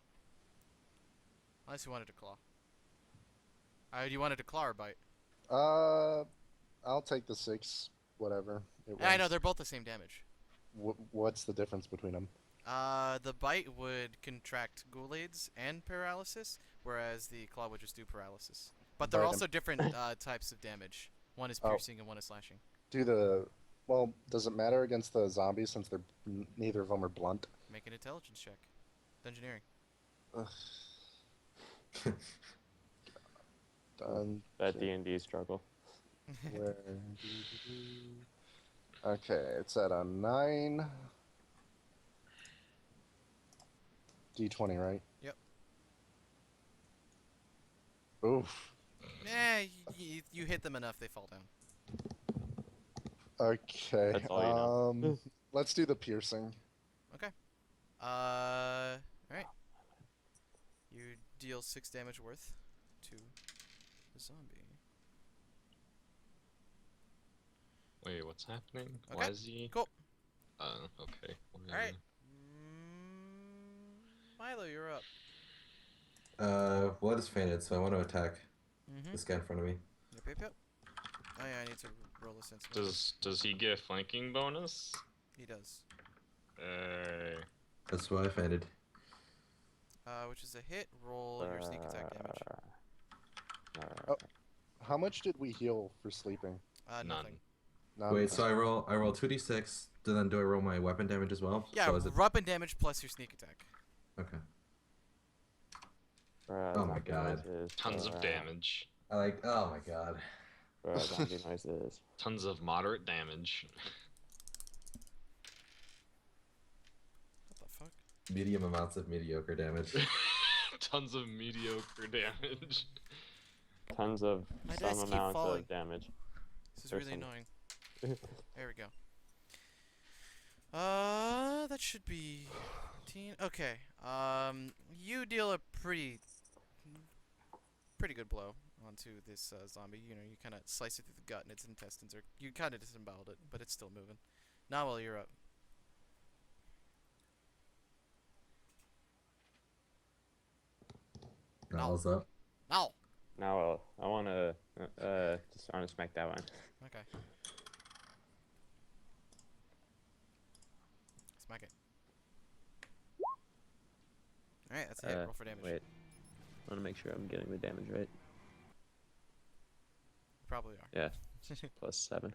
Unless you wanted to claw. Do you wanted to claw or bite? I'll take the 6, whatever. I know, they're both the same damage. What's the difference between them? The bite would contract Ghoul-Aids and paralysis, whereas the claw would just do paralysis. But they're Bite also different types of damage. One is piercing and one is slashing. Well, does it matter against the zombies since they're neither of them are blunt? Make an intelligence check. Dungeoneering. Done. That D&D struggle. Where... Okay, it's at a 9. D20, right? Yep. Oof. You hit them enough, they fall down. Okay. That's all you know. Let's do the piercing. Okay. Alright. You deal 6 damage worth to the zombie. Wait, what's happening? Okay, Why is he? cool. Okay. Alright. Milo, you're up. Blood is fainted, so I want to attack this guy in front of me. Yep. Oh yeah, I need to roll a sense. Does he get a flanking bonus? He does. That's why I fainted. Which is a hit. Roll your sneak attack damage. Oh, how much did we heal for sleeping? Nothing. None? Wait, so I roll 2d6. Then do I roll my weapon damage as well? Yeah, So is it... weapon damage plus your sneak attack. Okay. Oh my god. Tons of damage. Oh my god. Zombie noises. Tons of moderate damage. What the fuck? Medium amounts of mediocre damage. Tons of mediocre damage. Tons of My dice some keep amount falling. of damage. This is There's really some- annoying. There we go. That should be 15. Okay. You deal a pretty good blow onto this zombie. You kind of slice it through the gut, and its intestines are. You kind of disemboweled it, but it's still moving. Now, while you're up. Now's up. Now. Now I want to smack that one. Okay. Smack it. Alright, that's a hit. Roll for damage. Wait. I want to make sure I'm getting the damage right. probably are. Yeah. +7.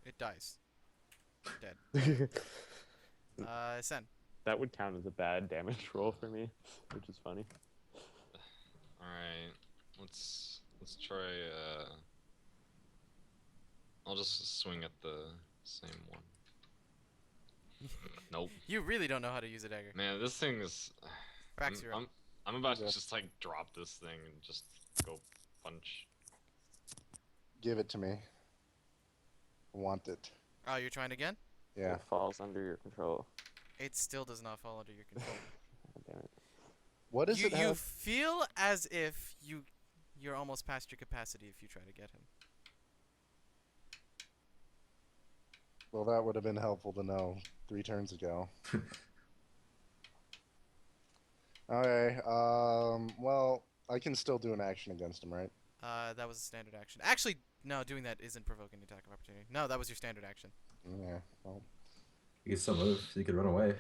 It dies. Dead. Sen. That would count as a bad damage roll for me, which is funny. All right, let's try. I'll just swing at the same one. Nope. You really don't know how to use a dagger. Man, this thing is. Prax, you're up. I'm about to Yeah. just like drop this thing and just go punch. Give it to me. I want it. Oh, you're trying again? Yeah. It falls under your control. It still does not fall under your control. God damn it. What does you it have? feel as if you're almost past your capacity if you try to get him. Well, that would have been helpful to know 3 turns ago. Okay. Well, I can still do an action against him, right? That was a standard action. Actually, no, doing that isn't provoking attack of opportunity. No, that was your standard action. Yeah. Well, You can still move, so you could run away.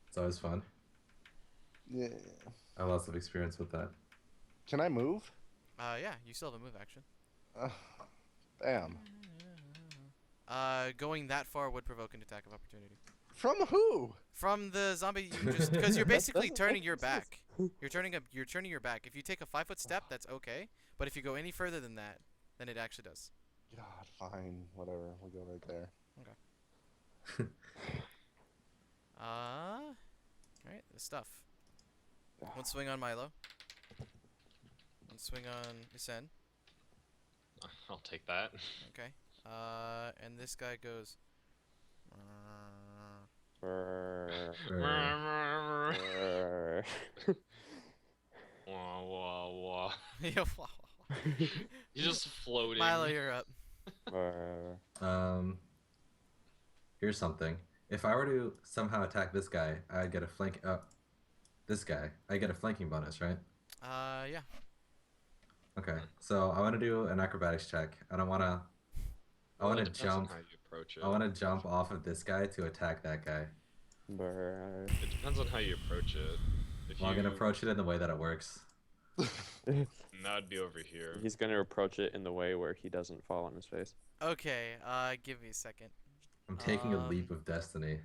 It's always fun. yeah. I have lots of experience with that. Can I move? Yeah, you still have a move action. Damn. Going that far would provoke an attack of opportunity. From who? From the zombie, you just because you're basically Doesn't turning make your sense. back. You're turning your back. If you take a 5-foot step, that's okay. But if you go any further than that, then it actually does. God, fine. Whatever. We'll go right there. Alright, the stuff. One swing on Milo. One swing on Isen. I'll take that. Okay. And this guy goes. Brrr, Or- brrr. Wah wah wah. Yeah, He's just floating. Milo, you're up. Brrr. Here's something. If I were to somehow attack this guy, I'd get a flank. This guy, I get a flanking bonus, right? Yeah. Okay. So I want to do an acrobatics check. I don't want to. I Well, want it to depends on jump. how you approach it. I want to jump off of this guy to attack that guy. Brrr. It depends on how you approach it. If Well, I'm you, gonna approach it in the way that it works. That'd be over here. He's gonna approach it in the way where he doesn't fall on his face. Okay. Give me a second. I'm taking a Um, leap of destiny.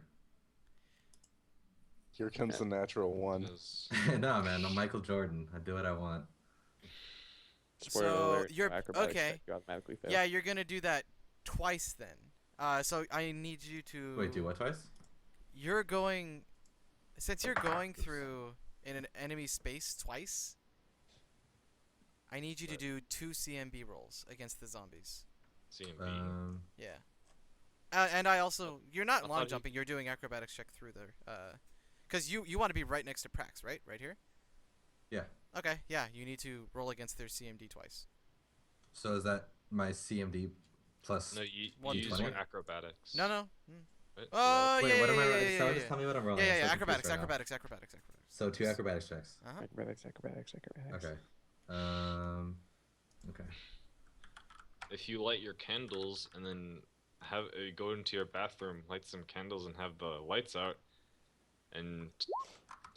Here comes the natural one. Because- No, man, I'm Michael Jordan. I do what I want. Spoiler So, alert, you're- acrobatics okay. check, you automatically fail. Yeah, you're gonna do that twice then. So I need you to. Wait, do what twice? You're going. Since you're going through in an enemy space twice, I need you to do 2 CMB rolls against the zombies. CMB. Yeah. And I also, you're not I long thought he- jumping. You're doing acrobatics check through there. Cause you want to be right next to Prax, right? Right here. Yeah. Okay. Yeah. You need to roll against their CMD twice. So is that my CMD plus? No, you One use twenty? your acrobatics. No. Right? Oh Wait, yeah. what am I? Yeah, rolling? yeah, So yeah, just yeah. tell me what I'm rolling. Yeah, I'm yeah, so confused acrobatics. right now. So 2 acrobatics checks. Uh-huh. Acrobatics. Okay. Okay. If you light your candles and then have go into your bathroom, light some candles, and have the lights out, and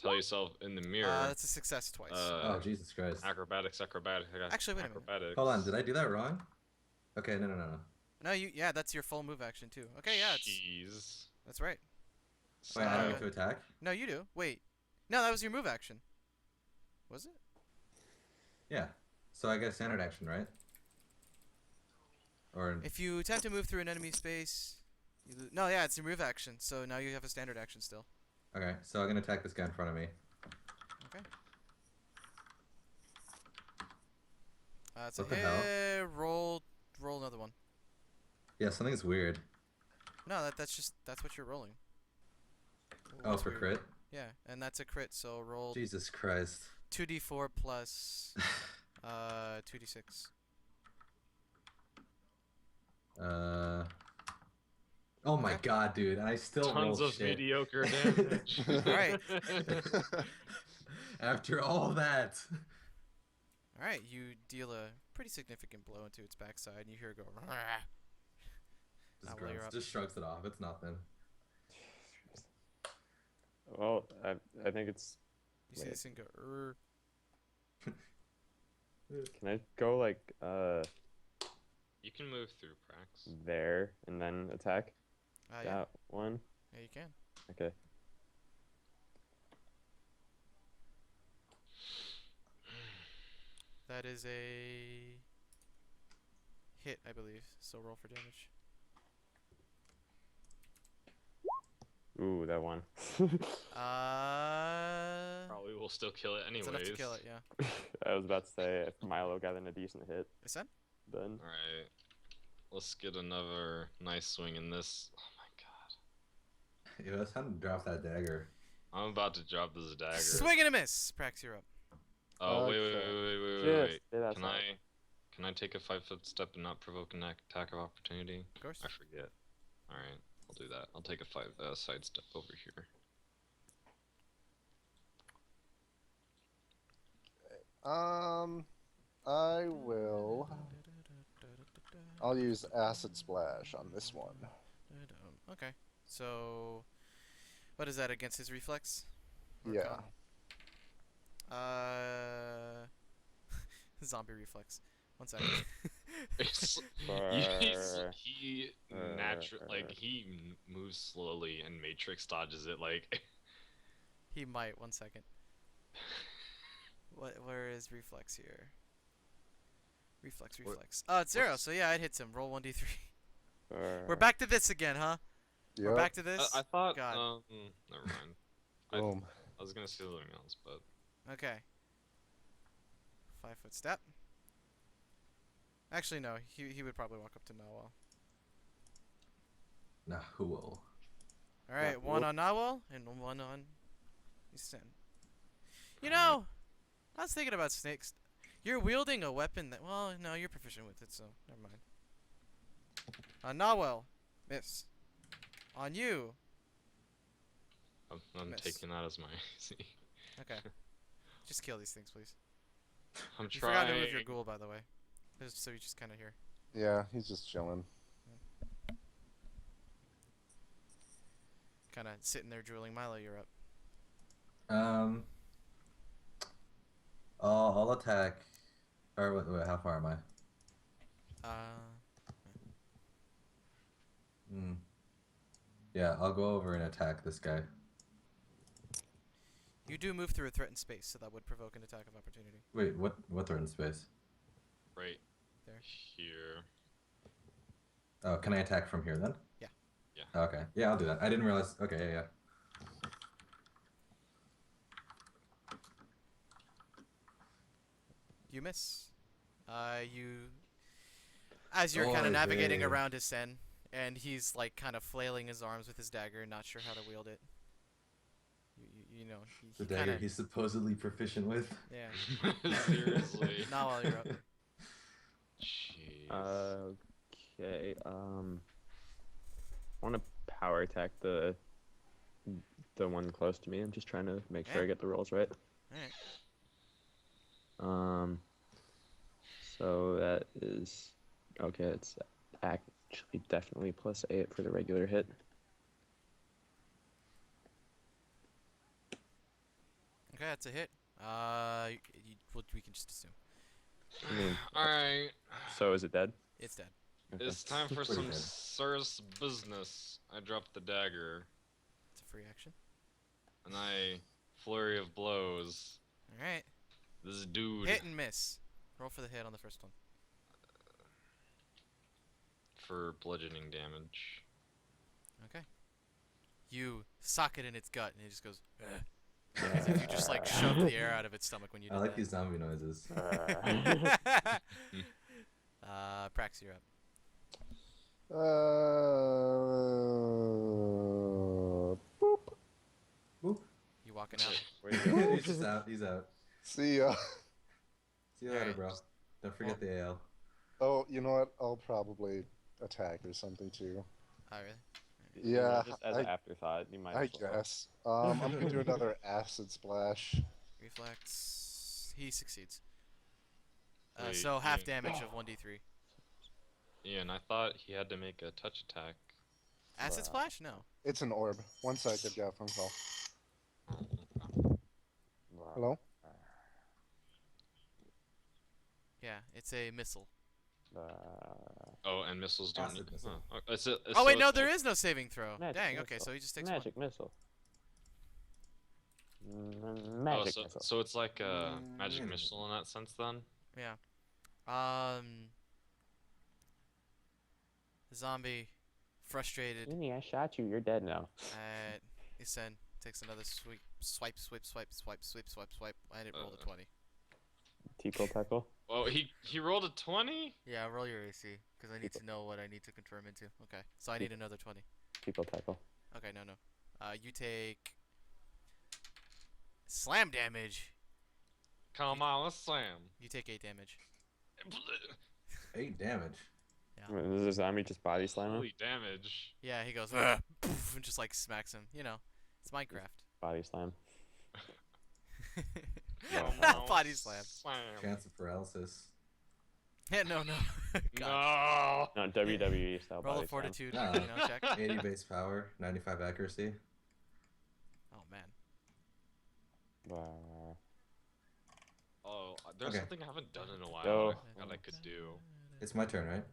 tell yourself in the mirror. That's a success twice. Oh Jesus Christ! Acrobatics. Actually, wait a minute. acrobatics. Hold on, did I do that wrong? Okay, no. No, yeah, that's your full move action too. Okay, yeah, Jeez. that's right. Wait, I don't Uh, get to attack. No, you do. Wait. No, that was your move action. Was it? Yeah. So I get a standard action, right? Or If you attempt to move through an enemy space, no, yeah, it's your move action. So now you have a standard action still. okay, so I'm gonna attack this guy in front of me. Okay. That's What a the hell? hit. Roll another one. Yeah, something's weird. No, that's what you're rolling. Oh, What's for weird? crit. Yeah, and that's a crit. So roll Jesus Christ. 2d4 plus 2d6. Oh my Okay. God, dude! I still Tons roll of shit. mediocre damage. Alright. After all that. All right, you deal a pretty significant blow into its backside, and you hear it go. Just, Well, you're grunts, up. just shrugs it off. It's nothing. Well, I think it's You see this thing go, Can I go like You can move through Prax. there and then attack yeah. that one? Yeah, you can. Okay. That is a hit, I believe. So roll for damage. Ooh, that one. Probably will still kill it It's anyways. enough to kill it, yeah. I was about to say if Milo got in a decent hit, Is that? then Alright. Let's get another nice swing in this. Oh my god. Yo, it's time to drop that dagger. I'm about to drop this dagger. Swing and a miss! Prax, you're up. Oh, wait. Just stay that side. Can I take a 5-foot step and not provoke an attack of opportunity? Of course. I forget. Alright, I'll do that. I'll take a side step over here. I will. I'll use Acid Splash on this one. Okay. So, what is that against his reflex? Or Yeah. con? Zombie reflex. 1 second. He moves slowly and Matrix dodges it like. He might. 1 second. Where is reflex here? Reflex. Oh, it's 0. So yeah, it hits him. Roll 1d3. We're back to this again, huh? We're back to this. I thought. God. Never mind. Boom. I was gonna say something else, but. Okay. 5-foot step. Actually, no. He would probably walk up to Nawal. Nahuel. All right, one on Nawal and one on Isen. You know, I was thinking about snakes. You're wielding a weapon that, well, no, you're proficient with it, so never mind. On Nawal, miss. On you. I'm miss. taking that as my. Okay. Just kill these things, please. I'm You trying. forgot to move your ghoul, by the way. So he's just kind of here. Yeah, he's just chilling. Kind of sitting there drooling. Milo, you're up. I'll attack. Or wait, how far am I? Yeah, I'll go over and attack this guy. You do move through a threatened space, so that would provoke an attack of opportunity. Wait, what threatened space? Right there. Here. Oh, can I attack from here then? Yeah. Yeah. Okay. Yeah, I'll do that. I didn't realize. Okay, yeah. You miss. As you're kind of navigating around his sen, and he's like kind of flailing his arms with his dagger, not sure how to wield it. You know, The dagger he's supposedly proficient with. Yeah. Seriously. Not while you're up. Jeez. Okay. I want to power attack the one close to me. I'm just trying to make sure I get the rolls right. Alright. So that is okay. It's actually definitely +8 for the regular hit. Okay, that's a hit. We can just assume. I mean, Alright. so is it dead? It's dead. Okay. It's time for Pretty some dead. serious business. I dropped the dagger, It's a free action. and I flurry of blows. Alright. This dude Hit and miss. Roll for the hit on the first one. for bludgeoning damage. Okay. You sock it in its gut, and it just goes. As if you just like shoved the air out of its stomach when you did I like that. these zombie noises. Prax, you're up. Boop. Boop. You walking out? He's just out. He's out. See ya. See you later, Alright. bro. Don't forget the ale. Oh, you know what? I'll probably attack or something too. Oh, really? Yeah, Just as an afterthought, you might. I as well. guess. I'm gonna do another acid splash. Reflex. He succeeds. Wait, So half yeah. damage of 1d3. Yeah, and I thought he had to make a touch attack. Acid splash? No. It's an orb. 1 second, got a phone call. Hello? Yeah, it's a missile. Oh, and missiles don't Acid need. missile. Huh. Oh wait, no, there is no saving throw. Magic Dang. Okay, missile. so he just takes one. Magic missile. Oh, Magic so, missile. so it's like a magic Mm. missile in that sense then? Zombie, frustrated Jimmy, I shot you. You're dead now. at Isen, takes another swipe, and it rolled a 20. Tickle tackle. Oh, he rolled a 20? Yeah, roll your AC, because I need to know what I need to confirm into. Okay, so I need another 20. Tickle tackle. Okay, no. You take slam damage. Come on, let's slam. You take 8 damage. 8 damage. Yeah. Does the zombie just body slam him? Holy damage. Yeah, he goes poof, and just like smacks him. You know, it's Minecraft. Body slam. Come on, Body slam. Chance of paralysis. Yeah, no. God. No. No, WWE style Roll body a fortitude, No. check. 80 base power, 95 accuracy. Oh man. slam. Oh, there's Okay. something I haven't done in a while Go. that I could do. It's my turn, right?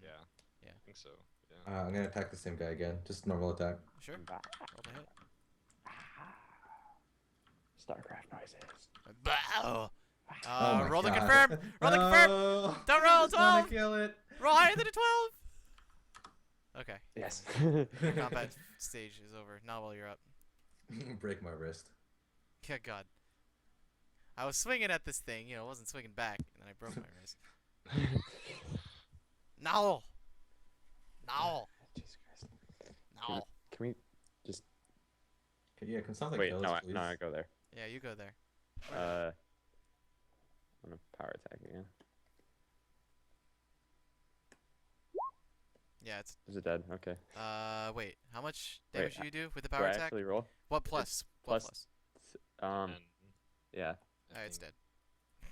Yeah. Yeah. I think so. Yeah. I'm gonna attack the same guy again. Just normal attack. Sure. Bah. Roll the hit. Starcraft noises. Bow. Oh my Roll the God. confirm. Roll the confirm. No! Don't roll, It's gonna 12. kill it. Roll higher than a 12. Okay. Yes. Your combat stage is over. Now while you're up. Break my wrist. Yeah, God. I was swinging at this thing, I wasn't swinging back, and then I broke my wrist. No. Jesus Christ. No. Can we just Yeah, can something wait? kill No, us, please? I go there. Yeah, you go there. I'm gonna power attack again. Yeah, it's. Is it dead? Okay. Wait. How much Wait, damage do you do with the Do power I attack? actually roll? What plus? What plus- plus? Um. And Yeah. I Alright, it's think- dead.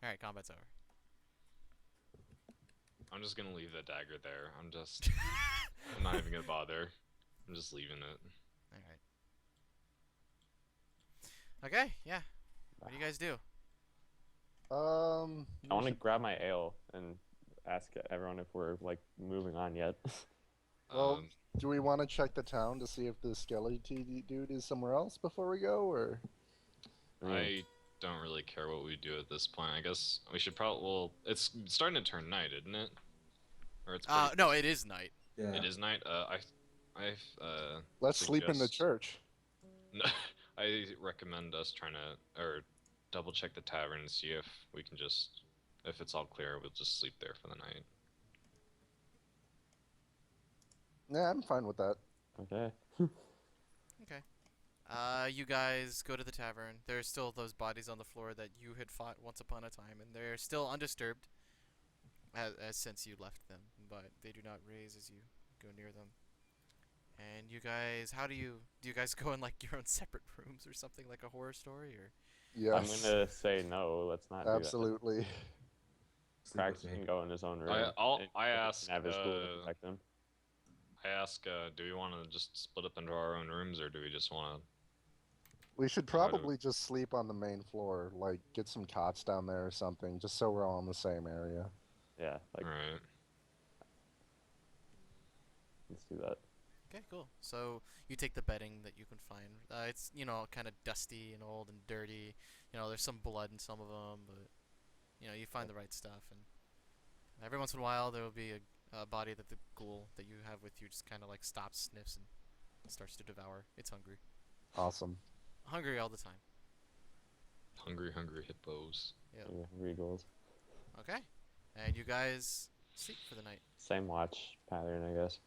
Alright, combat's over. I'm just gonna leave the dagger there. I'm not even gonna bother. I'm just leaving it. Alright. Okay, yeah. What do you guys do? I want to grab my ale and ask everyone if we're like moving on yet. Well, Um, do we want to check the town to see if the skeleton dude is somewhere else before we go, or? I don't really care what we do at this point. I guess we should probably. Well, it's starting to turn night, isn't it? Or it's. Pretty, No, it is night. Yeah. It is night. Let's sleep in the suggest- church. No, I recommend us trying to double check the tavern and see if we can just, if it's all clear, we'll just sleep there for the night. Yeah, I'm fine with that. Okay. You guys go to the tavern. There's still those bodies on the floor that you had fought once upon a time, and they're still undisturbed as since you left them, but they do not raise as you go near them. And you guys, do you guys go in like your own separate rooms or something, like a horror story, or? Yes. I'm gonna say no. Let's not do Absolutely. Sleep that. Prax with me. can go in his own room. I and ask, have his tool to protect him. do we want to just split up into our own rooms, or do we just want to? We should Try to- probably just sleep on the main floor, like get some cots down there or something, just so we're all in the same area. Yeah, like Alright. let's do that. Okay, cool. So you take the bedding that you can find. It's kind of dusty and old and dirty. There's some blood in some of them, but you find the right stuff. And every once in a while there will be a body that the ghoul that you have with you just kind of like stops, sniffs, and starts to devour. It's hungry. Awesome. Hungry all the time. Hungry hippos. Yeah. Regals. Okay. And you guys sleep for the night. Same watch pattern, I guess.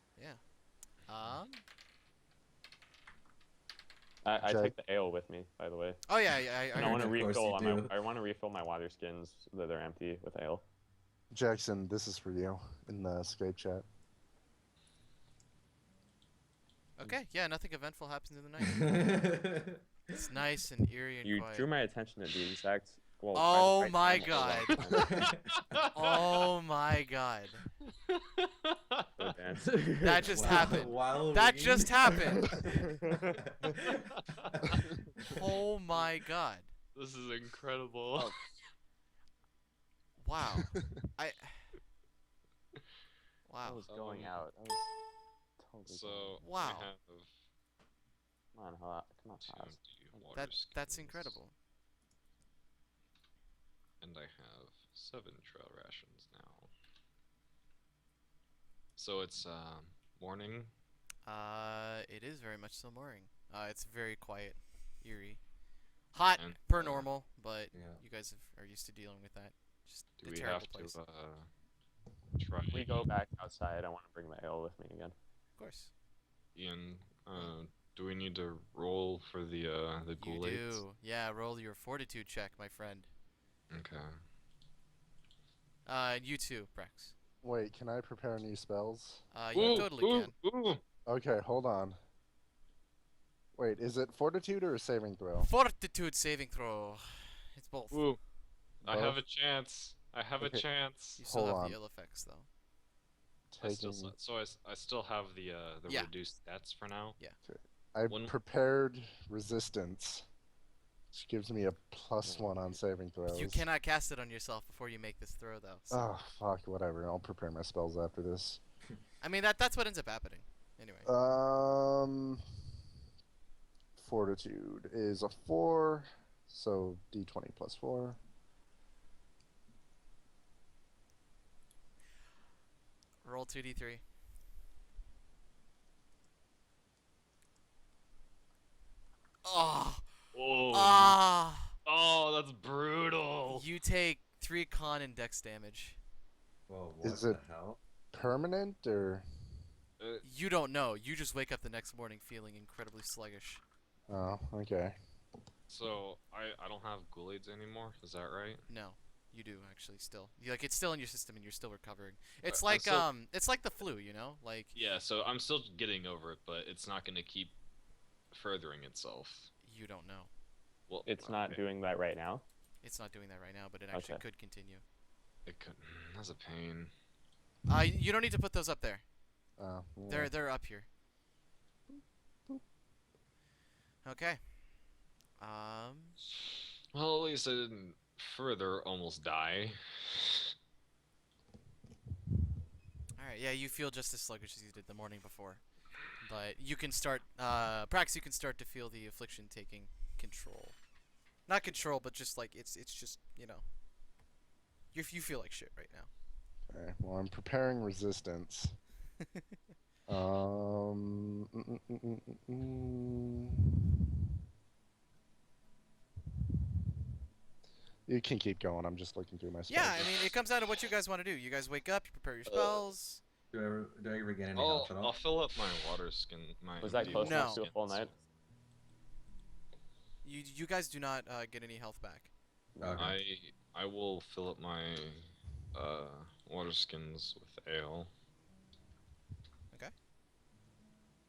I Check. take the ale with me, by the way. Oh yeah, And I want to Of course refill. you On my, do. I want to refill my water skins that are empty with ale. Jackson, this is for you in the Skype chat. Okay. Yeah, nothing eventful happens in the night. It's nice and eerie and You quiet. drew my attention to the exact. Well, Oh right my time, God. time. Oh my God. So dance. That just happened. While That we- just happened. Oh my god. This is incredible. Oh. Wow. I. I Wow. was going out. I was totally So going out. Wow. I have Come on, come on, Haas. 2 water That's skins, incredible. And I have 7 trail rations now. So it's morning. It is very much so morning. It's very quiet, eerie, hot And, per normal, but Yeah. you guys are used to dealing with that. Just Do a we terrible have place. to try? If we go back outside, I want to bring my ale with me again. Of course. Ian, do we need to roll for the You ghoulites? do. Yeah, roll your fortitude check, my friend. Okay. You too, Brex. Wait, can I prepare new spells? You totally can. Ooh. Okay, hold on. Wait, is it fortitude or a saving throw? Fortitude saving throw. It's both. Ooh. I have a Both? chance. I have Okay. a chance. You still Hold have on. the ill effects though. Taking. I still have the Yeah. reduced stats for now. I One- prepared resistance, which gives me a +1 on saving throws. You cannot cast it on yourself before you make this throw though. So. Oh fuck, whatever. I'll prepare my spells after this. I mean that's what ends up happening. Anyway. Fortitude is a 4, so d20 plus 4. Roll 2d3. Oh. Oh. Ah. Oh, that's brutal. You take 3 con and dex damage. Whoa, what Is the it- hell? Permanent or? You don't know. You just wake up the next morning feeling incredibly sluggish. Oh, okay. So I don't have ghoulites anymore. Is that right? No, you do actually still. Like it's still in your system and you're still recovering. It's I'm like still- it's like the flu, you know? Like Yeah. So I'm still getting over it, but it's not gonna keep furthering itself. you don't know. Well, It's not okay. doing that right now. It's not doing that right now, but it actually Okay. could continue. It could. That's a pain. You don't need to put those up there. Yeah. They're up here. Okay. Well, at least I didn't further almost die. All right. Yeah, you feel just as sluggish as you did the morning before, but you can start. Prax, you can start to feel the affliction taking control. Not control, but just like it's just you feel like shit right now. Okay. Well, I'm preparing resistance. Mm, mm, mm, mm, mm, mm. You can keep going. I'm just looking through my spells. Yeah, I mean, it comes down to what you guys want to do. You guys wake up, you prepare your spells. Do I ever get any I'll health at all? I'll fill up my water skin. Was that close No. enough to a full night? You guys do not get any health back. Okay. I will fill up my water skins with ale.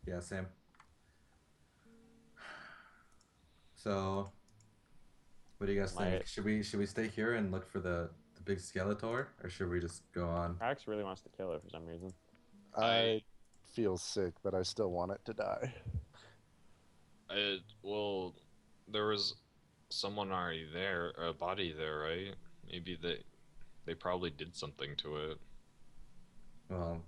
Yeah, same. So, what do you guys think? Might- Should we stay here and look for the big Skeletor, or should we just go on? Prax really wants to kill it for some reason. I feel sick, but I still want it to die. Well, there was someone already there, a body there, right? Maybe they probably did something to it. Well,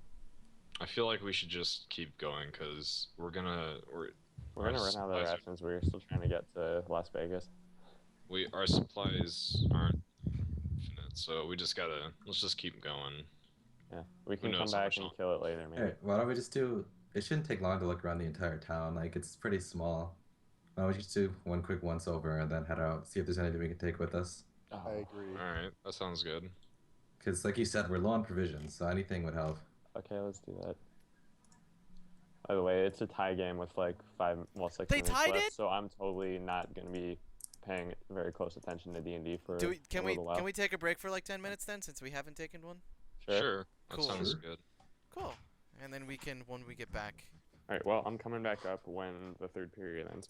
I feel like we should just keep going because we're We're gonna Our run out of supplies are- rations. We're still trying to get to Las Vegas. our supplies aren't infinite, so let's just keep going. Yeah, we can come knows how back much and longer. kill it later, maybe. hey, why don't we just do? It shouldn't take long to look around the entire town. Like it's pretty small. Why don't we just do one quick once over and then head out, see if there's anything we can take with us? Oh, I agree. All right, that sounds good. Because, like you said, we're low on provisions, so anything would help. okay, let's do that. By the way, it's a tie game with like 6 They minutes tied left, it? so I'm totally not gonna be paying very close attention to D&D for Can a we little while. can we take a break for like 10 minutes then, since we haven't taken one? Sure, that Cool. sounds Sure. good. Cool. And then we can when we get back. All right, well, I'm coming back up when the third period ends.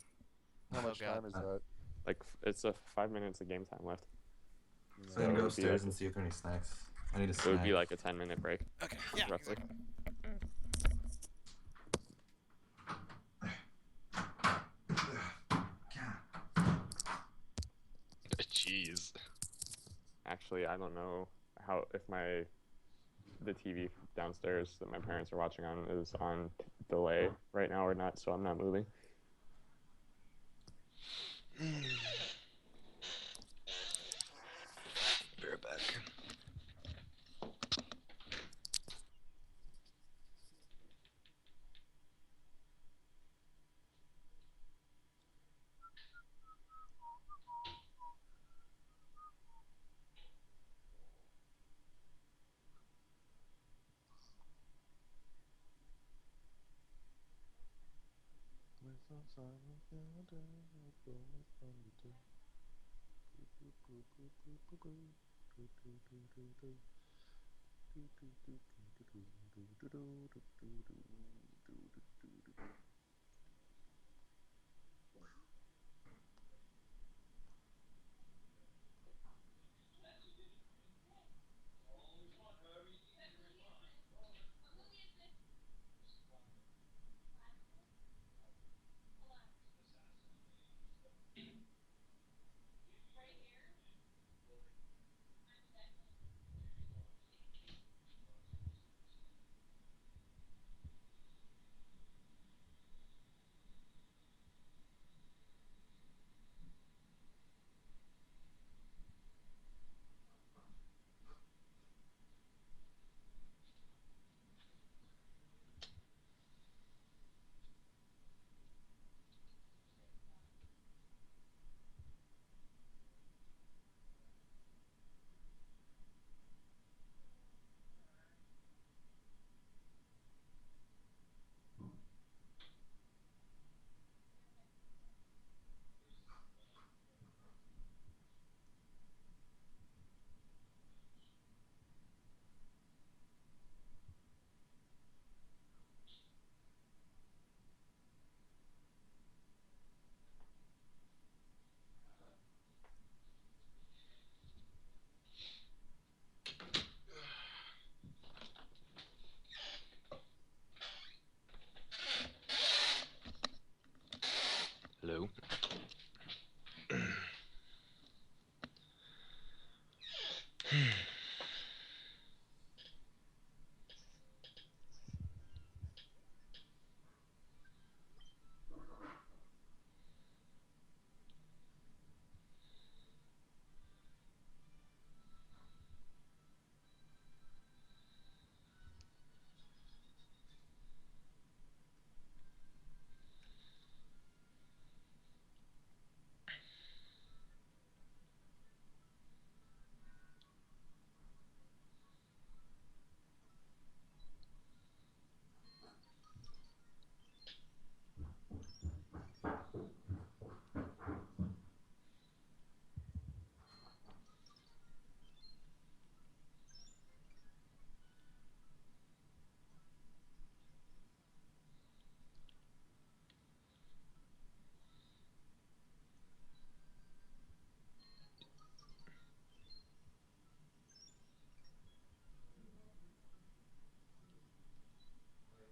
How Oh, much God. time is that? Like it's a 5 minutes of game time left. So I'm gonna it go would be upstairs like- and see if there are any snacks. I need a It snack. would be like a 10-minute break. Okay. Yeah. Roughly. Exactly. Jeez. Actually, I don't know how if the TV downstairs that my parents are watching on is on delay right now or not, so I'm not moving. Be right back. Hello.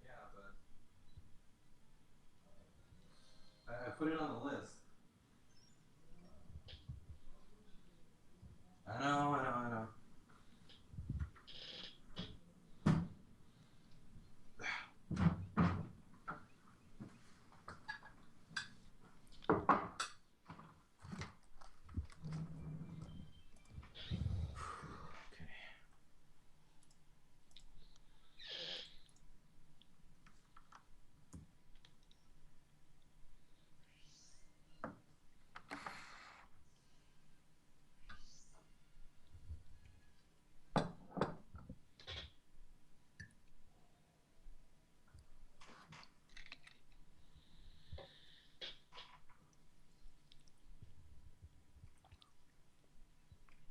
Yeah, but I put it on the list. I know, I know, I know.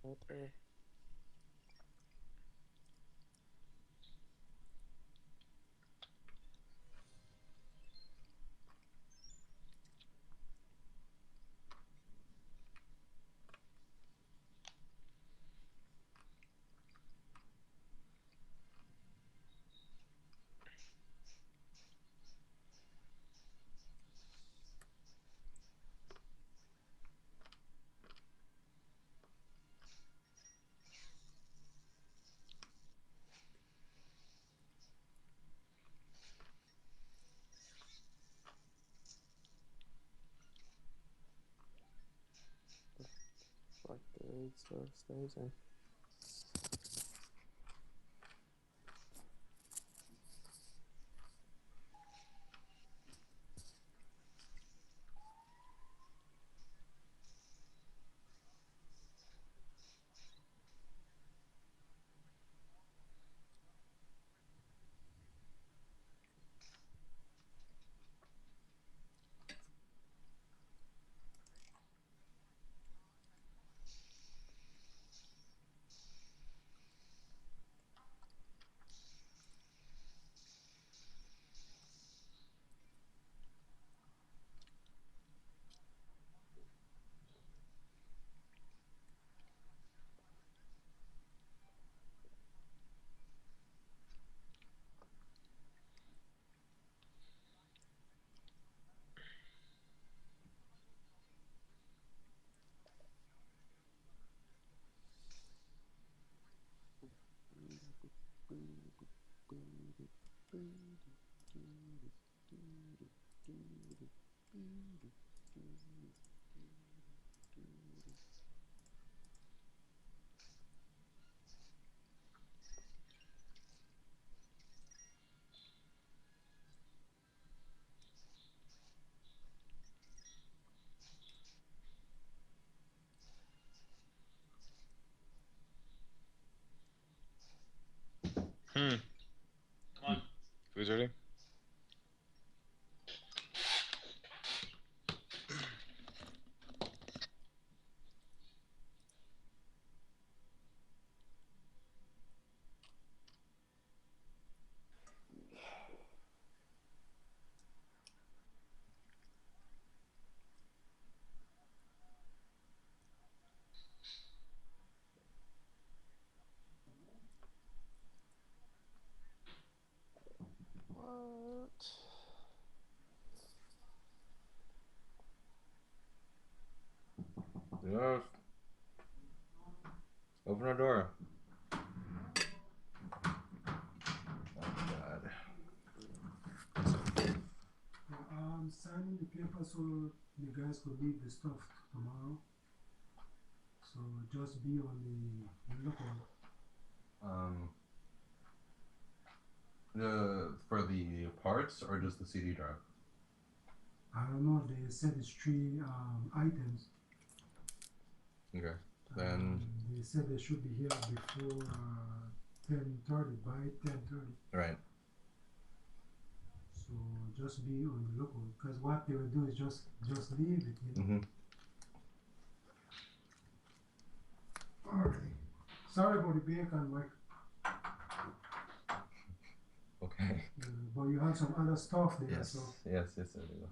Okay. so stays in. Hmm. Come on. Food's ready? What? Yes. Open our door. Oh God. I'm signing the paper so you guys could leave the stuff tomorrow. So just be on the lookout. For the parts or just the CD drive? I don't know, they said it's 3 items. Okay. Then They said they should be here before 10:30, by 10:30. right. So just be on the lookout, because what they will do is just leave it, you know. Mm-hmm. Alright. Sorry about the bacon, Mike. Okay. But you have some other stuff there, Yes. so. Yes. Yes, I do.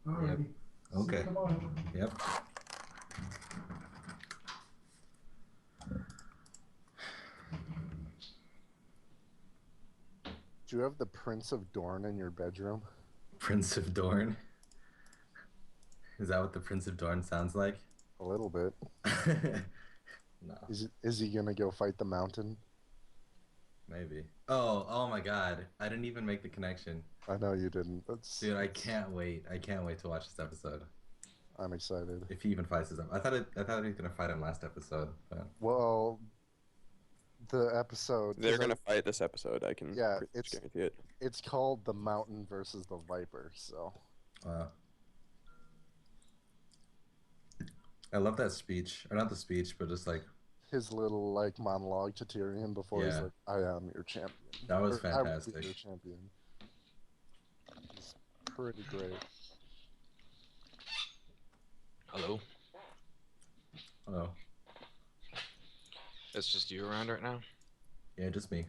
Alrighty. See Okay. you tomorrow. Yep. Do you have the Prince of Dorn in your bedroom? Prince of Dorn. Is that what the Prince of Dorn sounds like? A little bit. No. Is he gonna go fight the mountain? Maybe. Oh my God! I didn't even make the connection. I know you didn't. Dude, I can't wait. I can't wait to watch this episode. I'm excited. If he even fights his, I thought he was gonna fight him last episode. But... Well, the episode. They're gonna fight this episode. I can Yeah, pretty much guarantee it. It's called The Mountain versus the Viper. So. I love that speech, or not the speech, but just like His little like monologue to Tyrion before he's Yeah. like, "I am your champion." that was Or, "I will be fantastic. your champion." It's pretty great. Hello. Hello. It's just you around right now? Yeah, just me.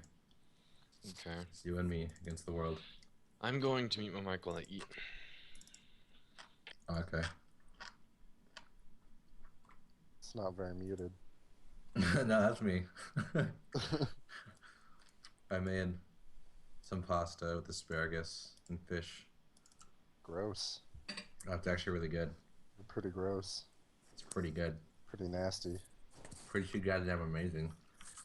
Okay. It's you and me against the world. I'm going to meet my mic while I eat. Okay. It's not very muted. No, that's me. I made some pasta with asparagus and fish. Gross. That's actually really good. Pretty gross. It's pretty good. Pretty nasty. Pretty goddamn amazing.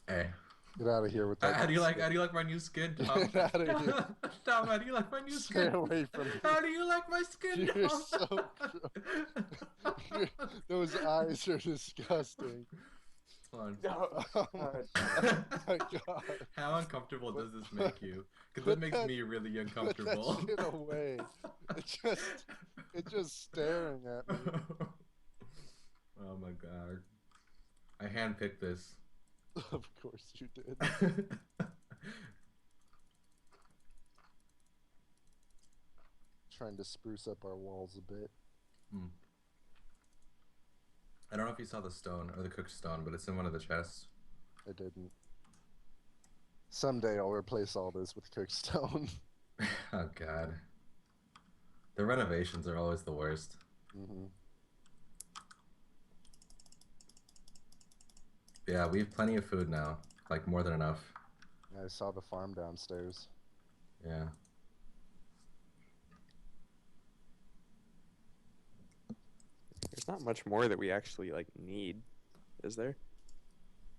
Hey. Get out of here with that. How do you like my new skin, Tom? Get out of here. Tom, how do you like my new Stay skin? away from me. How do you like my skin, You're Tom? so Those eyes are disgusting. Hold No. Oh my god. How uncomfortable does this make you? Because Put it makes that- me really Put uncomfortable. that shit away. It's just staring at me. Oh my god. I handpicked this. Of course you did. Trying to spruce up our walls a bit. I don't know if you saw the stone or the cooked stone, but it's in one of the chests. I didn't. Someday I'll replace all this with cooked stone. Oh god. The renovations are always the worst. Mm-hmm. Yeah, we have plenty of food now. Like, more than enough. I saw the farm downstairs. Yeah. There's not much more that we actually like need, is there?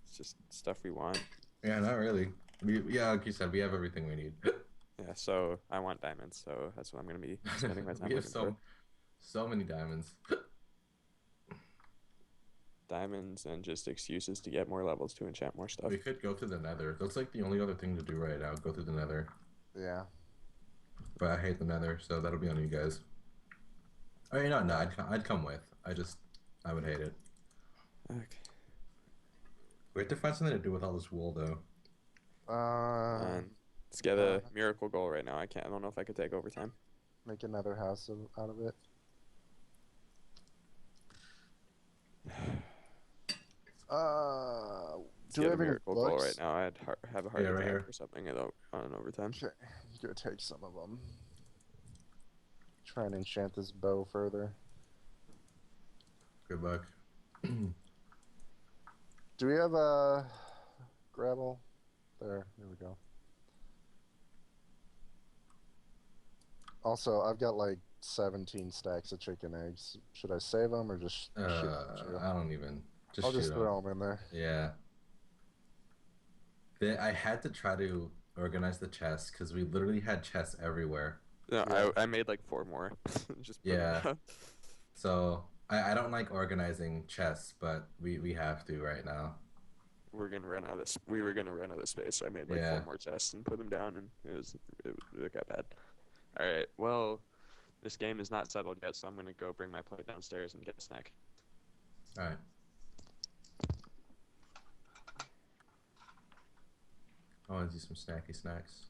It's just stuff we want. Yeah, not really. Yeah, like you said, we have everything we need. Yeah, so I want diamonds, so that's what I'm gonna be spending my time We have looking for. so many diamonds. Diamonds and just excuses to get more levels to enchant more stuff. We could go to the nether. That's like the only other thing to do right now. Go through the nether. Yeah. But I hate the nether, so that'll be on you guys. Oh, you know, no, I'd come with. I would hate it. Okay. We have to find something to do with all this wool, though. Let's get a miracle goal right now. I don't know if I could take overtime. Make another house out of it. Let's Do we get a have any miracle goal books? right now. I'd have a heart Yeah, right attack here. or something on overtime. Okay, go take some of them. Try and enchant this bow further. Good luck. Do we have a gravel? There we go. Also, I've got like 17 stacks of chicken eggs. Should I save them or just shoot them? I don't even. I'll just shoot 'em. throw them in there. Yeah. I had to try to organize the chests because we literally had chests everywhere. No, Yeah. I made like 4 more. Just put 'em Yeah. down. So I don't like organizing chests, but we have to right now. We were gonna run out of space, so I made like Yeah. 4 more chests and put them down, and it got bad. All right, well, this game is not settled yet, so I'm gonna go bring my plate downstairs and get a snack. All right. I want to do some snacky snacks.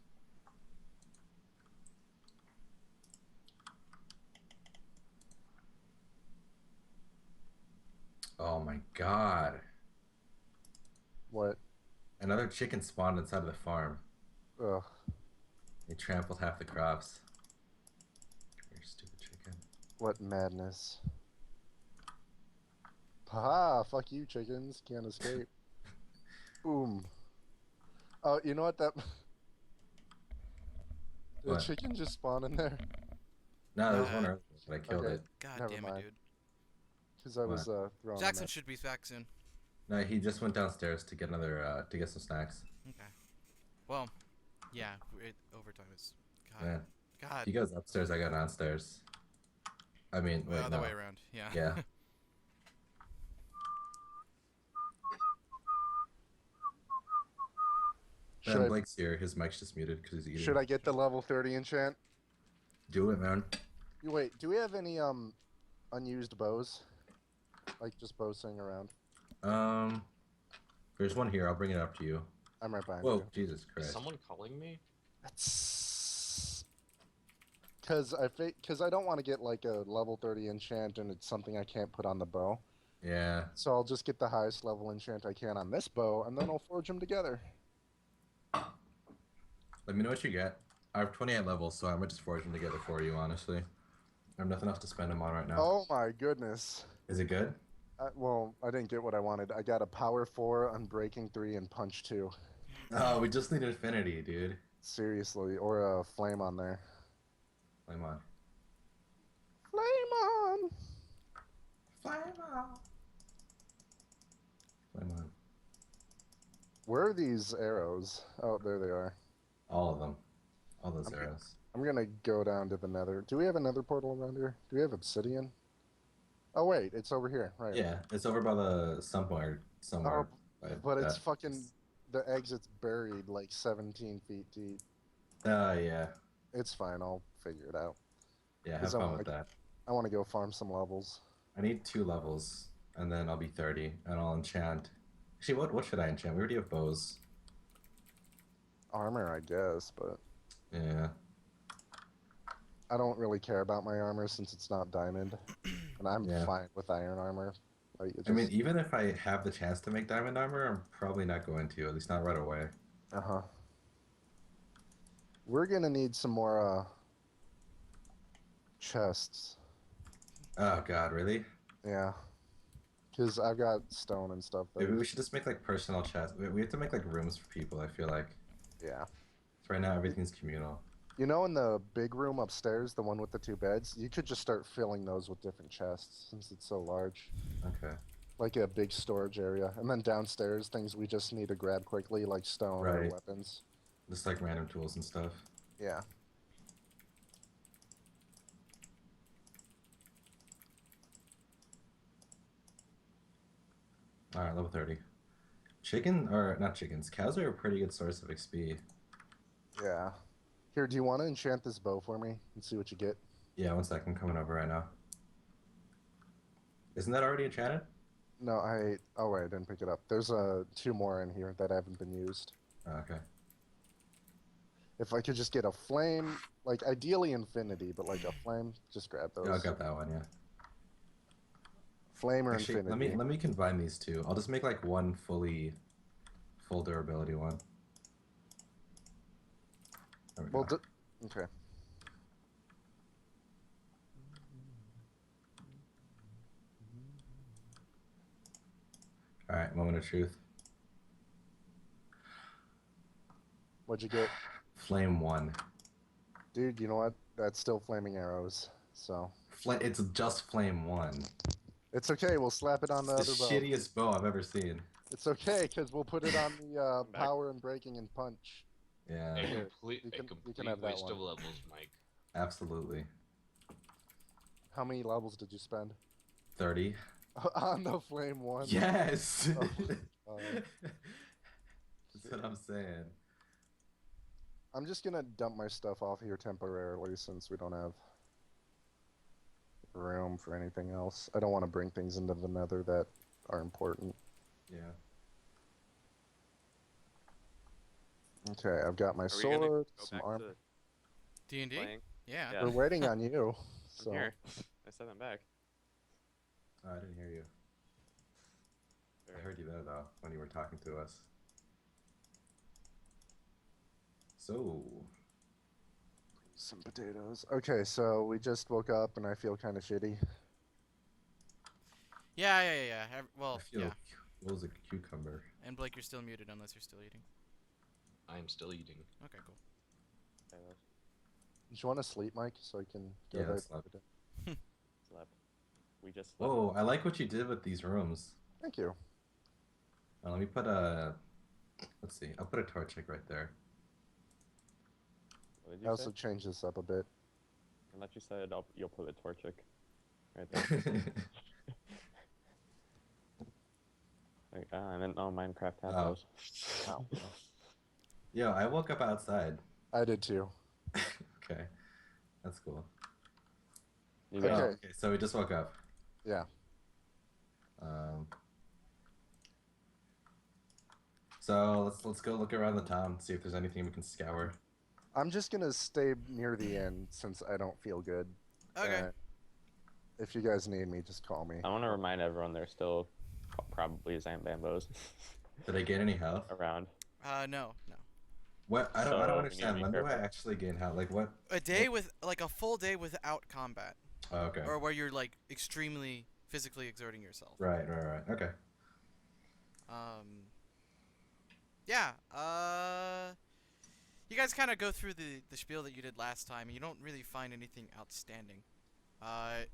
Oh my god. What? Another chicken spawned inside of the farm. Ugh. They trampled half the crops. Come here, stupid chicken. What madness. Haha, fuck you, chickens. Can't escape. Boom. Oh, you know what that... Did What? a chicken just spawn in there? No, there was one earlier, but I killed Okay. it. God Never damn it, mind. dude. Because I was throwing Jackson them should be back soon. No, he just went downstairs to get another, to get some snacks. Okay. Well, yeah, overtime is. God. Man, God. he goes upstairs, I go downstairs. I mean, Well, wait, other no. way around. Yeah. Yeah. Should Ben I, Blake's here. His mic's just muted because he's eating. should I get the level 30 enchant? Do it, man. Wait, do we have any unused bows? Like just bows sitting around? There's one here. I'll bring it up to you. I'm right behind Whoa, you. Jesus Is Christ. someone calling me? That's because I don't want to get like a level 30 enchant and it's something I can't put on the bow. Yeah. So I'll just get the highest level enchant I can on this bow and then I'll forge them together. Let me know what you get. I have 28 levels, so I might just forge them together for you, honestly. I have nothing else to spend them on right now. Oh my goodness. Is it good? Well, I didn't get what I wanted. I got a power 4, unbreaking 3, and punch 2. Oh, we just need infinity, dude. Seriously, or a flame on there. Flame on. Flame on! Flame on. Flame on. Where are these arrows? Oh, there they are. All of them. All those Okay. arrows. I'm gonna go down to the nether. Do we have another portal around here? Do we have obsidian? Oh wait, it's over here. Right. Yeah, it's over by the somewhere. Oh, By but it's that. fucking. The exit's buried like 17 feet deep. Yeah. It's fine. I'll figure it out. Yeah, 'Cause have fun with that. I want to go farm some levels. I need 2 levels, and then I'll be 30, and I'll enchant. Actually, what should I enchant? We already have bows. Armor, I guess, but Yeah. I don't really care about my armor since it's not diamond, and I'm Yeah. fine with iron armor. Like, it I mean, just- even if I have the chance to make diamond armor, I'm probably not going to, at least not right away. Uh-huh. We're gonna need some more chests. Oh god, really? Yeah. Because I've got stone and stuff. Maybe we should just make like personal chests. We have to make like rooms for people, I feel like. Yeah. So right now everything's communal. You know, in the big room upstairs, the one with the 2 beds, you could just start filling those with different chests since it's so large. Okay. Like a big storage area. And then downstairs, things we just need to grab quickly, like stone or Right. weapons. Just like random tools and stuff. Yeah. Alright, level 30. Not chickens, cows are a pretty good source of XP. Yeah. Here, do you want to enchant this bow for me and see what you get? Yeah, one sec, I'm coming over right now. Isn't that already enchanted? No, oh wait, I didn't pick it up. There's 2 more in here that haven't been used. Oh, okay. If I could just get a flame, like ideally infinity, but like a flame, just grab those. Yeah, I got that one, yeah. Flame or Actually, infinity. let me combine these 2. I'll just make like one full durability one. There we Well, go. okay. Alright, moment of truth. What'd you get? Flame 1. Dude, you know what? That's still flaming arrows, so. It's just flame 1. It's okay, we'll slap it on the It's the other bow. shittiest bow I've ever seen. It's okay, because we'll put it on the Back. power and breaking and punch. Yeah, A Here, complete, you a can complete have that waste of one. levels, Mike. absolutely. How many levels did you spend? 30. On the flame one? Yes! Oh, That's what I'm saying. I'm just gonna dump my stuff off here temporarily since we don't have room for anything else. I don't want to bring things into the nether that are important. Yeah. Okay, I've got my Are we gonna sword, go some back armor. to D&D? playing? Yeah. Yeah. We're waiting on you. So I'm here. I said I'm back. Oh, I didn't hear you. I heard you there though, when you were talking to us. So, some potatoes. Okay, so we just woke up and I feel kind of shitty. Yeah. Well, I feel yeah. what was a cucumber? And Blake, you're still muted unless you're still eating. I am still eating. Okay, cool. Do you want to sleep, Mike, so I can go Yeah, there? let's sleep. Slept. We just slept. Whoa, I like what you did with these rooms. Thank you. Let me put a. Let's see. I'll put a torch like right there. What did I you also say? changed this up a bit. I thought you said you'll put a torchic right there. Like, I meant all Minecraft had Oh. those. Wow. Yo, I woke up outside. I did too. Okay, that's cool. You Okay. got- Oh, okay, so we just woke up. Yeah. So let's go look around the town, see if there's anything we can scour. I'm just gonna stay near the end since I don't feel good. Okay. And if you guys need me, just call me. I want to remind everyone there's still probably Zambambos Did I gain any health? around. No. What? I So, don't we need to understand. be When do I careful. actually gain health? Like what? A day with, like, a full day without combat. Oh, okay. Or where you're, like, extremely physically exerting yourself. Right. Okay. Yeah, you guys kind of go through the spiel that you did last time, and you don't really find anything outstanding.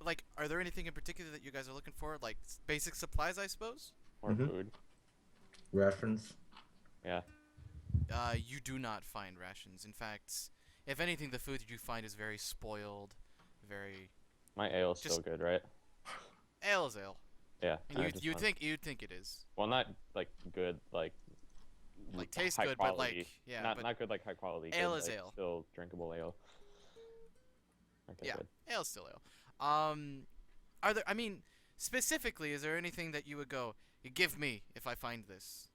Like, are there anything in particular that you guys are looking for? Like, basic supplies, I suppose? More Mhm. food. Reference. Yeah. You do not find rations. In fact, if anything, the food you find is very spoiled, very. My ale's Just- still good, right? Ale is ale, Yeah. and I you'd just you'd want- think you'd think it is. Well, not like good, like Tastes high good, quality. but like not but not good like high quality. ale good, is like, ale. Still drinkable ale. Okay, Yeah. good. Ale's still ale. Are there? I mean, specifically, is there anything that you would go, give me if I find this?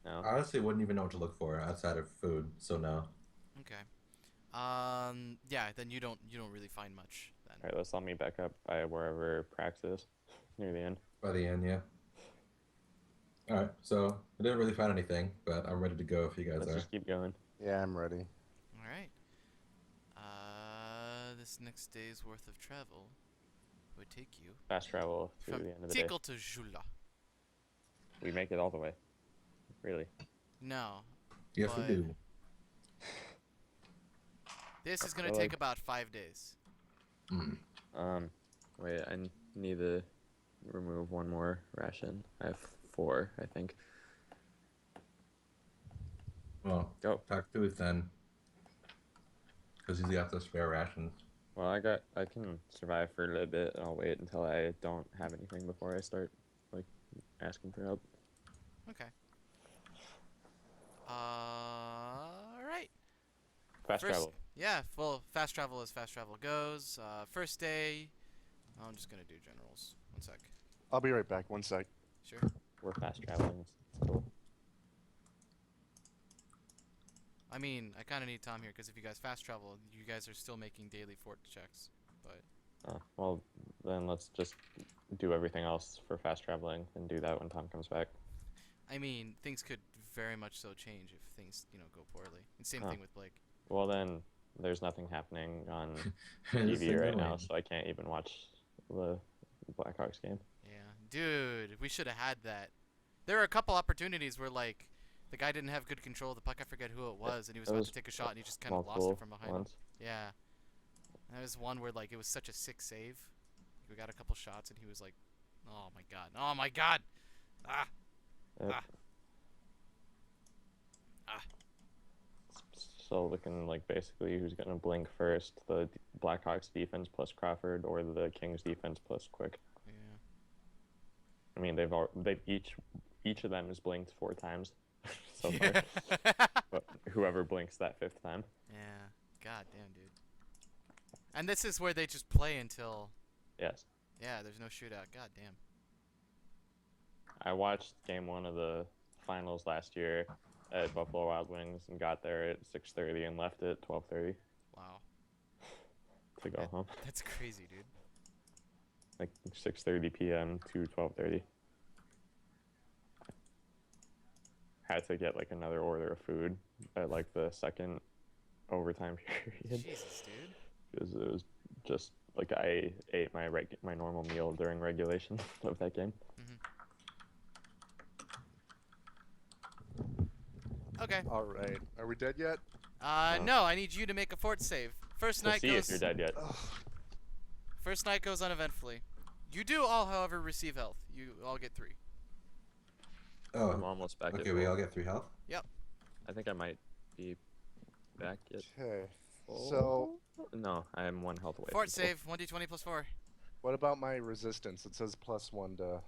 No. I honestly wouldn't even know what to look for outside of food, so no. Okay. Yeah. Then you don't really find much then. All right, let's let me back up by wherever Prax is near the end. By the end, yeah. All right, so I didn't really find anything, but I'm ready to go if you guys Let's are. just keep going. Yeah, I'm ready. All right. This next day's worth of travel would take you Fast travel to from the end of the day. Tikal to Jula. We make it all the way. Really. No. Yes, we but- do. This is gonna Well, take like- about 5 days. Wait, I need to remove one more ration. I have 4, I think. Well, Go. talk to it then. Because he's got the spare rations. Well, I can survive for a little bit. I'll wait until I don't have anything before I start, like, asking for help. Okay. All right. Fast travel. Yeah, well, fast travel as fast travel goes. First day. I'm just gonna do generals. 1 sec. I'll be right back. 1 sec. Sure. We're fast traveling. It's cool. I mean, I kind of need Tom here because if you guys fast travel, you guys are still making daily fort checks. But Well, then let's just do everything else for fast traveling and do that when Tom comes back. I mean, things could very much so change if things, go poorly. And same Huh. thing with like. Well, then there's nothing happening on Just TV right now, annoying. so I can't even watch the Blackhawks game. Yeah, dude, we should have had that. There were a couple opportunities where like the guy didn't have good control of the puck. I forget who it was, and he was about to take a shot, and he just kind of lost Multiple it from behind him. ones. Yeah, and there was one where like it was such a sick save. We got a couple shots, and he was like, "Oh my god! Oh my god!" Ah, Yep. Ah. Ah. So looking like basically who's gonna blink first, the Blackhawks defense plus Crawford or the Kings defense plus Quick. yeah. I mean they've each of them has blinked 4 times so far. Yeah. But whoever blinks that 5th time. Yeah. God damn, dude. And this is where they just play until. Yes. Yeah, there's no shootout. God damn. I watched game 1 of the finals last year at Buffalo Wild Wings and got there at 6:30 and left at 12:30 Wow. to go home. That's crazy, dude. Like 6:30 p.m. to 12:30. Had to get like another order of food at like the second overtime period Jesus, dude. because it was just like I ate my normal meal during regulation of that game. Okay. All right. Are we dead yet? No, I need you to make a fort save. First To night see goes. if you're dead yet. First night goes uneventfully. You do all, however, receive health. You all get 3. I'm Oh, almost back. okay, at we full. all get 3 health? I think I might be back at Okay. full. So, No, I am 1 health away. Fort from full. save, 1d20 plus 4. what about my resistance? It says +1 to.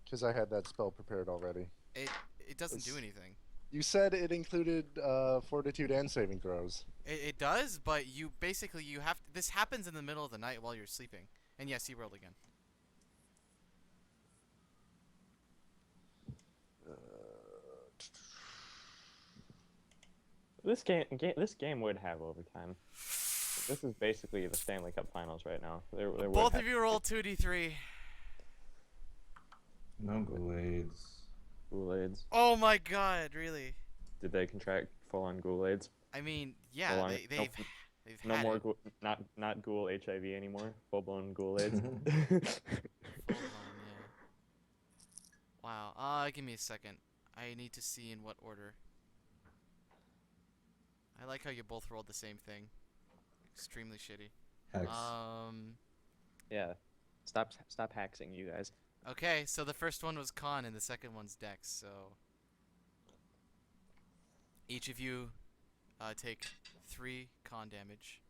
Because I had that spell prepared already. It doesn't do It's- anything. You said it included fortitude and saving throws. It does, but you basically you have this happens in the middle of the night while you're sleeping. And yes, he rolled again. This game would have overtime. This is basically the Stanley Cup Finals right now. There would Both have of you roll 2d3. No Goulards. Ghoulaids. Oh my god, really? Did they contract full-on Ghoulaids? I mean, yeah, Full-on- they've No had more it. not Ghoul HIV anymore. Full-blown Ghoulaids. Full on, yeah. Wow. Give me a second. I need to see in what order. I like how you both rolled the same thing. Extremely shitty. Hex. Yeah. Stop haxing, you guys. Okay, so the first one was con and the second one's dex, so Each of you take 3 con damage,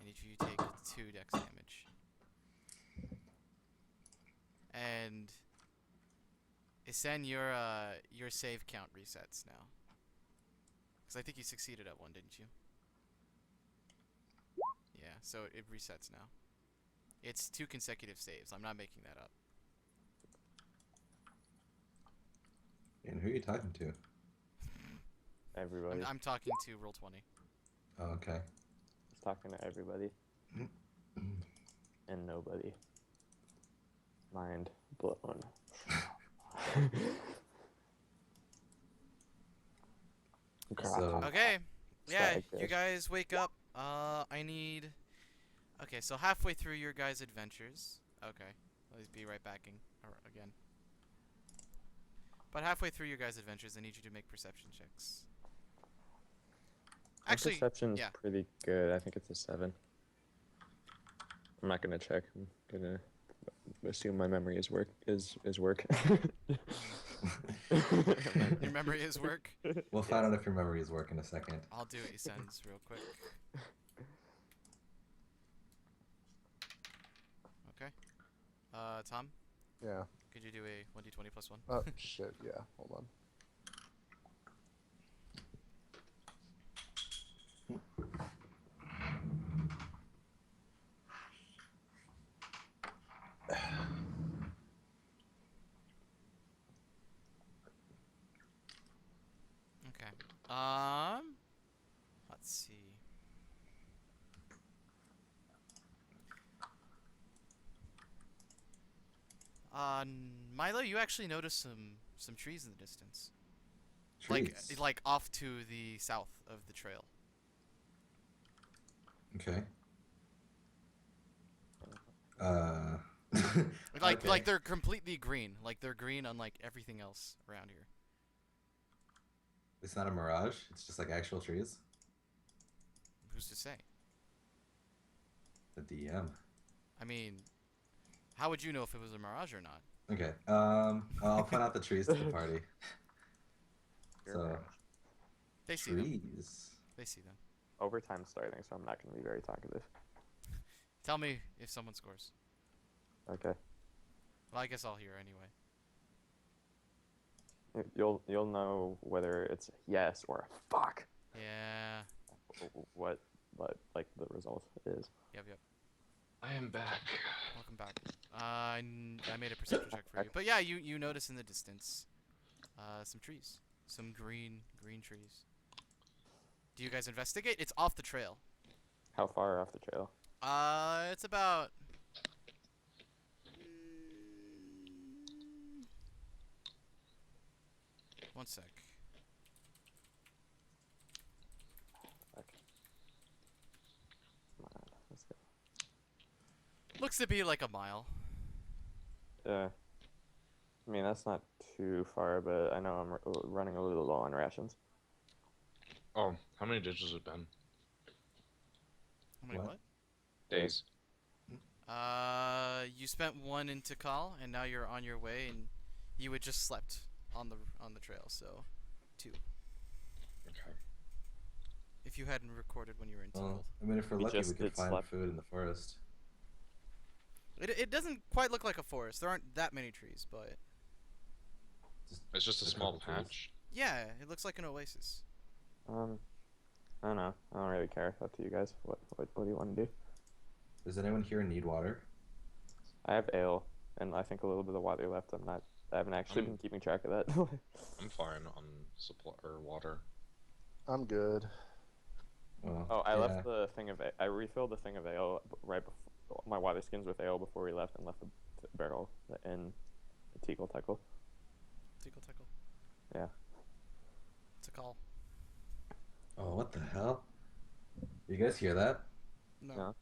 and each of you take 2 dex damage. And Isen, your save count resets now. Because I think you succeeded at 1, didn't you? Yeah, so it resets now. It's 2 consecutive saves. I'm not making that up. And who are you talking to? Everybody. I'm talking to Roll20. Oh, okay. Just talking to everybody. And nobody. Mind blown. So- Okay. Yeah, Swag you fish. guys wake up. I need... Okay, so halfway through your guys' adventures... Okay, let's be right back again. But halfway through your guys' adventures, I need you to make perception checks. My Actually, perception's yeah. pretty good. I think it's a 7. I'm not gonna check. I'm gonna assume my memory is work. Your memory is work? We'll find out if your memory is working in a second. I'll do Isen's real quick. Okay. Tom, Yeah. could you do a 1d20 plus 1? Oh, shit. Yeah. Hold on. Okay. Let's see. Milo, you actually notice some trees in the distance. Trees. Like off to the south of the trail. Okay. Like okay. like they're completely green. Like they're green unlike everything else around here. It's not a mirage. It's just like actual trees. Who's to say? The DM. I mean, how would you know if it was a mirage or not? Okay. I'll point out the trees to the party. So They see them. trees. They see them. Overtime's starting, so I'm not gonna be very talkative. Tell me if someone scores. Okay. Well, I guess I'll hear anyway. You'll know whether it's yes or a fuck. Yeah. What like the result is. Yep. I am back. Welcome back. I made a perception check for you. But yeah, you notice in the distance some trees. Some green trees. Do you guys investigate? It's off the trail. How far off the trail? It's about... One sec. Fuck. Come on, let's go. Looks to be like a mile. Yeah. I mean, that's not too far, but I know I'm running a little low on rations. Oh, how many days has it been? How many what? Days. You spent 1 in Tikal, and now you're on your way, and you had just slept on the trail, so 2. Okay. If you hadn't recorded when you were in Tikal. Well, I mean, if we're We lucky, we just could did find slap. food in the forest. It doesn't quite look like a forest. There aren't that many trees, but It's just a A small couple trees. patch. yeah, it looks like an oasis. I don't know. I don't really care. Up to you guys. What do you want to do? Does anyone here need water? I have ale, and I think a little bit of water left. I haven't actually been keeping track of that. I'm fine on supply or water. I'm good. Well, Oh, I yeah. left the thing of I refilled the thing of ale right before my water skins with ale before we left, and left the barrel in the tickle tackle. Tickle. Yeah. Tikal. Oh, what the hell? You guys hear that? No. No.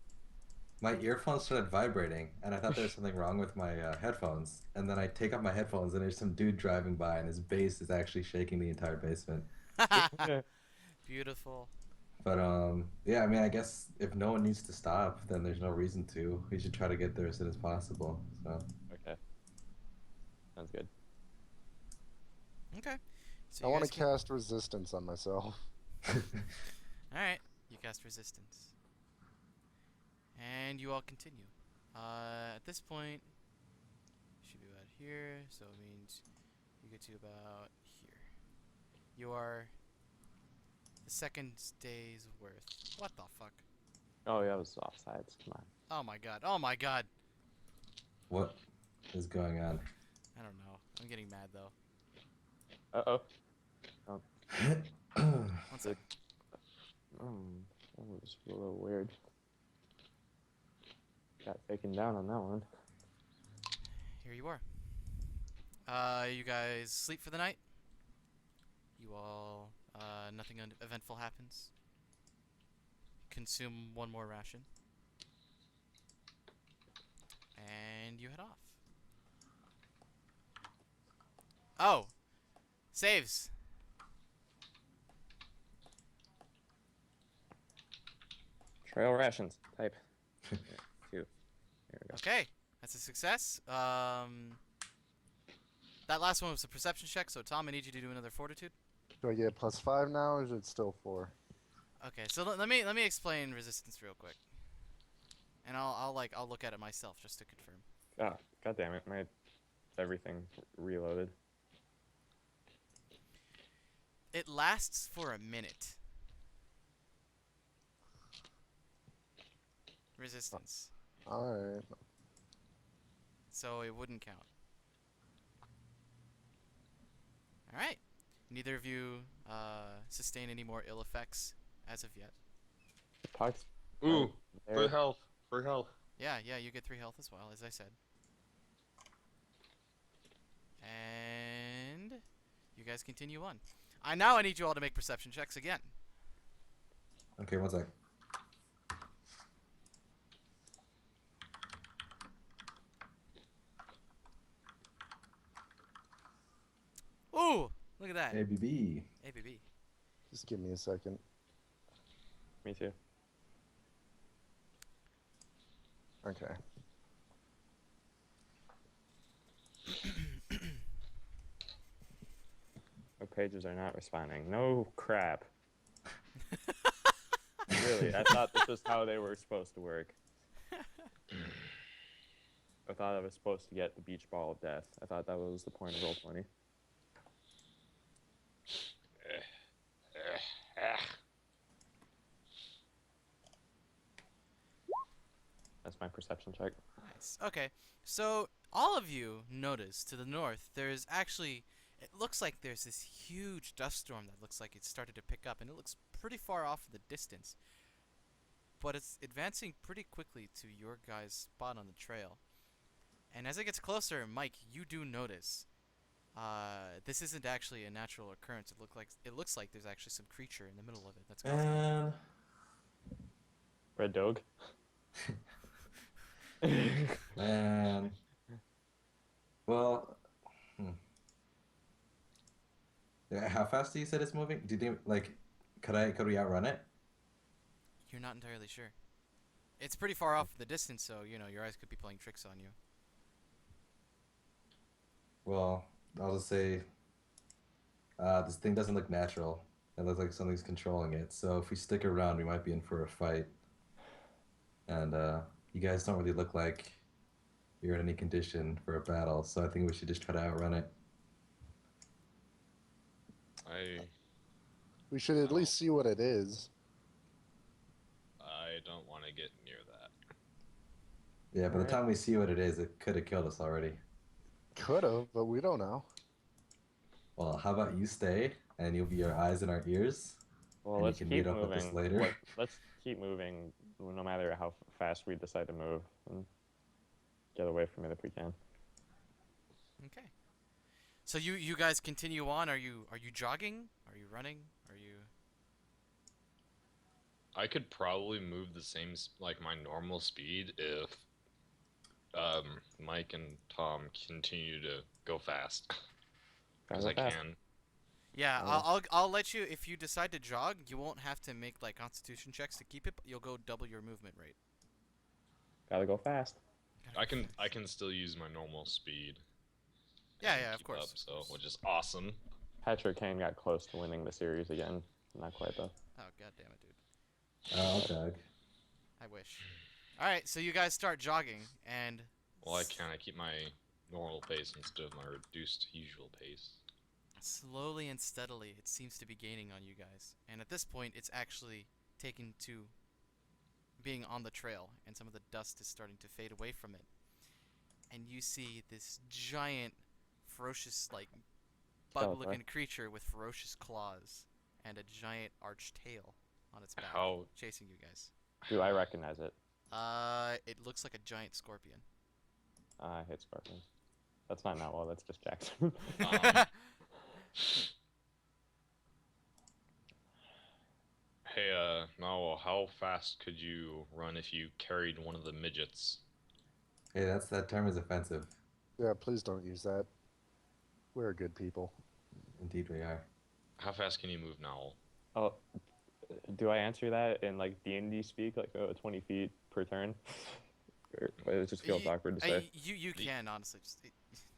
My earphones started vibrating, and I thought there was something wrong with my headphones. And then I take off my headphones, and there's some dude driving by, and his bass is actually shaking the entire basement. Beautiful. But yeah, I mean, I guess if no one needs to stop, then there's no reason to. We should try to get there as soon as possible. So Okay. Sounds good. Okay. So I you want guys to can- cast resistance on myself. Alright, you cast resistance. And you all continue. At this point, should be about here, so it means you get to about here. You are the second day's worth. What the fuck? Oh yeah, it was offsides. Come on. Oh my god, oh my god! What is going on? I don't know. I'm getting mad though. One sec. That was a little weird. Got taken down on that one. Here you are. You guys sleep for the night? You all, nothing eventful happens? Consume one more ration. And you head off. Oh! Saves! Trail rations. Type. Yeah, 2. There we go. Okay, that's a success. That last one was a perception check, so Tom, I need you to do another fortitude. Do I get +5 now, or is it still 4? Okay, so let me explain resistance real quick, and I'll look at it myself just to confirm. Oh, god damn it! My everything reloaded. It lasts for a minute. Resistance, Alright. so it wouldn't count. All right, neither of you sustain any more ill effects as of yet. Pucks. Ooh, There. for health. For health. Yeah, you get 3 health as well, as I said. And you guys continue on. I need you all to make perception checks again. Okay, one sec. Ooh, look at that. ABB. ABB. Just give me a second. Me too. Okay. My pages are not responding. No crap. Really, I thought this was how they were supposed to work. I thought I was supposed to get the beach ball of death. I thought that was the point of Roll20. That's my perception check. Nice. Okay, so all of you notice to the north there's actually, it looks like there's this huge dust storm that looks like it's started to pick up, and it looks pretty far off in the distance. But it's advancing pretty quickly to your guys' spot on the trail. And as it gets closer, Mike, you do notice this isn't actually a natural occurrence. It looks like there's actually some creature in the middle of it that's causing it. And Red dog. man. Well, yeah, how fast do you said it's moving? Did you could we outrun it? You're not entirely sure. It's pretty far off in the distance, so your eyes could be playing tricks on you. Well, I'll just say this thing doesn't look natural. It looks like something's controlling it. So if we stick around, we might be in for a fight. And you guys don't really look like you're in any condition for a battle, so I think we should just try to outrun it. We should at least see what it is. I don't want to get near that. Yeah, by the Alright. time we see what it is, it could have killed us already. Could have, but we don't know. Well, how about you stay, and you'll be our eyes and our ears? Well, And you let's can keep meet up with us moving. later. Let's keep moving, no matter how fast we decide to move, and get away from it if we can. Okay. So you guys continue on. Are you jogging? Are you running? Are you? I could probably move the same, like my normal speed if Mike and Tom continue to go fast. Gotta As go I fast. can. Yeah, Oh. I'll let you. If you decide to jog, you won't have to make like Constitution checks to keep it. But you'll go double your movement rate. Gotta go fast. I can still use my normal speed. Yeah, and yeah, of keep course, up, of so course. which is awesome. Patrick Kane got close to winning the series again. Not quite though. Oh god damn it, dude. I'll jog. I wish. All right, so you guys start jogging, and Well, I can't. I keep my normal pace instead of my reduced usual pace. slowly and steadily, it seems to be gaining on you guys. And at this point, it's actually taken to being on the trail, and some of the dust is starting to fade away from it. And you see this giant, ferocious, like, bug-looking creature with ferocious claws and a giant arched tail on its back, chasing you guys. Do I recognize it? It looks like a giant scorpion. I hate scorpions. That's not Nowell, that's just Jackson. Hey, Nowell, how fast could you run if you carried one of the midgets? Hey, that term is offensive. Yeah, please don't use that. We're good people. Indeed we are. How fast can you move, Nowell? Oh, do I answer that in like D&D speak, like 20 feet per turn? Or it just feels awkward to say. You can, honestly. Just,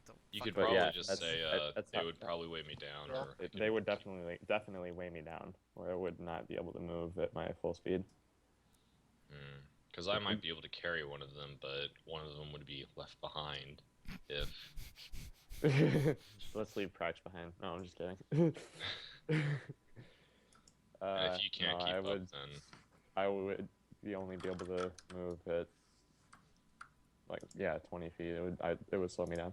don't You fuck could around. probably just say that's they not- would probably weigh me down. Yeah. Or I could They would move. definitely weigh me down, or I would not be able to move at my full speed. Because I might be able to carry one of them, but one of them would be left behind if... Let's leave Crouch behind. No, I'm just kidding. And if you can't no, keep I up, would, then... I would only be able to move at, like, 20 feet. It would slow me down.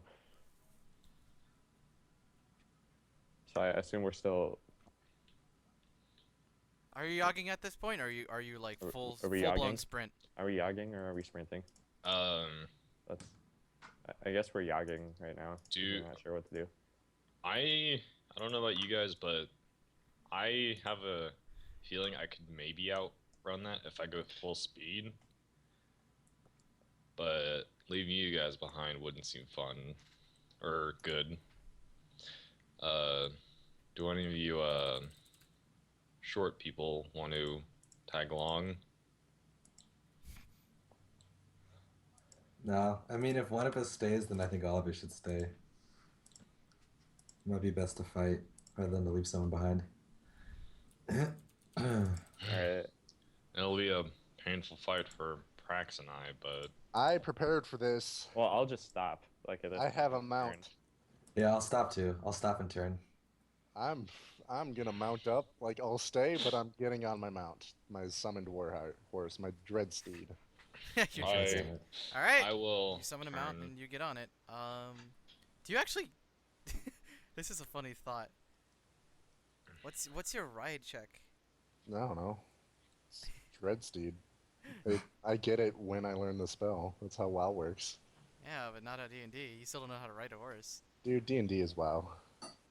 So I assume we're still. Are you yogging at this point, or are you like full are we blown yogging? sprint? Are we yogging or are we sprinting? That's. I guess we're yogging right now. I'm not sure what to do. I don't know about you guys, but I have a feeling I could maybe outrun that if I go full speed. But leaving you guys behind wouldn't seem fun or good. Do any of you short people want to tag along? No, I mean, if one of us stays, then I think all of us should stay. It might be best to fight rather than to leave someone behind. Alright. It'll be a painful fight for Prax and I, but... I prepared for this. Well, I'll just stop. Like at this I have a turn. mount. Yeah, I'll stop too. I'll stop and turn. I'm gonna mount up. Like, I'll stay, but I'm getting on my mount. My summoned horse, my dread steed. You're I- just- All right. I will You summon a mount turn- and you get on it. Do you actually? This is a funny thought. What's your ride check? I don't know. It's dread steed. I get it when I learn the spell. That's how WoW works. Yeah, but not at D&D. You still don't know how to ride a horse. Dude, D&D is WoW.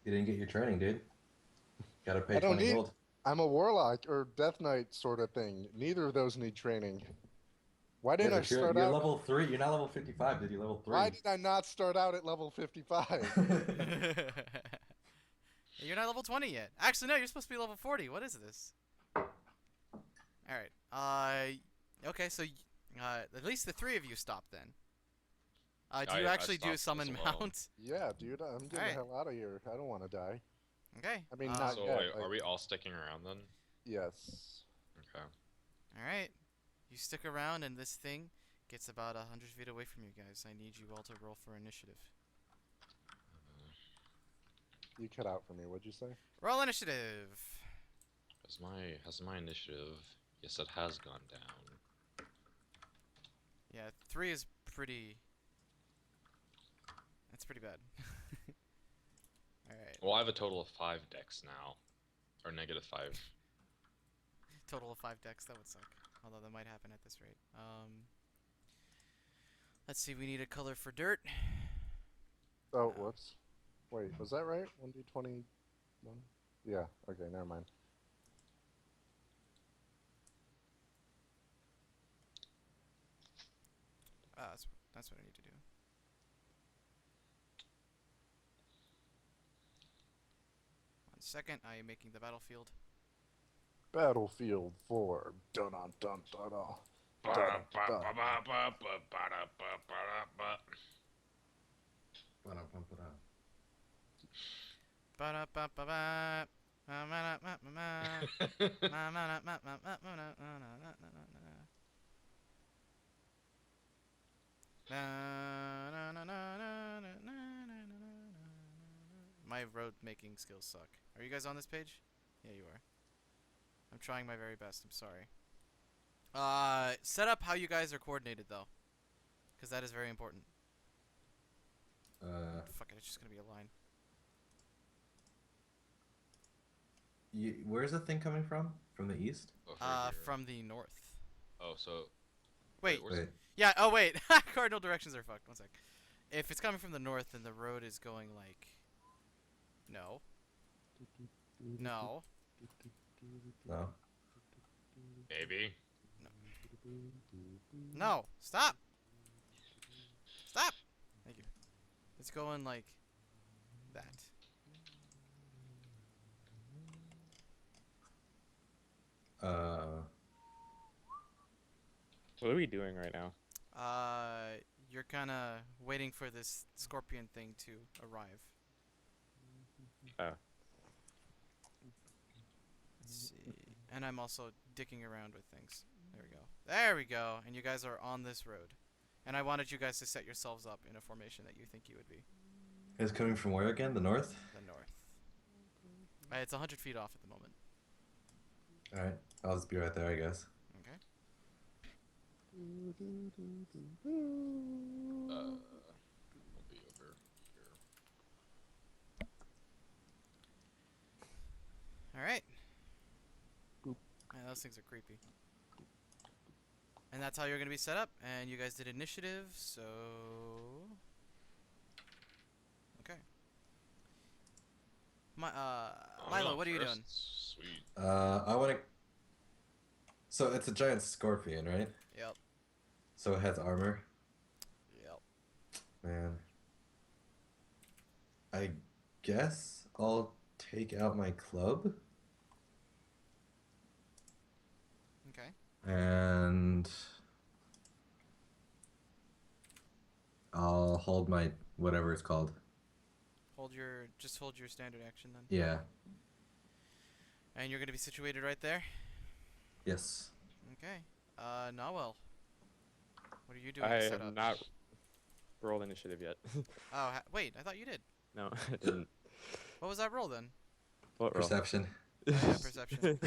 You didn't get your training, dude. Gotta pay I don't 20 need- gold. I'm a warlock or death knight sort of thing. Neither of those need training. Why didn't I but you're start out? level 3. You're not level 55, did you? Level 3. Why did I not start out at level 55? You're not level 20 yet. Actually, no. You're supposed to be level 40. What is this? All right. Okay, so at least the three of you stop then. Do you I actually do stopped summon as well. mount? Yeah, dude, I'm getting Alright. the hell out of here. I don't want to die. Okay. I mean, not So yet. wait, like- are we all sticking around then? Yes. Okay. All right. You stick around, and this thing gets about 100 feet away from you guys. I need you all to roll for initiative. You cut out for me. What'd you say? Roll initiative. Has my initiative? Yes, it has gone down. Yeah, 3 is pretty. That's pretty bad. All right. Well, I have a total of 5 decks now, or -5. Total of 5 decks. That would suck. Although that might happen at this rate. Let's see. We need a color for dirt. Oh, whoops. Wait, was that right? 1d21? Yeah, okay, never mind. That's what I need to do. One second. I am making the battlefield. Battlefield 4. Dun dun dun dun dun. Ba-da-ba-ba-ba. My road making skills suck. Are you guys on this page? Yeah, you are. I'm trying my very best. I'm sorry. Set up how you guys are coordinated though, because that is very important. Fuck it, it's just gonna be a line. Where's the thing coming from? From the east? Over here. From the north. Oh, so. Wait. where's Wait. Yeah. Oh wait. Cardinal directions are fucked. One sec. If it's coming from the north, then the road is going like. No. No. No. Maybe. No. Stop. Stop. Thank you. It's going like that. What are we doing right now? You're kind of waiting for this scorpion thing to arrive. Oh. Let's see. And I'm also dicking around with things. There we go. There we go. And you guys are on this road. And I wanted you guys to set yourselves up in a formation that you think you would be. It's coming from where again? The north? The north. It's 100 feet off at the moment. Alright. I'll just be right there, I guess. Okay. We'll be over here. Alright. Those things are creepy. And that's how you're going to be set up. And you guys did initiative, so... Okay. Milo, what are you doing? Sweet. I want to... So it's a giant scorpion, right? Yep. So it has armor? Yep. Man. I guess I'll take out my club. Okay. And I'll hold my whatever it's called. Just hold your standard action then. Yeah. And you're gonna be situated right there? Yes. Okay. Nawel. What are you doing I to set have up? not rolled initiative yet. Oh, wait, I thought you did. No, I didn't. What was that roll then? What roll? Perception. Oh, yeah, perception.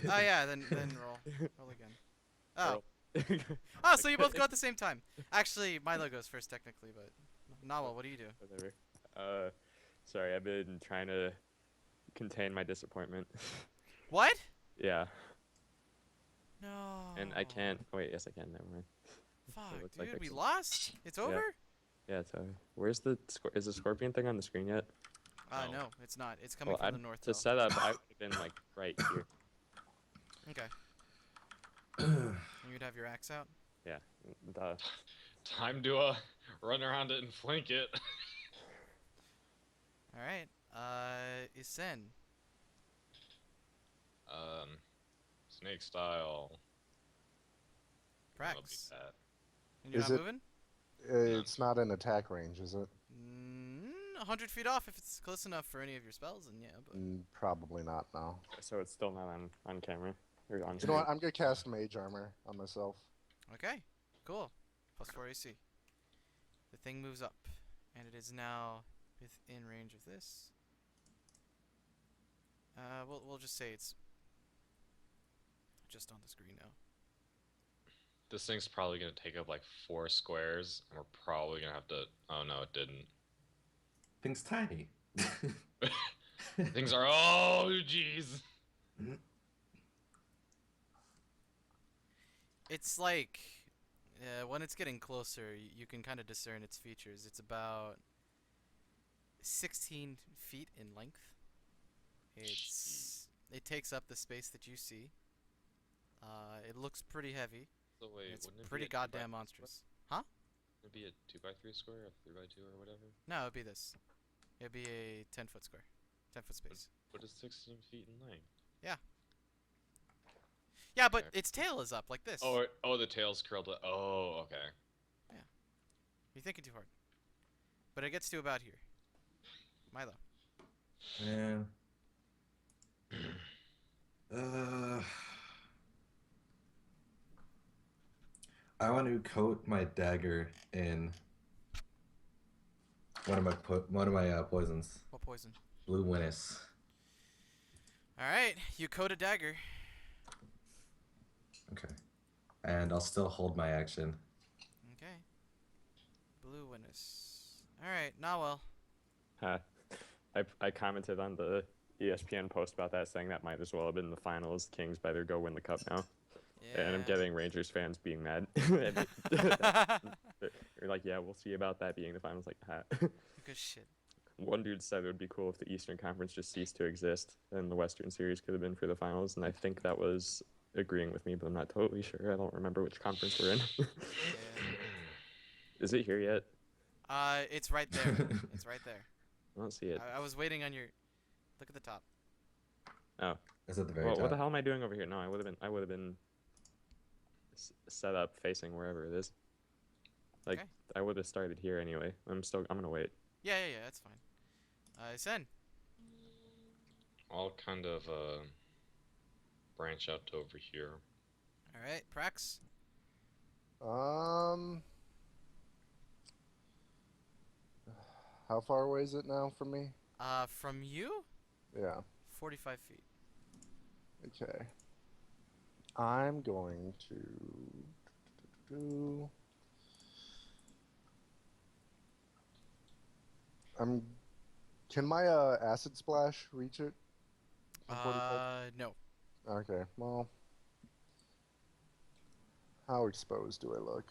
Oh yeah, then roll. Roll again. Oh. Oh, so you both go at the same time. Actually, Milo goes first technically, but Nawel, what do you do? Whatever. Sorry, I've been trying to contain my disappointment. What? Yeah, No. and I can't. Wait, yes, I can. Never mind. Fuck, looks dude, like we I- lost? It's over? Yeah, it's over. Where's the is the scorpion thing on the screen yet? No. No, it's not. It's coming Well, from the north to though. set up, I would have been like right here. Okay. And you'd have your axe out? Yeah. Duh. Time to run around it and flank it. Alright. Isen. Snake style. That'll be Prax. that. And you're Is not it- moving? It's not in attack range, is it? 100 feet off if it's close enough for any of your spells, and yeah, but... Probably not now. So it's still not on camera or on You know screen. what? I'm gonna cast mage armor on myself. Okay, cool. Plus 4 AC. The thing moves up, and it is now within range of this. We'll just say it's just on the screen now. This thing's probably gonna take up like 4 squares, and we're probably gonna have to. Oh no, it didn't. Thing's tiny. Things are. Oh jeez. It's like when it's getting closer, you can kind of discern its features. It's about 16 feet in length. It takes up the space that you see. It looks pretty heavy. So wait, It's wouldn't it pretty be a 2x3 goddamn monstrous. Huh? Would it be a 2x3 square, a 3x2, or whatever? No, it'd be this. It'd be a 10-foot square. 10-foot space. What is 16 feet in length? Yeah, but Okay. its tail is up like this. Oh, the tail's curled. Oh, okay. You're thinking too hard. But it gets to about here. Milo. Man. Uh, I want to coat my dagger in one of my poisons. What poison? Blue Winnis. All right, you coat a dagger. Okay. And I'll still hold my action. Okay. Blue Winnis. All right, Nawel. I commented on the ESPN post about that, saying that might as well have been the finals. Kings better go win the cup now. Yeah. And I'm getting Rangers fans being mad. They're like, yeah, we'll see about that being the finals. Like, Good shit. one dude said it would be cool if the Eastern Conference just ceased to exist and the Western Series could have been for the finals. And I think that was agreeing with me, but I'm not totally sure. I don't remember which conference we're in. Yeah. Is it here yet? It's right there. It's right there. I don't see it. I was waiting on your. Look at the top. Oh, It's at the very well, top. what the hell am I doing over here? No, I would have been set up facing wherever it is. Like, Okay. I would have started here anyway. I'm gonna wait. Yeah, that's fine. Sen. I'll kind of branch out to over here. All right, Prax. How far away is it now from me? From you, Yeah. 45 feet. Okay. I'm going to. Can my acid splash reach it? From 45? No. Okay. Well, how exposed do I look?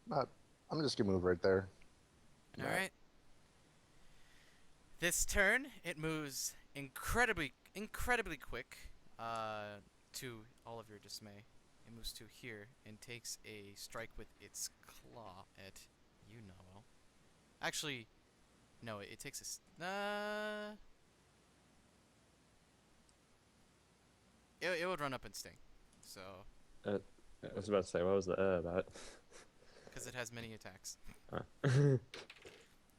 Not. I'm just gonna move right there. All right. This turn, it moves incredibly quick. To all of your dismay, it moves to here and takes a strike with its claw at you, Noel. Actually, no, it takes a. It would run up and sting, so. I was about to say, what was the about? Because it has many attacks. Huh.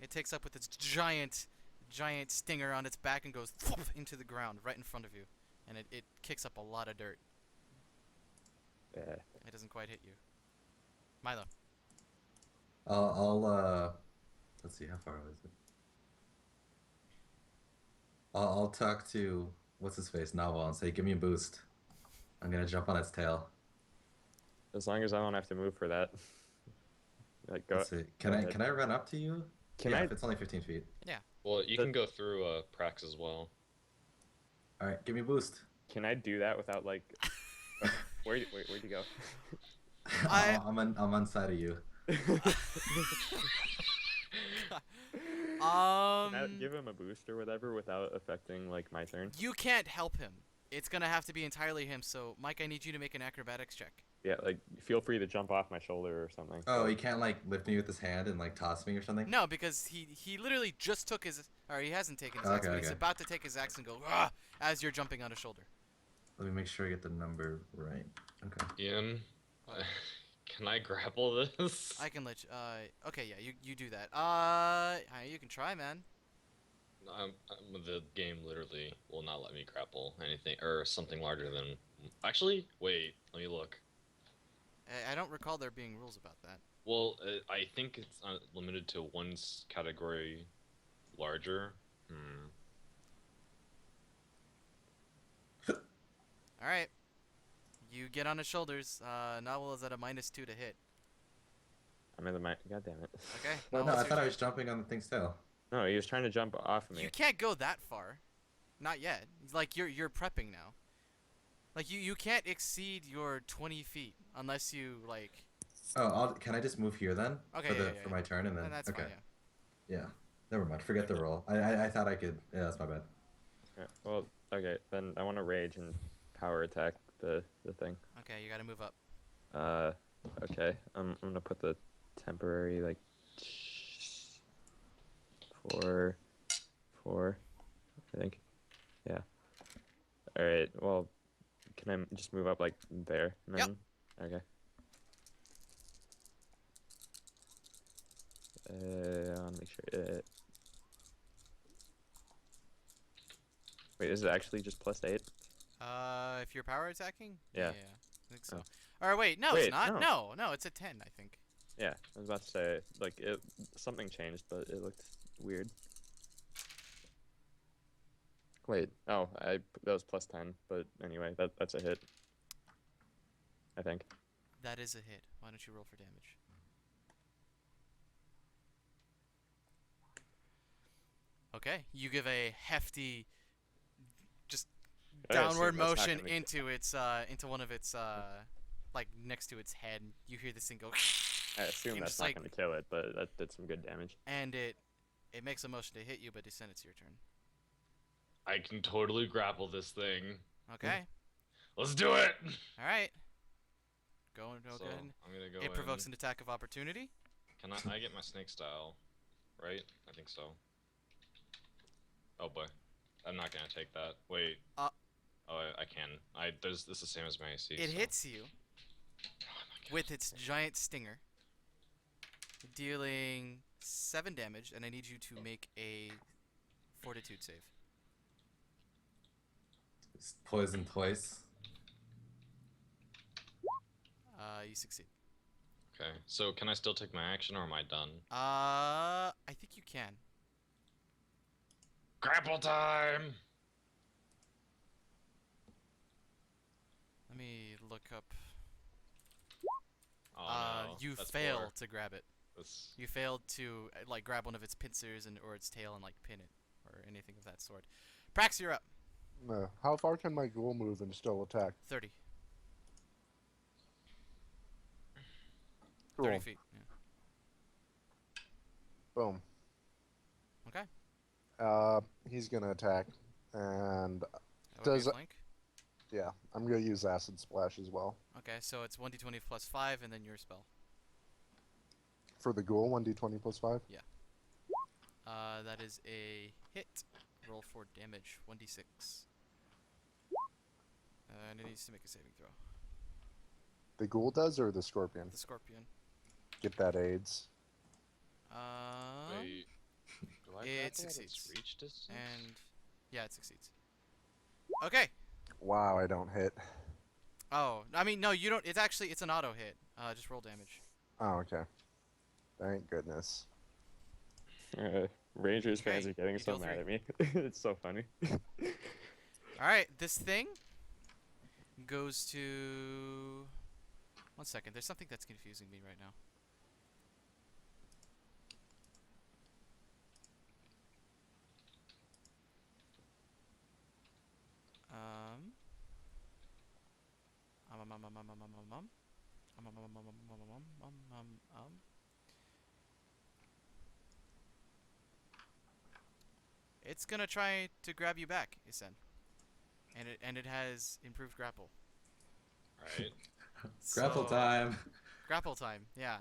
It takes up with its giant stinger on its back and goes into the ground right in front of you. And it kicks up a lot of dirt. Yeah. It doesn't quite hit you. Milo. I'll let's see, how far away is it? I'll talk to what's his face, Naval, and say, give me a boost. I'm gonna jump on its tail. As long as I don't have to move for that. Like, go. Let's see. Can I run up to you? Can yeah, I? if it's only 15 feet. Well, you can go through Prax as well. All right, give me a boost. Can I do that without like? Where'd you go? I'm on side of you. Can I give him a boost or whatever without affecting like my turn? You can't help him. It's gonna have to be entirely him. So, Mike, I need you to make an acrobatics check. Yeah, like feel free to jump off my shoulder or something. Oh, he can't like lift me with his hand and like toss me or something? No, because he literally just took his, or he hasn't taken his axe, but he's about to take his axe and go as you're jumping on his shoulder. Let me make sure I get the number right. Okay. Ian, can I grapple this? I can let you. Okay, yeah, you do that. You can try, man. The game literally will not let me grapple anything or something larger than. Actually, wait. Let me look. I don't recall there being rules about that. Well, I think it's limited to one category larger. All right. You get on his shoulders. Nawal is at a -2 to hit. I'm in the God damn it. Okay. Well, no, Nawal's I your thought I turn. was jumping on the thing's tail. No, he was trying to jump off of me. You can't go that far. Not yet. Like you're prepping now. Like you can't exceed your 20 feet unless you like. Oh, can I just move here then? Okay, For my turn and then. That's okay. fine. Yeah. Yeah. Never mind. Forget the roll. I thought I could. Yeah, that's my bad. Yeah, well, okay, then I want to rage and power attack the thing. Okay, you gotta move up. Okay, I'm gonna put the temporary like 4, I think. Yeah. All right. Well, can I just move up like there? And then? Yep. Okay. I want to make sure. is it actually just +8? If you're power attacking? Yeah. I think so. Oh. Or wait, no, Wait, it's not. no. No, it's a 10, I think. Yeah, I was about to say, like, something changed, but it looked weird. Wait, oh, that was +10, but anyway, that's a hit. I think. That is a hit. Why don't you roll for damage? Okay, you give a hefty, just I downward assume that's not motion gonna be- into one of its like next to its head. You hear this thing go, I assume and that's just, not like- going to kill it, but that did some good damage. and it makes a motion to hit you, but Descent, it's your turn. I can totally grapple this thing. Okay, Let's do it. all right. Go So ahead. I'm gonna go. It provokes in. an attack of opportunity. Can I get my snake style? Right? I think so. Oh boy, I'm not gonna take that. Wait. Oh, I can. This is the same as my AC. It so- hits you Oh my God. with its giant stinger, dealing 7 damage, and I need you to make a Fortitude save. It's poison twice. You succeed. Okay. So can I still take my action, or am I done? I think you can. Grapple time. Let me look up. Oh no. You that's fail 4. to grab it. That's... You failed to like grab one of its pincers or its tail and like pin it or anything of that sort. Prax, you're up. No. How far can my ghoul move and still attack? 30. Cool. 30 feet. Yeah. Boom. Okay. He's gonna attack, and That would be a Does- flank. yeah, I'm gonna use acid splash as well Okay, so it's 1d20 plus 5 and then your spell. for the ghoul. 1d20 plus 5. That is a hit. Roll for damage. 1d6. And it needs to make a saving throw. The ghoul does, or the scorpion? The scorpion. Get that AIDS. Wait. Do I it grapple at its succeeds. reach distance? And yeah, it succeeds. Okay. Wow, I don't hit. Oh, I mean, no, you don't. It's an auto hit. Just roll damage. Oh, okay. Thank goodness. Rangers Okay, fans are getting you so deal mad 3. at me. It's so funny. All right, this thing goes to. 1 second. There's something that's confusing me right now. It's gonna try to grab you back, Isen. And it has improved grapple. Right. Grapple So- time. Grapple time, yeah.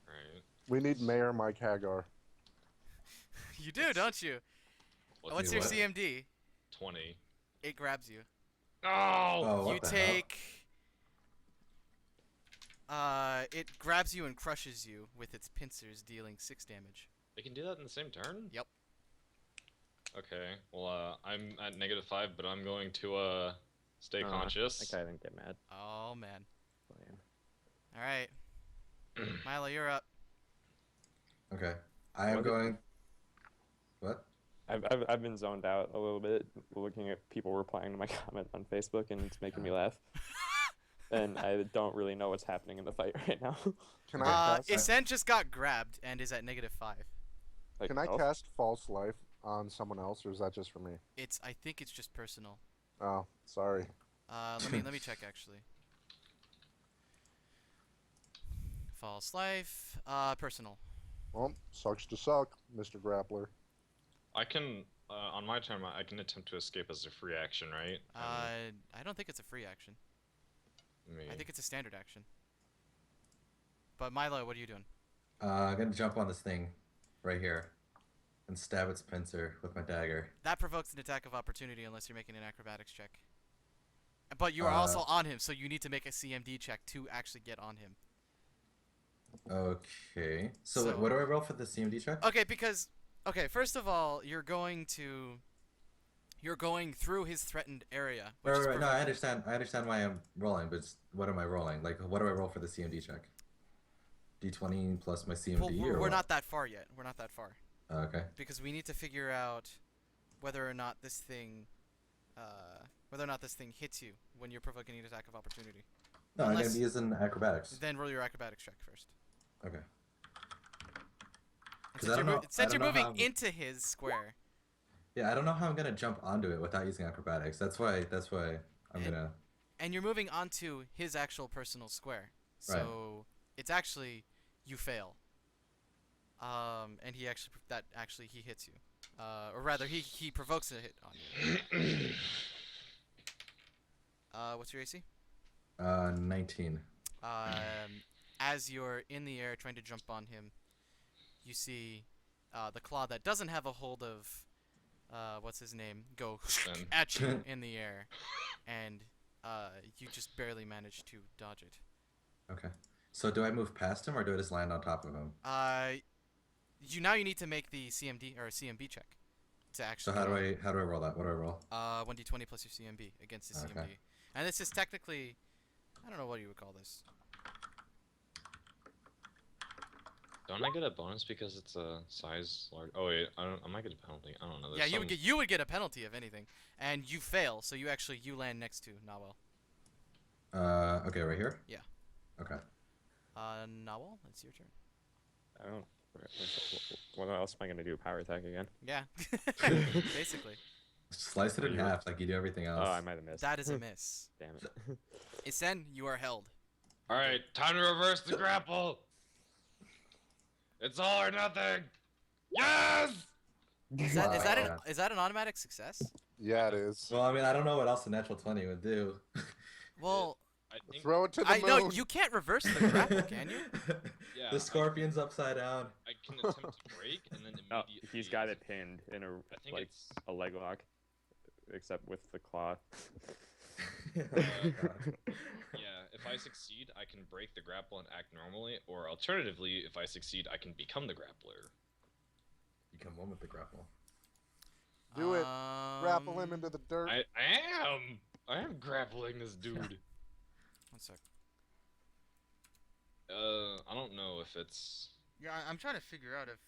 Right. We need Mayor Mike Hagar. You do, don't you? What's do your what? CMD? 20? It grabs you. No. Oh, what You the hell? take. It grabs you and crushes you with its pincers, dealing 6 damage. It can do that in the same turn? Yep. Okay. Well, I'm at -5, but I'm going to stay conscious. That guy didn't get mad. Oh man. Lame. All right. Milo, you're up. Okay. I am What? going. What? I've been zoned out a little bit looking at people replying to my comment on Facebook, and it's making me laugh. And I don't really know what's happening in the fight right now. Can I cast? Isen just got grabbed and is at -5. Like, Can I oh, cast False Life on someone else, or is that just for me? I think it's just personal. Oh, sorry. Let me check actually. False life. Personal. Well, sucks to suck, Mr. Grappler. I can, on my turn, I can attempt to escape as a free action, right? I don't think it's a free action. Me. I think it's a standard action. But Milo, what are you doing? I'm gonna jump on this thing, right here, and stab its pincer with my dagger. That provokes an attack of opportunity unless you're making an acrobatics check. But you are also on him, so you need to make a CMD check to actually get on him. Okay. So, So- what do I roll for the CMD check? Okay, because first of all, you're going to You're going through his threatened area. Right, Which is right, right. No, perfect. I understand why I'm rolling, but what am I rolling? Like, what do I roll for the CMD check? D20 plus my CMD, Well, or we're what? not that far yet. We're not that far. Oh, okay. Because we need to figure out whether or not this thing hits you when you're provoking an attack of opportunity. No, I'm Unless- gonna be using acrobatics. Then roll your acrobatics check first. Okay. And 'Cause I don't know- I since don't you're know moving how- into his square. Yeah, I don't know how I'm gonna jump onto it without using acrobatics. That's why I'm gonna. And you're moving onto his actual personal square. So it's actually you fail. And he hits you. Or rather he provokes a hit on you. What's your AC? 19. As you're in the air trying to jump on him, you see the claw that doesn't have a hold of what's his name go at you in the air, and you just barely manage to dodge it. Okay. So do I move past him or do I just land on top of him? You need to make the CMD or CMB check to actually. So how do I roll that? What do I roll? 1d20 plus your CMB against the CMD, and this is technically, I don't know what you would call this. Don't I get a bonus because it's a size large? Oh wait, I might get a penalty. I don't know. Yeah, you would get a penalty if anything, and you fail, so you land next to Nawel. Okay, right here. Yeah. Okay. Nawel, it's your turn. I don't. What else am I gonna do? Power attack again? Yeah, basically. Slice it in half like you do everything else. Oh, I might have missed. That is a miss. Damn it. Isen, you are held. All right, time to reverse the grapple. It's all or nothing. Yes. Is that an automatic success? Yeah, it is. Well, I mean, I don't know what else a natural 20 would do. Well, I think Throw it to the moon. no, you can't reverse the grapple, can you? yeah, The scorpion's upside down. I can attempt to break and then Oh, immediately. he's got it pinned in I think like it's. a leg lock, except with the claw. Yeah, if I succeed, I can break the grapple and act normally, or alternatively, if I succeed, I can become the grappler. Become one with the grapple. Do it. Grapple him into the dirt. I am grappling this dude. 1 sec. I don't know if it's. Yeah, I'm trying to figure out if.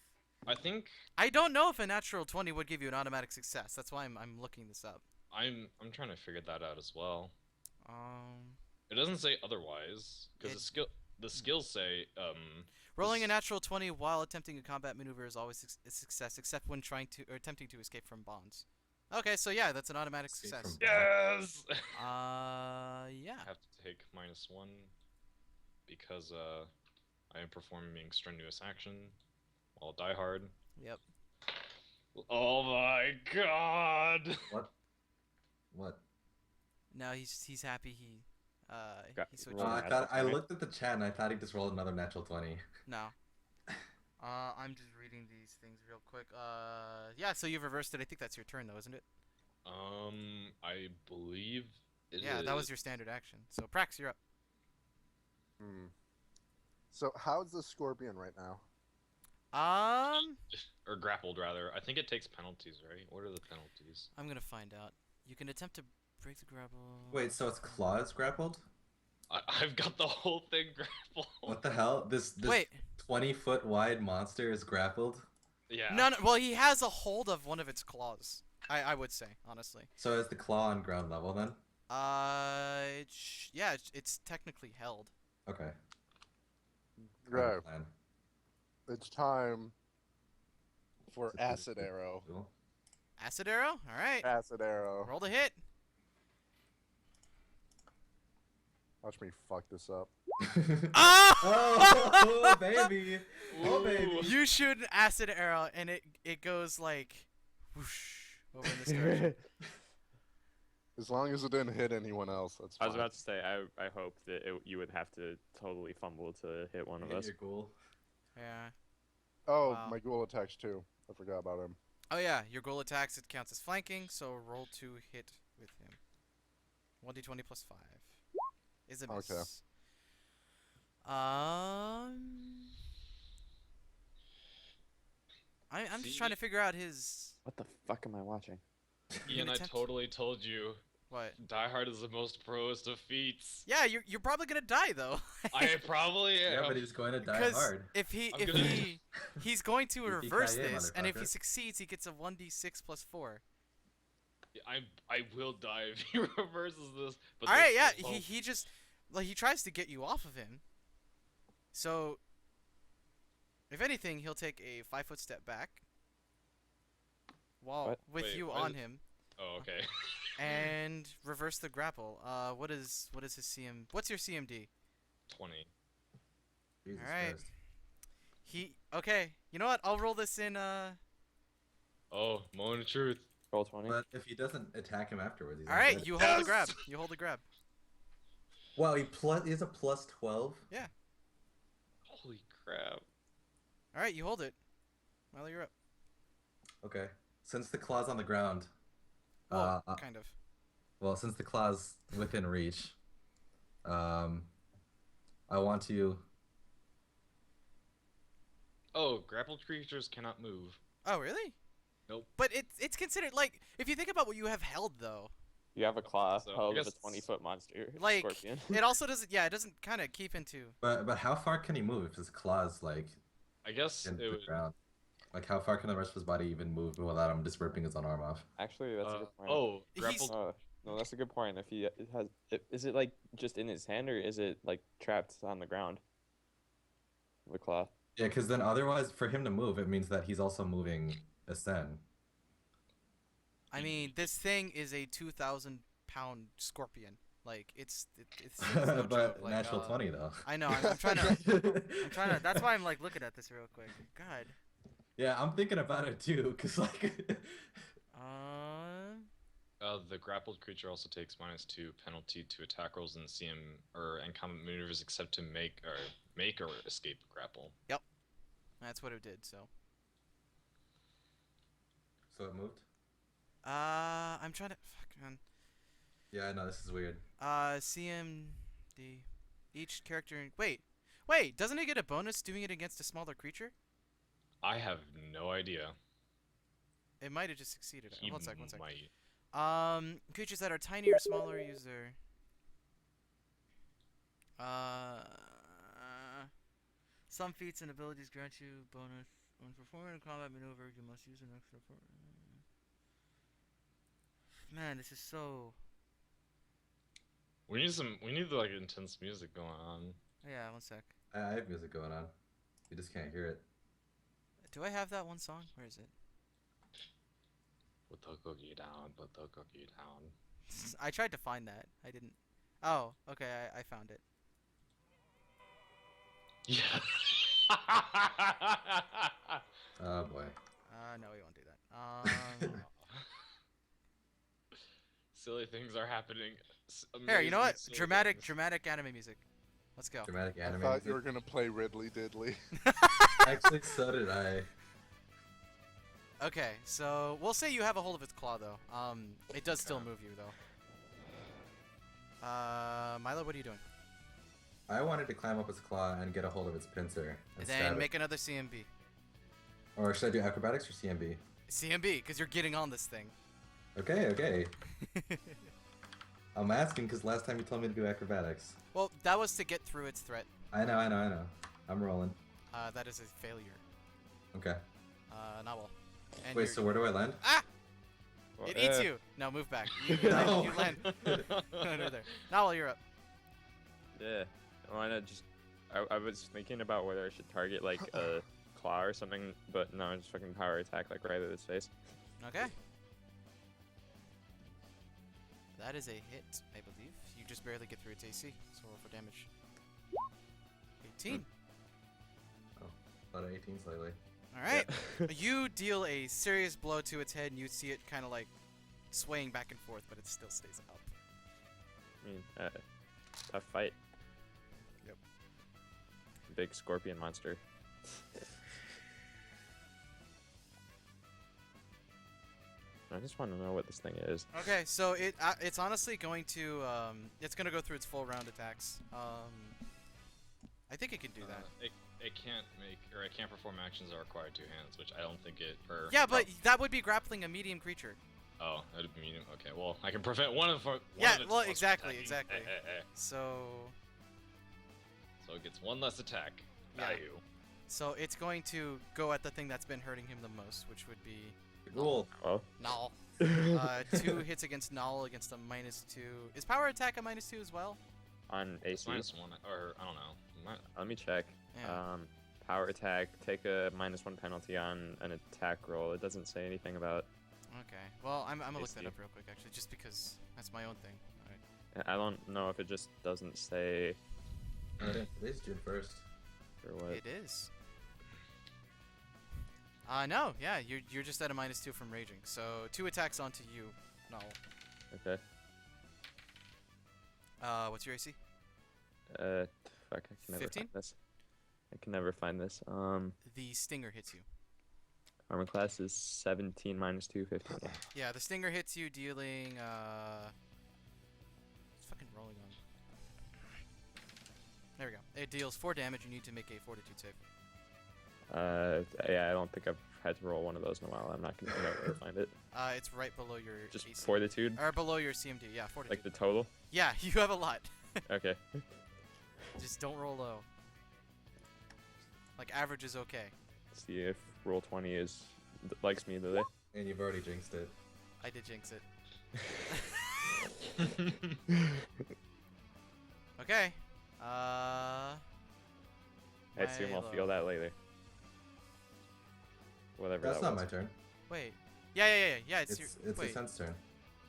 I don't know if a natural 20 would give you an automatic success. That's why I'm looking this up. I'm trying to figure that out as well. Um. It doesn't say otherwise, because the skills say Rolling a natural 20 while attempting a combat maneuver is always a success, except when attempting to escape from bonds. Okay, so yeah, that's an automatic Escape success. from- Yes. Yeah. I have to take -1 because I am performing strenuous action while die hard. Yep. Oh my god! What? No, he's happy he switched. roll I natural thought I 20. looked at the chat and I thought he just rolled another natural 20. No. I'm just reading these things real quick. Yeah, so you've reversed it. I think that's your turn though, isn't it? I believe it Yeah, is. that was your standard action. So Prax, you're up. So how's the scorpion right now? Or grappled, rather. I think it takes penalties, right? What are the penalties? I'm gonna find out. You can attempt to break the grapple. Wait, so it's claws grappled? I've got the whole thing grappled. What the hell? This Wait. 20-foot wide monster is grappled? Yeah. No. Well, he has a hold of one of its claws. I would say, honestly. So is the claw on ground level then? It's technically held. Okay. Right. Plan. It's time for It's a acid pretty arrow. cool. Acid arrow. All right. Acid arrow. Roll the hit. Watch me fuck this up. Oh, baby! Oh, baby! You shoot an acid arrow, and it goes like whoosh over in this direction. As long as it didn't hit anyone else, that's I fine. was about to say, I hope that you would have to totally fumble to hit one of us. You're cool. Yeah. Oh, Wow. my ghoul attacks too. I forgot about him. Oh yeah, your goal attacks, it counts as flanking, so roll to hit with him. 1d20 plus 5. Is a miss. Okay. I'm just trying to figure out his... What the fuck am I watching? Ian, I attempt? totally told you. What? Die Hard is the most pros of feats. Yeah, you're probably gonna die though. I probably am. Yeah, but he's going to die Because hard. if I'm gonna- he's going to reverse Yippee-ki-yay, this, and if he motherfucker. succeeds, he gets a 1d6 plus 4. I will die if he reverses this. But All right, that's yeah, the hope. he just he tries to get you off of him. So, if anything, he'll take a 5-foot step back, while What? with Wait, you why on is it- him, Oh, okay. and reverse the grapple. What is his CM? What's your CMD? 20. Jesus Alright. Christ. Okay. You know what? I'll roll this in. Oh, moment of truth. Roll 20. But if he doesn't attack him afterwards, he's All not right, dead. you hold the Yes! grab. You hold the grab. Wow, he has a plus 12. Holy crap. All right, you hold it. Well, you're up. Okay. Since the claw's on the ground, Well, kind of. well, since the claw's within reach, I want to. Oh, grappled creatures cannot move. Oh, really? Nope. But it's considered like if you think about what you have held though, You have a claw So, I held of guess- a 20-foot monster Like, scorpion. it also doesn't. Yeah, it doesn't kind of keep into. But how far can he move? His claw's like I guess in it the would. ground. Like how far can the rest of his body even move without him just ripping his own arm off? Actually, that's a good point. Oh, He's- grappled. No, that's a good point. If he has, is it like just in his hand or is it like trapped on the ground? The claw. Yeah, because then otherwise, for him to move, it means that he's also moving Ascend. I mean, this thing is a 2,000-pound scorpion. Like it's it's no But joke. Like, natural 20 though. I know. I'm trying to. I'm trying to. That's why I'm like looking at this real quick. God. Yeah, I'm thinking about it too, cause like. The grappled creature also takes -2 penalty to attack rolls in CM and combat maneuvers, except to make or escape grapple. That's what it did. So. So it moved. I'm trying to. Fuck man. Yeah, I know this is weird. CMD. Each character. Wait. Doesn't it get a bonus doing it against a smaller creature? I have no idea. It might have just succeeded. He One sec. might. Creatures that are tiny or smaller use their. Some feats and abilities grant you bonus when performing a combat maneuver. You must use an extra. Man, this is so. We need like intense music going on. Yeah, one sec. I have music going on. You just can't hear it. Do I have that one song? Where is it? Put the cookie down. Put the cookie down. I tried to find that. I didn't. Oh, okay. I found it. Yeah. Oh boy. No, we won't do that. Silly things are happening. Here, you know Amazing what? silly Dramatic things. anime music. Let's go. Dramatic I anime. thought music. you were gonna play Ridley Diddley. Actually, so did I. Okay, so we'll say you have a hold of its claw though. It does still move you though. Milo, what are you doing? I wanted to climb up its claw and get a hold of its pincer and Then stab make another CMB. it. Or should I do acrobatics or CMB? CMB, because you're getting on this thing. Okay. I'm asking because last time you told me to do acrobatics. Well, that was to get through its threat. I know. I'm rolling. That is a failure. Okay. Not well. And Wait, you're- so where do I land? Ah! Well, It eats you. No, move back. You No. land. No, there. Now you're up. Yeah. I wanna just. I was thinking about whether I should target like a claw or something, but no, just fucking power attack like right at his face. Okay. That is a hit, I believe. You just barely get through its AC, so roll for damage. 18. About 18 slightly. Alright. You deal a serious blow to its head, and you see it kind of like swaying back and forth, but it still stays up. I mean, tough fight. Yep. Big scorpion monster. I just want to know what this thing is. Okay, so it's honestly going to it's gonna go through its full round attacks. I think it can do that. It can't make or it can't perform actions that require 2 hands, which I don't think it. Or Yeah, but that would be grappling a medium creature. Oh, that'd be medium. Okay, well, I can prevent one of its well, monsters from exactly, attacking. exactly. So So it gets one less attack. Yeah. Value. so it's going to go at the thing that's been hurting him the most, which would be Cool. Well, Null. 2 hits against Null against a -2. Is power attack a -2 as well? on It's AC. -1, or I don't know. Let me check. Yeah. Power attack, take a -1 penalty on an attack roll. It doesn't say anything about. Okay. Well, I'm gonna look that AC. up real quick actually, just because that's my own thing. All right. I don't know if it just doesn't say It is June 1st. or what. It is. No, yeah, you're just at a -2 from raging. So 2 attacks onto you, Null. Okay. What's your AC? Fuck, I can never 15? find this. I can never find this. The stinger hits you. Armor class is 17 -2, 15. Yeah, the stinger hits you, dealing it's fucking rolling on. There we go. It deals 4 damage. You need to make a fortitude save. Yeah, I don't think I've had to roll one of those in a while. I'm not gonna be able to find it. It's right below your Just AC. fortitude, Or below your CMD. Yeah, fortitude. like the total. Yeah, you have a lot. Okay. Just don't roll low. Like average is okay. See if roll 20 likes me today. And you've already jinxed it. I did jinx it. Okay. I assume I'll feel that later. Whatever That's that not was. my turn. Wait. Yeah. It's your. It's Wait. Ascent's turn.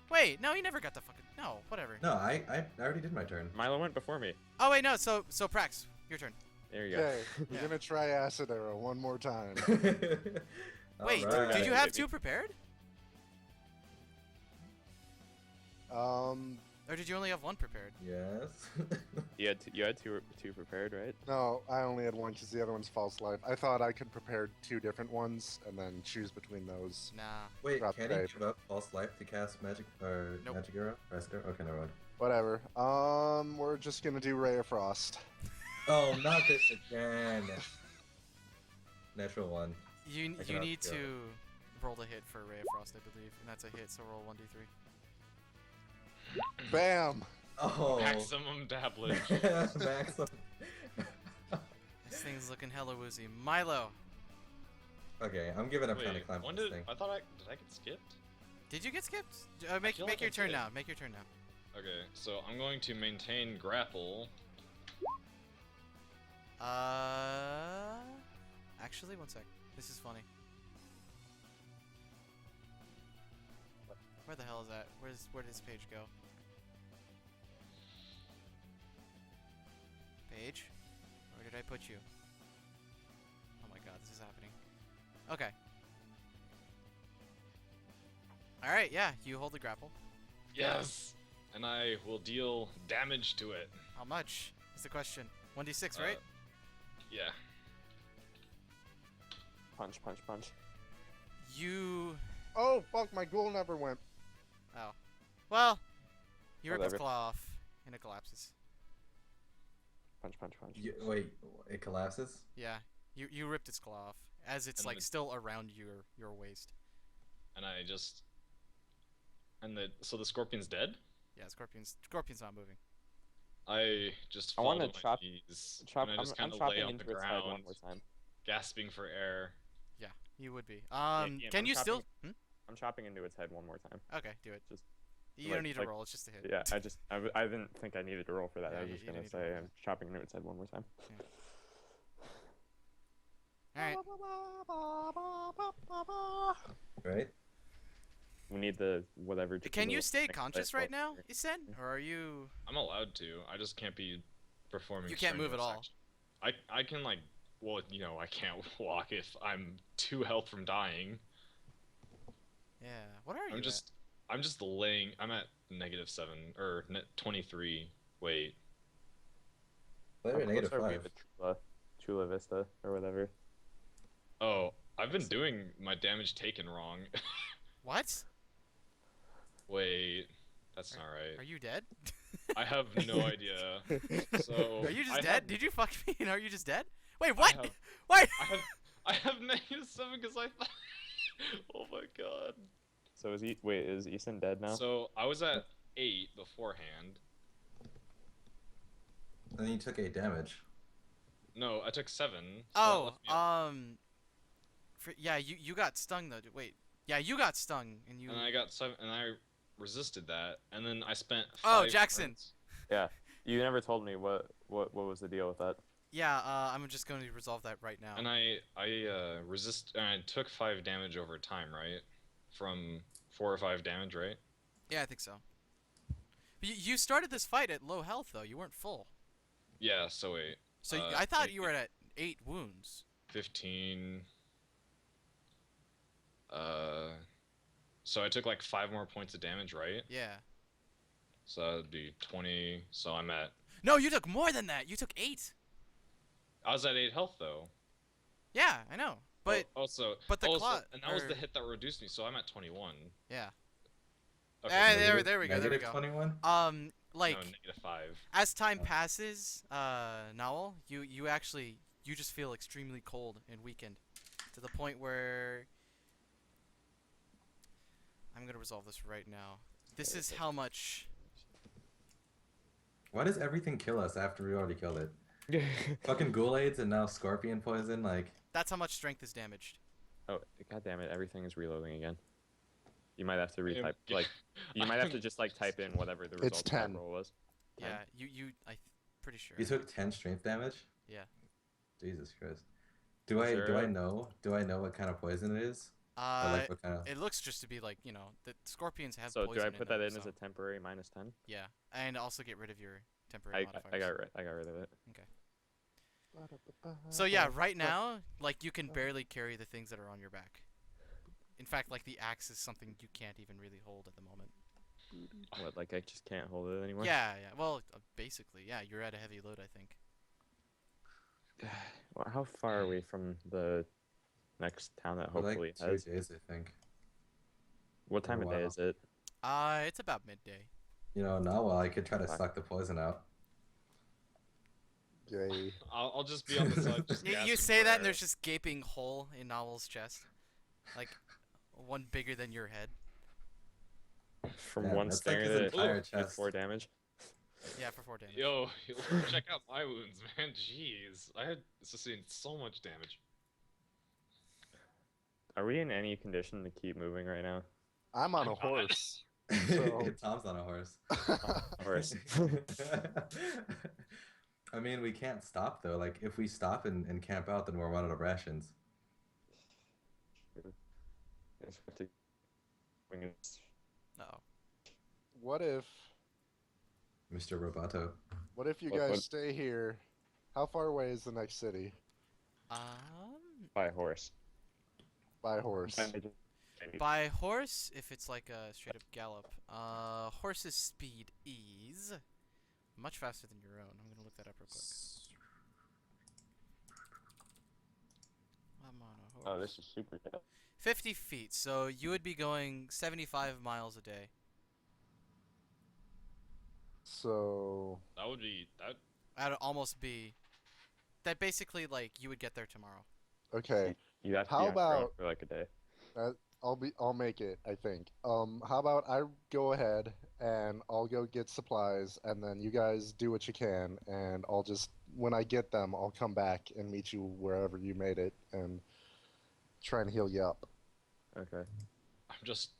Wait. No, you never got the fucking. No, whatever. No, I already did my turn. Milo went before me. Oh wait, no. So Prax, your turn. There you go. Okay, we're Yeah. gonna try acid arrow one more time. Wait, Alright. did you have baby. 2 prepared, or did you only have 1 prepared? Yes. You had two prepared, right? No, I only had one because the other one's false life. I thought I could prepare 2 different ones and then choose between those. Nah. Wait, Drop can the he babe. give up false life to cast magic or Nope. magic arrow? Acid arrow? Okay, never mind. Whatever. We're just gonna do Ray of Frost. Oh, not this again. Natural 1. You I cannot need go. to roll the hit for Ray of Frost, I believe, and that's a hit. So roll 1d3. Bam! Oh. Maximum dabbling. Maximum. This thing's looking hella woozy. Milo, Okay, I'm giving up trying to Wait, climb when this did thing. I thought I did I get skipped? did you get skipped? Make feel make like your I turn did. now. Make your turn now. Okay, so I'm going to maintain grapple. Actually, one sec. This is funny. Where the hell is that? Where did this page go? Page? Where did I put you? Oh my god, this is happening. Okay. Alright, yeah, you hold the grapple. Yes, and I will deal damage to it. How much is the question? 1d6, right? Yeah. Punch, punch, punch. You... Oh, fuck, my ghoul never went. Oh. Well, you rip its Whatever. claw off, and it collapses. Punch, punch, punch. Wait, it collapses? Yeah, you ripped its claw off, as it's And like the- still around your waist. And I just so the scorpion's dead? Yeah, Scorpion's not moving. I just I fall wanna to my chop- knees, Chop, and I just I'm kind of lay chopping on into the its head one ground, more time. gasping for air. Yeah, you would be. Ian, Can I'm you still? chopping- I'm chopping into its head one more time. Okay, do it. Just You like- don't need to like- roll. It's just a hit. Yeah, I didn't think I needed to roll for that. Yeah, I was you- just you gonna don't need to roll say for I'm chopping into its head one more time. All right. Right? We need the whatever. Can you little stay thing that conscious I right felt now, here. Isen? Or are you? I'm allowed to. I just can't be performing. You can't move at strenuous all. action. I can like, well, I can't walk if I'm 2 health from dying. Yeah. What are you? I'm just laying. I'm at -7 or 23. Wait. Well, How you're negative close are we 5. to Chula Vista or whatever? Oh, I've been doing my damage taken wrong. At? What? Wait, that's not right. Are you dead? I have no idea. So Are you just I dead? have- Did you fuck me? And are you just dead? Wait, what? have- What? I have -7 because I thought. Oh my god. So So is Ethan dead now? So I was at 8 beforehand. Then you took 8 damage. No, I took 7. So that Oh, left me at- yeah, you got stung though. Wait, yeah, you got stung, and you. And I got 7, and I resisted that, and then I spent. Oh, 5 Jackson. turns- Yeah. You never told me what was the deal with that. Yeah, I'm just going to resolve that right now. And I and I took 5 damage over time, right? From 4 or 5 damage, right? Yeah, I think so. But you started this fight at low health though. You weren't full. Yeah. So wait. So I thought you were at 8 wounds. 15. So I took like 5 more points of damage, right? Yeah. So that would be 20. So I'm at. No, you took more than that. You took 8. I was at 8 health though. Yeah, I know. But but the clot. And that was the hit that reduced me, so I'm at 21. Yeah. Okay. There we go. There we go. 21? Like No, -5. as time passes, Nowell, you just feel extremely cold and weakened, to the point where I'm gonna resolve this right now. This is how much. Why does everything kill us after we already killed it? Fucking Ghoulaids and now Scorpion Poison, like... That's how much strength is damaged. Oh, god damn it! Everything is reloading again. You might have to retype. Yeah. Like, you might have to just like type in whatever the result of that 10. roll was. Yeah, pretty sure. You took 10 strength damage? Yeah. Jesus Christ. Do I know what kind of poison it is? Or like what kind of... It looks just to be like, the scorpions have So poison do I put them, that in so. as a temporary -10? Yeah, and also get rid of your temporary modifiers. I got rid of it. Okay. So yeah, right now, like, you can barely carry the things that are on your back. In fact, like, the axe is something you can't even really hold at the moment. What, like I just can't hold it anymore? Yeah. Well, basically, yeah, you're at a heavy load, I think. Well, how far are we from the next town that For hopefully like 2 has? days, I think. What time of day is it? It's about midday. Now while I could try to suck the poison out. Yay. I'll just be on the side. Just You gasping say for that, and air. there's just gaping hole in Nowell's chest, like one bigger than your head. From Yeah, one that's like stinger his that entire did chest. 4 damage. Yeah, for 4 damage. Yo, check out my wounds, man. Jeez, I had sustained so much damage. Are we in any condition to keep moving right now? I'm on a I'm not. horse. So- Tom's on a horse. Horse. I mean, we can't stop though. Like, if we stop and camp out, then we're running out of rations. Uh-oh. What if Mr. Roboto. you What- guys what- stay here? How far away is the next city By horse. by horse? By horse, if it's like a straight up gallop, horse's speed is much faster than your own. I'm gonna look that up real quick. I'm on a horse. Oh, this is super good. 50 feet, so you would be going 75 miles a day. So That would be that. That'd almost be. That basically, like, you would get there tomorrow. okay, You have to How be on your own about- for like a day. I'll make it, I think. How about I go ahead and I'll go get supplies, and then you guys do what you can, and I'll just, when I get them, I'll come back and meet you wherever you made it and try and heal you up. Okay. I'm just.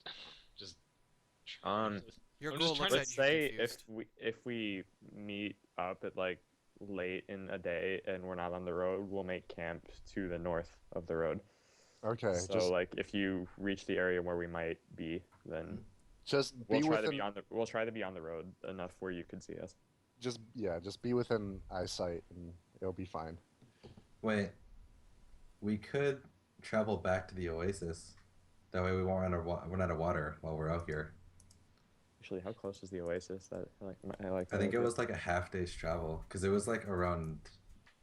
Your I'm goal just looks trying to at Let's you say confused. if we meet up at like late in a day and we're not on the road, we'll make camp to the north of the road. Okay, So like if you reach the area where we might be, then just we'll be try to within, be on the road enough where you can see us. just be within eyesight, and it'll be fine. Wait, we could travel back to the oasis. That way we won't run out of water while we're out here. Actually, how close is the oasis? That I like. I that think it idea. was like a half day's travel because it was like around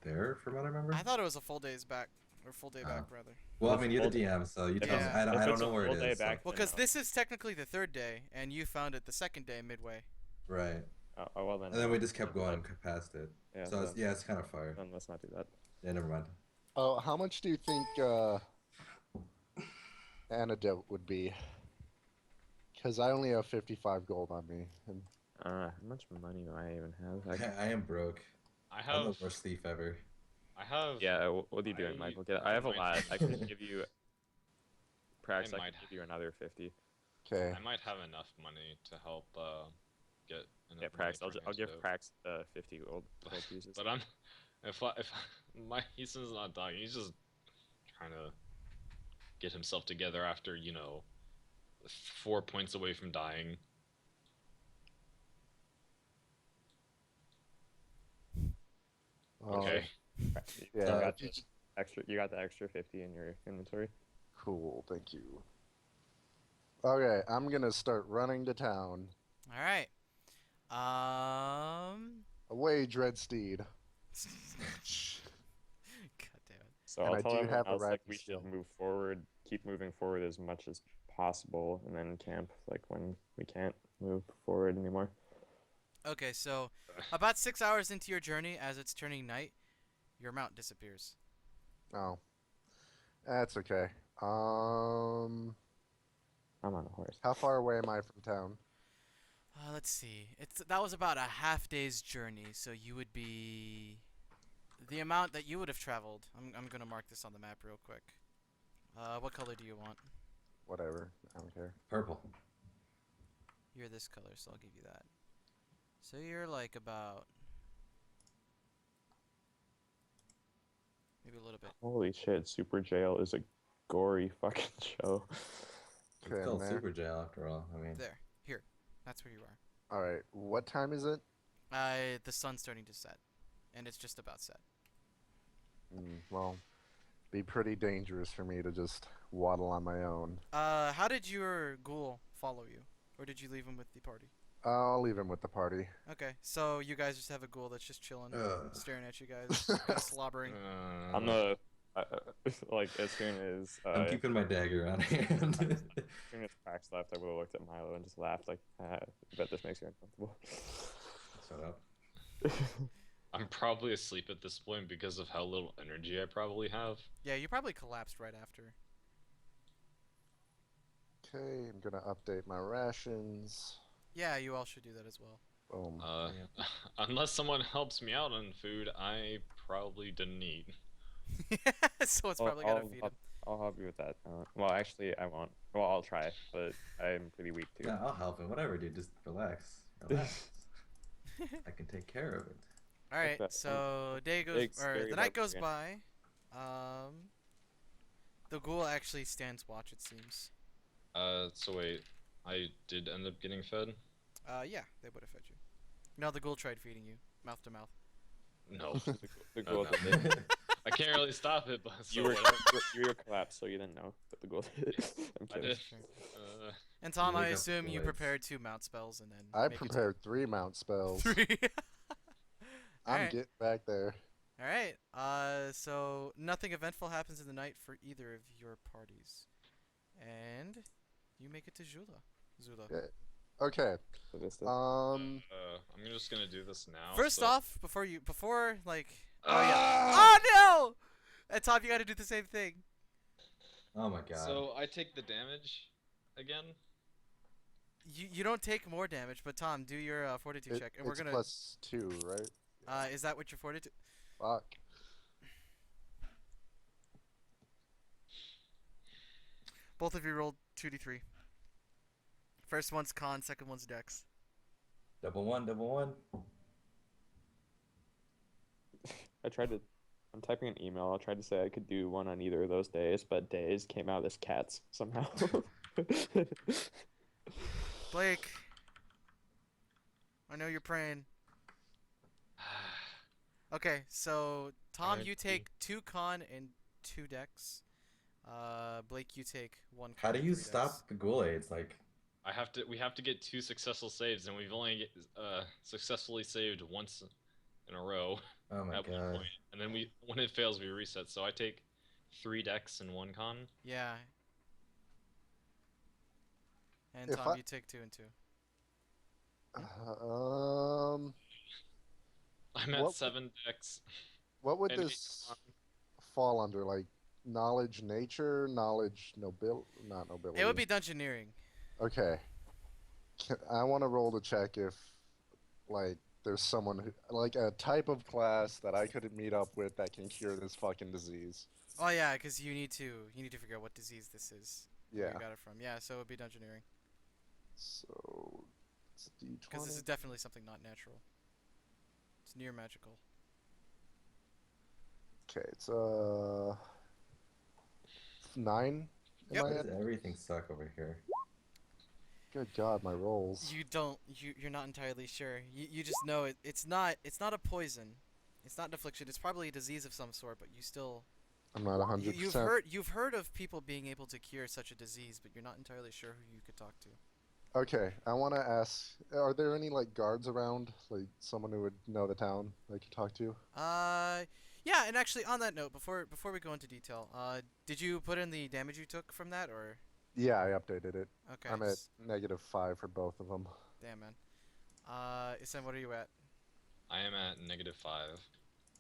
there, from what I remember. I thought it was a full day's back, or full day back rather. Well, I It's mean, a you're the full- DM, so you tell me. Yeah. I If don't it's a know where full it day is. so- back, Well, then because no. this is technically the 3rd day, and you found it the 2nd day midway. Right. Oh well then. And then we just kept then- going past it. Yeah. So then, it's kind of far. then let's not do that. Yeah, never mind. Oh, how much do you think antidote would be? Because I only have 55 gold on me. And How much money do I even have? I am broke. I I'm the have. worst thief ever. I have. Yeah, what are you doing, Michael? I have a might lot. have- I can give you. Prax, I might can give you another 50. okay. I might have enough money to help get. Yeah, enough money Prax. for I'll give Hanzo. Prax 50 gold pieces. But if my Easton's not dying, he's just trying to get himself together after 4 points away from dying. Okay. Yeah. You got the extra 50 in your inventory. Cool. Thank you. Okay, I'm gonna start running to town. All right. Away, Dreadsteed. God damn it. So And I'll I tell do everyone have a else like rapid we should skill. move forward, keep moving forward as much as possible, and then camp like when we can't move forward anymore. Okay, so about 6 hours into your journey, as it's turning night, your mount disappears. Oh, that's okay. I'm on a horse. How far away am I from town? Let's see. That was about a half day's journey, so you would be the amount that you would have traveled. I'm gonna mark this on the map real quick. What color do you want? Whatever. I don't care. Purple. You're this color, so I'll give you that. So you're like about maybe a little bit. Holy shit! Super Jail is a gory fucking show. It's Okay, called man. Super Jail after all. I mean, There. Here. That's where you are. All right. What time is it? The sun's starting to set, and it's just about set. Well, be pretty dangerous for me to just waddle on my own. How did your ghoul follow you, or did you leave him with the party? I'll leave him with the party. Okay, so you guys just have a ghoul that's just chilling, staring at you guys, kind of slobbering. I'm the like as soon as I'm keeping my dagger on hand. as soon as Prax left, I would have looked at Milo and just laughed like, I bet this makes you uncomfortable. Shut up. I'm probably asleep at this point because of how little energy I probably have. Yeah, you probably collapsed right after. Okay, I'm gonna update my rations. Yeah, you all should do that as well. Boom. Unless someone helps me out on food, I probably didn't eat. So it's probably gotta feed him. I'll help you with that. Well, actually, I won't. Well, I'll try, but I'm pretty weak too. Yeah, I'll help him. Whatever, dude. Just relax. Relax. I can take care of it. All right, that so big, the scary night goes barbarian. by. The ghoul actually stands watch. It seems. So wait, I did end up getting fed? Yeah, they would have fed you. No, the ghoul tried feeding you, mouth to mouth. No. The goal no. I can't really stop it, but so you were whatever. you were collapsed, so you didn't know that the goal did. I'm I kidding. did. And Tom, You I wake up assume you late. prepared 2 mount spells and then. I make it to prepared 3 mount spells. 3. I'm Alright. getting back there. All right. So nothing eventful happens in the night for either of your parties, and you make it to Zula. Yeah. Okay. So this is- I'm just gonna do this now. First so- off, before like, oh yeah, oh no! And Tom, you got to do the same thing. Oh my god. So I take the damage again. You don't take more damage, but Tom, do your fortitude check, and we're It's gonna. +2, right? Is that what your fortitude? Fuck. Both of you rolled 2d3. First one's con, second one's dex. Double one, double one. I'm typing an email. I tried to say I could do one on either of those days, but days came out as cats somehow. Blake, I know you're praying. Okay, so Tom, Alright, you take 2 con and 2 dex. Blake, you take 1 con. How do and you 3 stop dex. the ghoul aids? Like, We have to get 2 successful saves, and we've only successfully saved once in a row oh my at one god. point. And then when it fails, we reset. So I take 3 dex and 1 con. Yeah. And If Tom, I- you take 2 and 2. I'm at What- 7 dex. What would And eight this con. fall under? Like knowledge, nature, knowledge, not nobility. It would be dungeoneering. Okay. I want to roll to check if, like, there's someone who, like, a type of class that I could meet up with that can cure this fucking disease. Oh yeah, because you need to figure out what disease this is. Where you Yeah. got it from. Yeah, so it would be dungeoneering. So it's Because this is D20. definitely something not natural. It's near magical. Okay, it's 9. Am Yep. I Why at? does everything suck over here? Good God, my rolls. You're not entirely sure. You just know it's not a poison. It's not an affliction. It's probably a disease of some sort, but you still I'm not you, you've 100%. heard of people being able to cure such a disease, but you're not entirely sure who you could talk to. Okay, I want to ask, are there any like guards around, like someone who would know the town I could talk to? Yeah, and actually on that note, before we go into detail, did you put in the damage you took from that or Yeah, I updated it. okay, I'm at -5 for both of them. damn man. Isen, what are you at? I am at -5,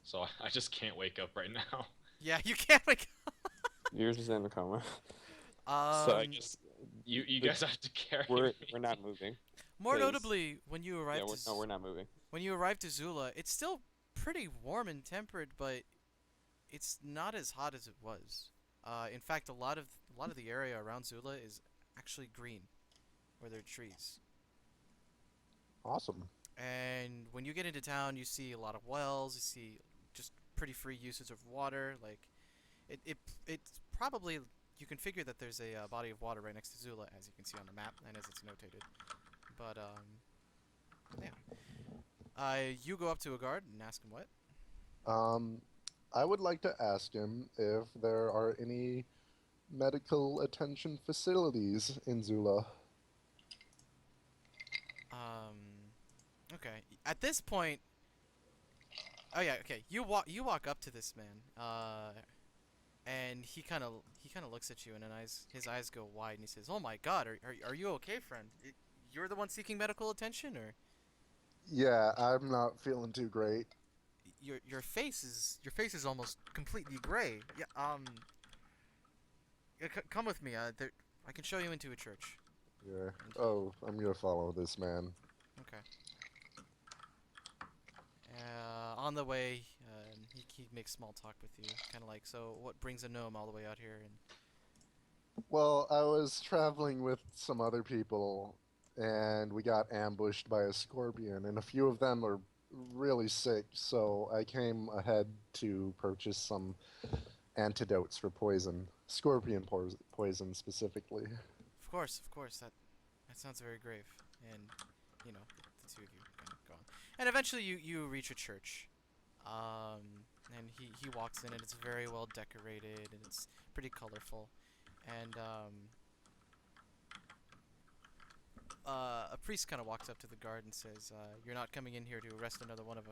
so I just can't wake up right now. Yeah, you can't wake Yours is in the coma. up. So I guess You guys have to carry we're me. we're not moving. More 'cause- notably, when you Yeah, arrived we're not moving. when you arrive to Zula, it's still pretty warm and tempered, but it's not as hot as it was. In fact, a lot of the area around Zula is actually green, where there are trees. Awesome. And when you get into town, you see a lot of wells. You see just pretty free usage of water. Like, it's probably you can figure that there's a body of water right next to Zula, as you can see on the map and as it's notated. But yeah. You go up to a guard and ask him what. Um, I would like to ask him if there are any medical attention facilities in Zula. Okay. At this point, oh yeah, okay. You walk up to this man, and he kind of looks at you, and his eyes go wide, and he says, "Oh my God, are you okay, friend? You're the one seeking medical attention, or Yeah, I'm not feeling too great. your face is almost completely gray. Yeah. Come with me. I can show you into a church. Yeah. Oh, I'm gonna follow this man. Okay. On the way, he makes small talk with you, kind of like, so what brings a gnome all the way out here? And Well, I was traveling with some other people, and we got ambushed by a scorpion, and a few of them are really sick, so I came ahead to purchase some antidotes for poison. Scorpion poison specifically. of course, that sounds very grave. And the two of you kind of go on, and eventually you reach a church. And he walks in, and it's very well decorated, and it's pretty colorful. And a priest kind of walks up to the guard and says, "You're not coming in here to arrest another one of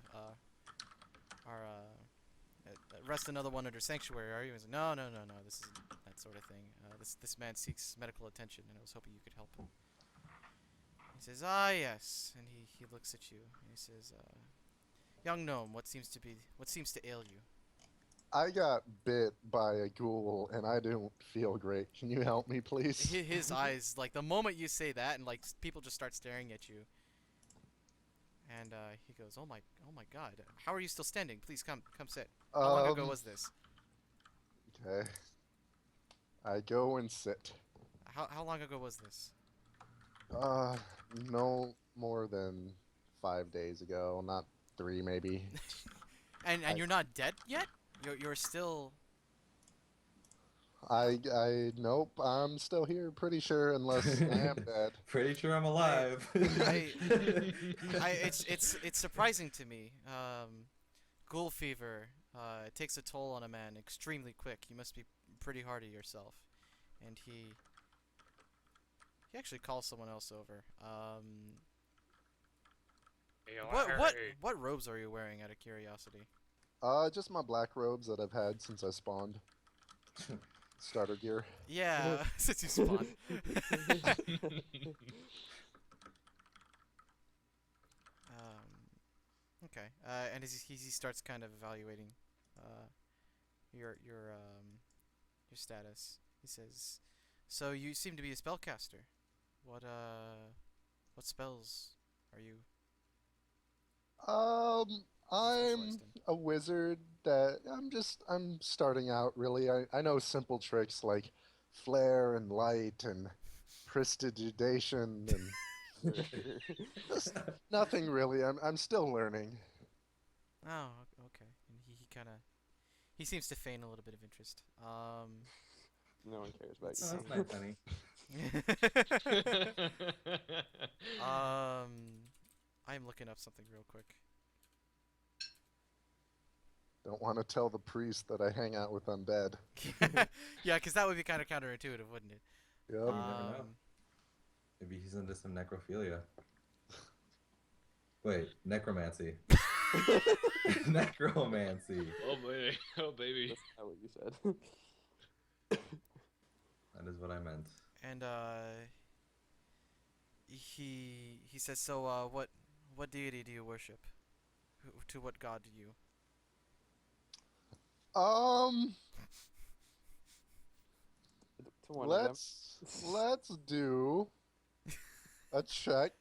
our arrest another one under sanctuary, are you?" He's like, "No, no, no, no. This isn't that sort of thing. This man seeks medical attention, and I was hoping you could help him." He says, "Ah, yes," and he looks at you, and he says, "Young gnome, what seems to ail you?" I got bit by a ghoul, and I don't feel great. Can you help me, please? His eyes, like, the moment you say that, and like people just start staring at you. And he goes, "Oh my God! How are you still standing? Please come sit. How long ago was this? Okay. I go and sit. How long ago was this?" Uh, no more than 5 days ago, not 3 maybe. And you're not dead yet? You're still. Nope, I'm still here, pretty sure, unless I am dead. Pretty sure I'm alive. It's surprising to me. Ghoul fever it takes a toll on a man extremely quick. You must be pretty hardy yourself. And he actually calls someone else over. What robes are you wearing, out of curiosity? Just my black robes that I've had since I spawned. Starter gear. Yeah, since you spawned. Okay. And as he starts kind of evaluating your status, he says, "So you seem to be a spellcaster. What What spells are you I'm specialized in? a wizard that I'm starting out really. I know simple tricks like flare and light and prestidigitation and just nothing really. I'm still learning. Oh, okay. And he kind of he seems to feign a little bit of interest. No one cares about Let's Oh, you. that's nice, honey. I'm looking up something real quick. Don't want to tell the priest that I hang out with undead. Yeah, because that would be kind of counterintuitive, wouldn't it? Yep. You never know. Maybe he's into some necrophilia. Wait, necromancy. Necromancy. Oh baby, oh baby. That's not what you said. That is what I meant. And he says, so what deity do you worship? To what god do you? Um, To one of them. let's do a check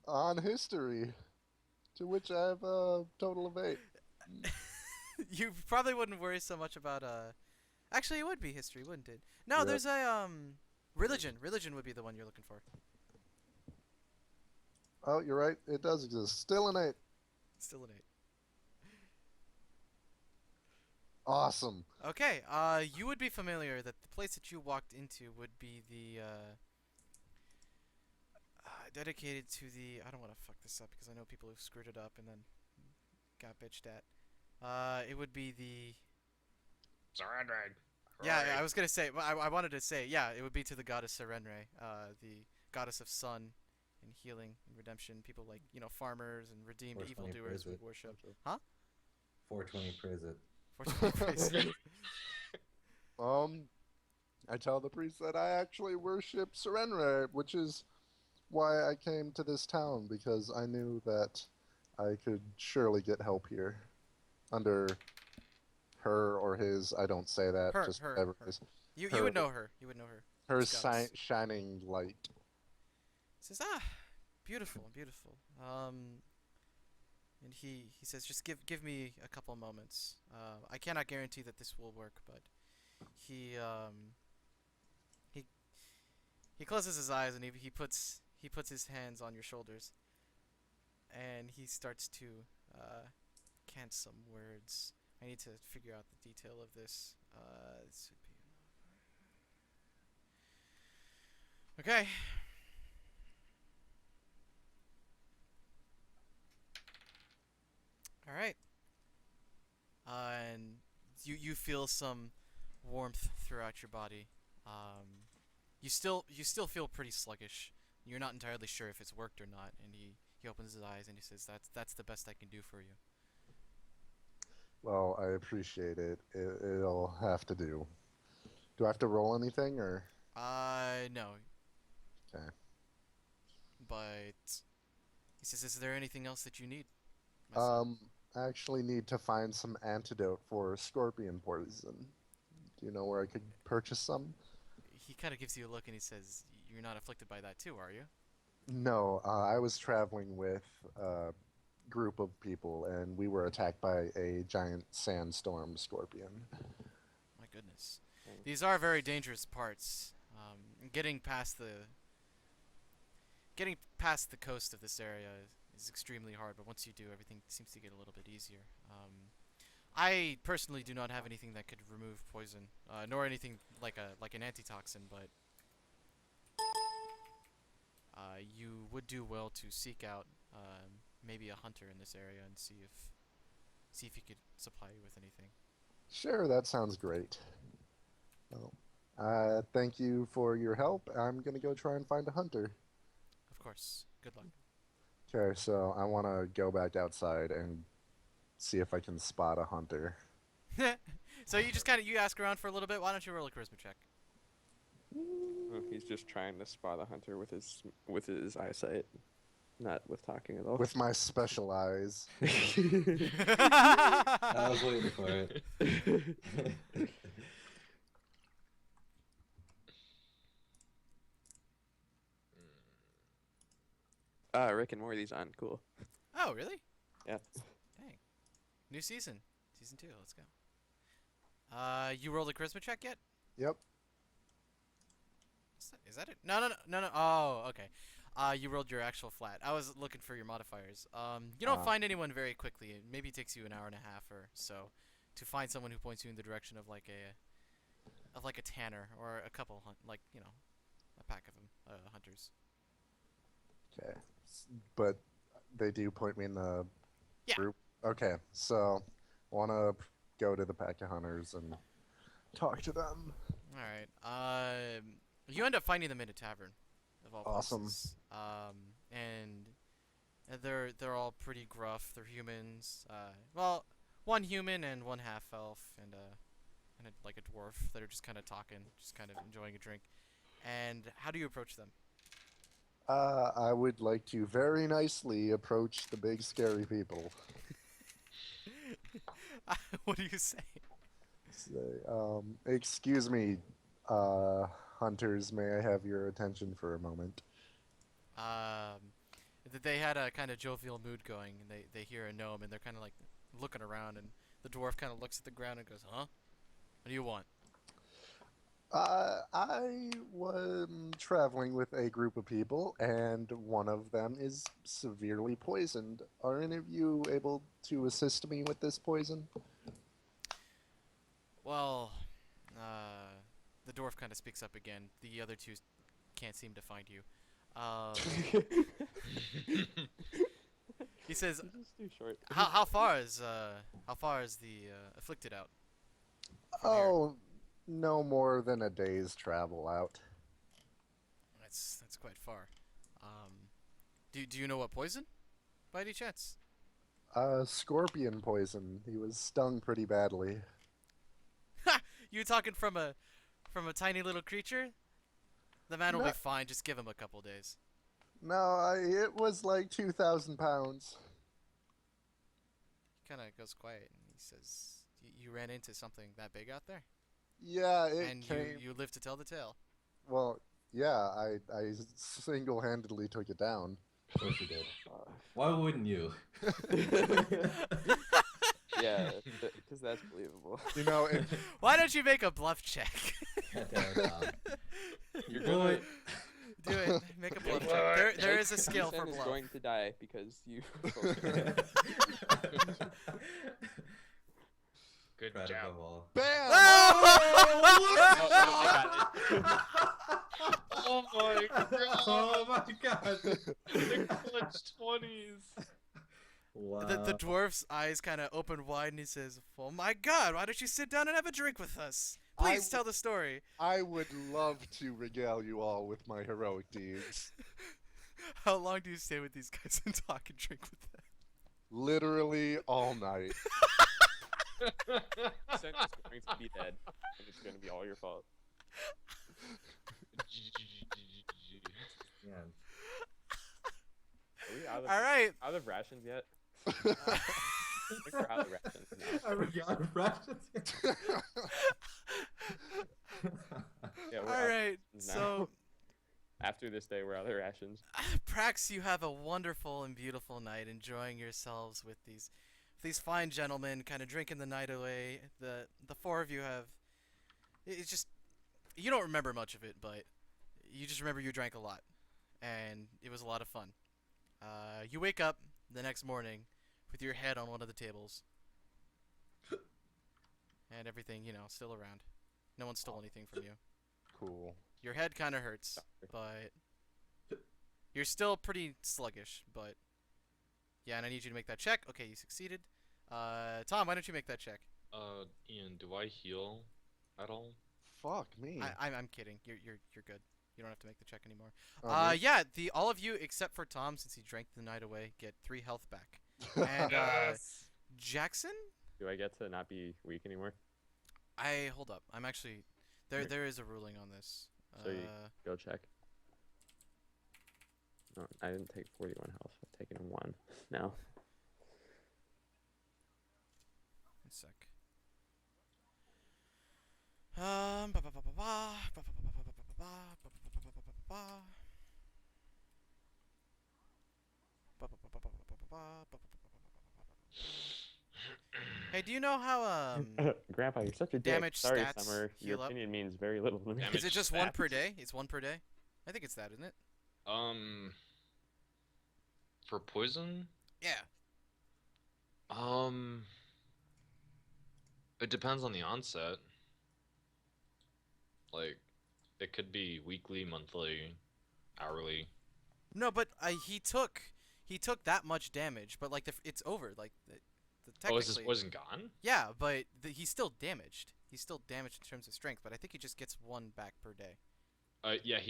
on history, to which I have a total of 8. You probably wouldn't worry so much about Actually, it would be history, wouldn't it? No, Yep. there's a religion. Religion would be the one you're looking for. Oh, you're right. It does exist. Still an 8. Still an 8. Awesome. Okay, you would be familiar that the place that you walked into would be the dedicated to the. I don't want to fuck this up because I know people who've screwed it up and then got bitched at. It would be the. Sarandrag. Yeah, I was gonna say. I wanted to say. Yeah, it would be to the goddess Serenre, the goddess of sun and healing and redemption. People like farmers and redeemed 420 evildoers would Prizzet. worship. Huh? 420 Prizzet. 420 I tell the priest that I actually worship Serenre, which is why I came to this town, because I knew that I could surely get help here under her or his. I don't say that. Her, just her, whatever her. it is. You Her- would know her. You would know her. Her This goddess. shining light. Says, beautiful, beautiful. And he says, just give me a couple moments. I cannot guarantee that this will work, but he closes his eyes and he puts his hands on your shoulders, and he starts to cant some words. I need to figure out the detail of this. This would be okay. All right. And you feel some warmth throughout your body. You still feel pretty sluggish. You're not entirely sure if it's worked or not. And he opens his eyes and he says, "That's the best I can do for you." Well, I appreciate it. It'll have to do. Do I have to roll anything, or? No. Okay. But he says, "Is there anything else that you need?" my son?" I actually need to find some antidote for scorpion poison. Do you know where I could purchase some? He kind of gives you a look and he says, "You're not afflicted by that too, are you?" No, I was traveling with a group of people, and we were attacked by a giant sandstorm scorpion. My goodness. These are very dangerous parts. Getting past the coast of this area is extremely hard, but once you do, everything seems to get a little bit easier. I personally do not have anything that could remove poison, nor anything like an antitoxin, but you would do well to seek out maybe a hunter in this area and see if he could supply you with anything. Sure, that sounds great. Well, thank you for your help. I'm gonna go try and find a hunter. Of course. Good luck. Okay, so I want to go back outside and see if I can spot a hunter. So you just you ask around for a little bit. Why don't you roll a charisma check? He's just trying to spot a hunter with his eyesight, not with talking at all. With my special eyes. I was waiting for it. Rick and Morty's on. Cool. Oh, really? Yeah. Dang. New season. Season 2. Let's go. You rolled a charisma check yet? Yep. Is that it? No. Oh, okay. You rolled your actual flat. I was looking for your modifiers. You don't find anyone very quickly. It maybe takes you an hour and a half or so to find someone who points you in the direction of like a tanner or a couple a pack of them, hunters. Okay. But they do point me in the Yeah. group? Okay, so want to go to the pack of hunters and talk to them. All right. You end up finding them in a tavern, of all Awesome. places. And they're all pretty gruff. They're humans. Well, one human and one half elf and like a dwarf that are just kind of talking, just kind of enjoying a drink. And how do you approach them? I would like to very nicely approach the big scary people. What do you say? Say, excuse me, hunters, may I have your attention for a moment? They had a kind of jovial mood going, and they hear a gnome, and they're kind of like looking around, and the dwarf kind of looks at the ground and goes, "Huh? What do you want?" I was traveling with a group of people, and one of them is severely poisoned. Are any of you able to assist me with this poison? Well, the dwarf kind of speaks up again. The other two can't seem to find you. He says, Just too short. how far is the afflicted out? from here?" Oh, no more than a day's travel out. That's quite far. Do you know what poison, by any chance? Scorpion poison. He was stung pretty badly. You talking from a tiny little creature? The man will No. be fine. Just give him a couple days. No, it was like 2,000 pounds. He kind of goes quiet and he says, "You ran into something that big out there, Yeah, it and came. you live to tell the tale." Well, yeah, I single-handedly took it down. Of course you did. Why wouldn't you? Yeah, because that's believable. You know, it, Why don't you make a bluff check? God damn it, Tom. You're Do gonna. it. Do it. Make a bluff Jake- check. There Jake is a skill for Peterson is bluff. going to die because you. Good Right job. above all. bam! Oh my god! Oh my god! The clutch 20s. Wow. The dwarf's eyes kind of open wide, and he says, "Oh my God! Why don't you sit down and have a drink with us? Please tell the story." I would love to regale you all with my heroic deeds. How long do you stay with these guys and talk and drink with them? Literally all night. Sen is going to be dead, and it's going to be all your fault. Yeah. Are we out of, All right. out of rations yet? I think we're out of rations now. Are we out of rations? Yeah, we're All out right. now. So, After this day, we're out of rations. Prax, you have a wonderful and beautiful night, enjoying yourselves with these fine gentlemen, kind of drinking the night away. The four of you have. It's just you don't remember much of it, but you just remember you drank a lot, and it was a lot of fun. You wake up the next morning with your head on one of the tables, and everything, still around. No one stole anything from you. Cool. Your head kind of hurts, but you're still pretty sluggish. But yeah, and I need you to make that check. Okay, you succeeded. Tom, why don't you make that check? Ian, do I heal at all? Fuck me. I'm kidding. You're good. You don't have to make the check anymore. Me? Yeah, all of you except for Tom, since he drank the night away, get 3 health back. And Jackson, Do I get to not be weak anymore? hold up. I'm actually there is a ruling on this. So you go check. No, I didn't take 41 health. I've taken 1 now. 1 sec. Ba ba ba ba ba ba ba ba ba ba ba ba ba ba ba ba ba ba. Hey, do you know how Grandpa, you're such a dick. damage Sorry, stats Summer. Your heal up? opinion means very little to me. Damage Is it just one per stats? day? It's one per day? I think it's that, isn't it? For poison, Yeah. it depends on the onset. Like, it could be weekly, monthly, hourly. No, but he took that much damage, but like it's over. Like the Oh, is his technically. poison gone? Yeah, but he's still damaged. He's still damaged in terms of strength, but I think he just gets one back per day. Yeah,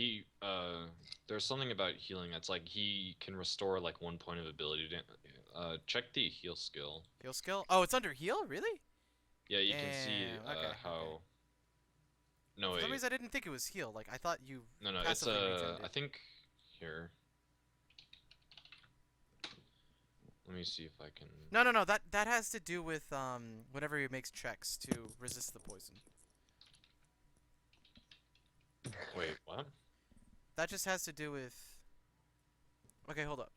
there's something about healing that's like he can restore like 1 point of ability. Check the heal skill. Heal skill? Oh, it's under heal? Really? Yeah, you can see Damn, okay, how. okay. No, For wait. some reason, I didn't think it was heal. Like I thought you. No, it's passively regened it. I think here. Let me see if I can. No. That has to do with whenever he makes checks to resist the poison. Wait, what? That just has to do with. Okay, hold up.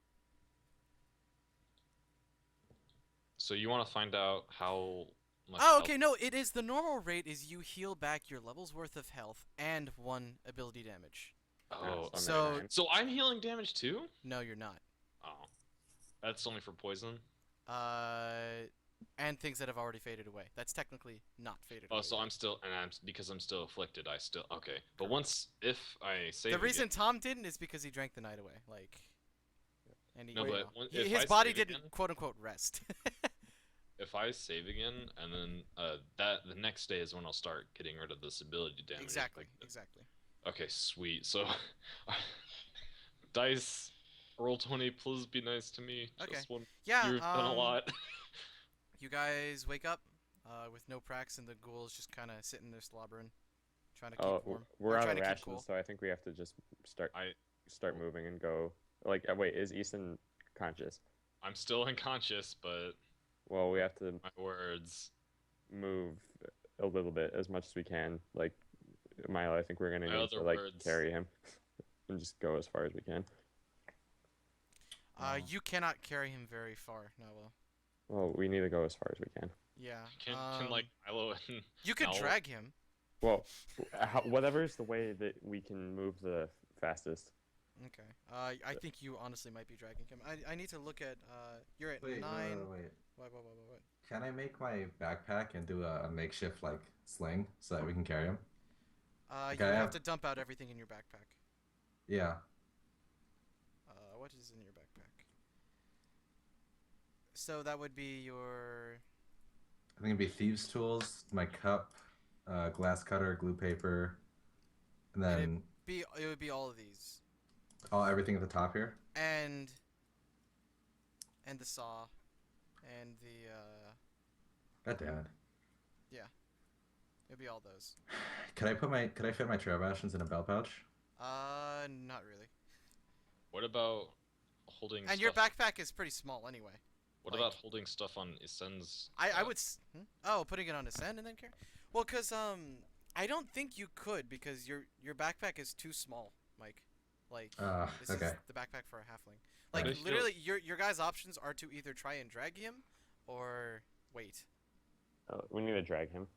So you want to find out how much. Oh, health- okay. No, it is the normal rate is you heal back your level's worth of health and 1 ability damage. Oh, okay. So- So I'm healing damage too? No, you're not. Oh, that's only for poison. And things that have already faded away. That's technically not faded away. Oh, so yet. I'm still, because I'm still afflicted, I still okay. But once if I save The reason again, Tom didn't is because he drank the night away. Like, and he, No, you but know, when- he- if his I body save didn't again- quote unquote rest. if I save again, and then the next day is when I'll start getting rid of this ability damage. Exactly. Like, Exactly. okay, sweet. So, dice, roll 20. Please be nice to me. Okay. Just one. Yeah. You've done a lot. You guys wake up with no pracs, and the ghoul's just kind of sitting there slobbering, trying to keep Oh, warm. we're or out trying of to keep rations, cool. so I think we have to just start I- moving and go. Like, wait, is Easton conscious? I'm still unconscious, but Well, we have to my words. move a little bit as much as we can. Like, Milo, I think we're gonna My need to other like words. carry him and just go as far as we can. You cannot carry him very far, Noah. Well, we need to go as far as we can. Yeah. Can like Milo and You could Owl- drag him. Well, whatever's the way that we can move the fastest. Okay. I think you honestly might be dragging him. I need to look at. You're at Wait, 9. no, wait. What? Can I make my backpack and do a makeshift like sling so that we can carry him? You Okay, I have have- to dump out everything in your backpack. Yeah. What is in your backpack? So that would be your. I think it'd be thieves' tools, my cup, glass cutter, glue paper, and then It would be all of these, everything at the top here. and the saw, and the God damn it! it'd be all those. Could I fit my trail rations in a bell pouch? Not really. What about holding? And stuff, your backpack is pretty small anyway. What like- about holding stuff on Isen's? I would. Putting it on Ascend and then carry. Well, cause I don't think you could because your backpack is too small, Mike. Like this okay. is the backpack for a halfling. Like Right. literally, your guys' options are to either try and drag him, or wait. We need to drag him.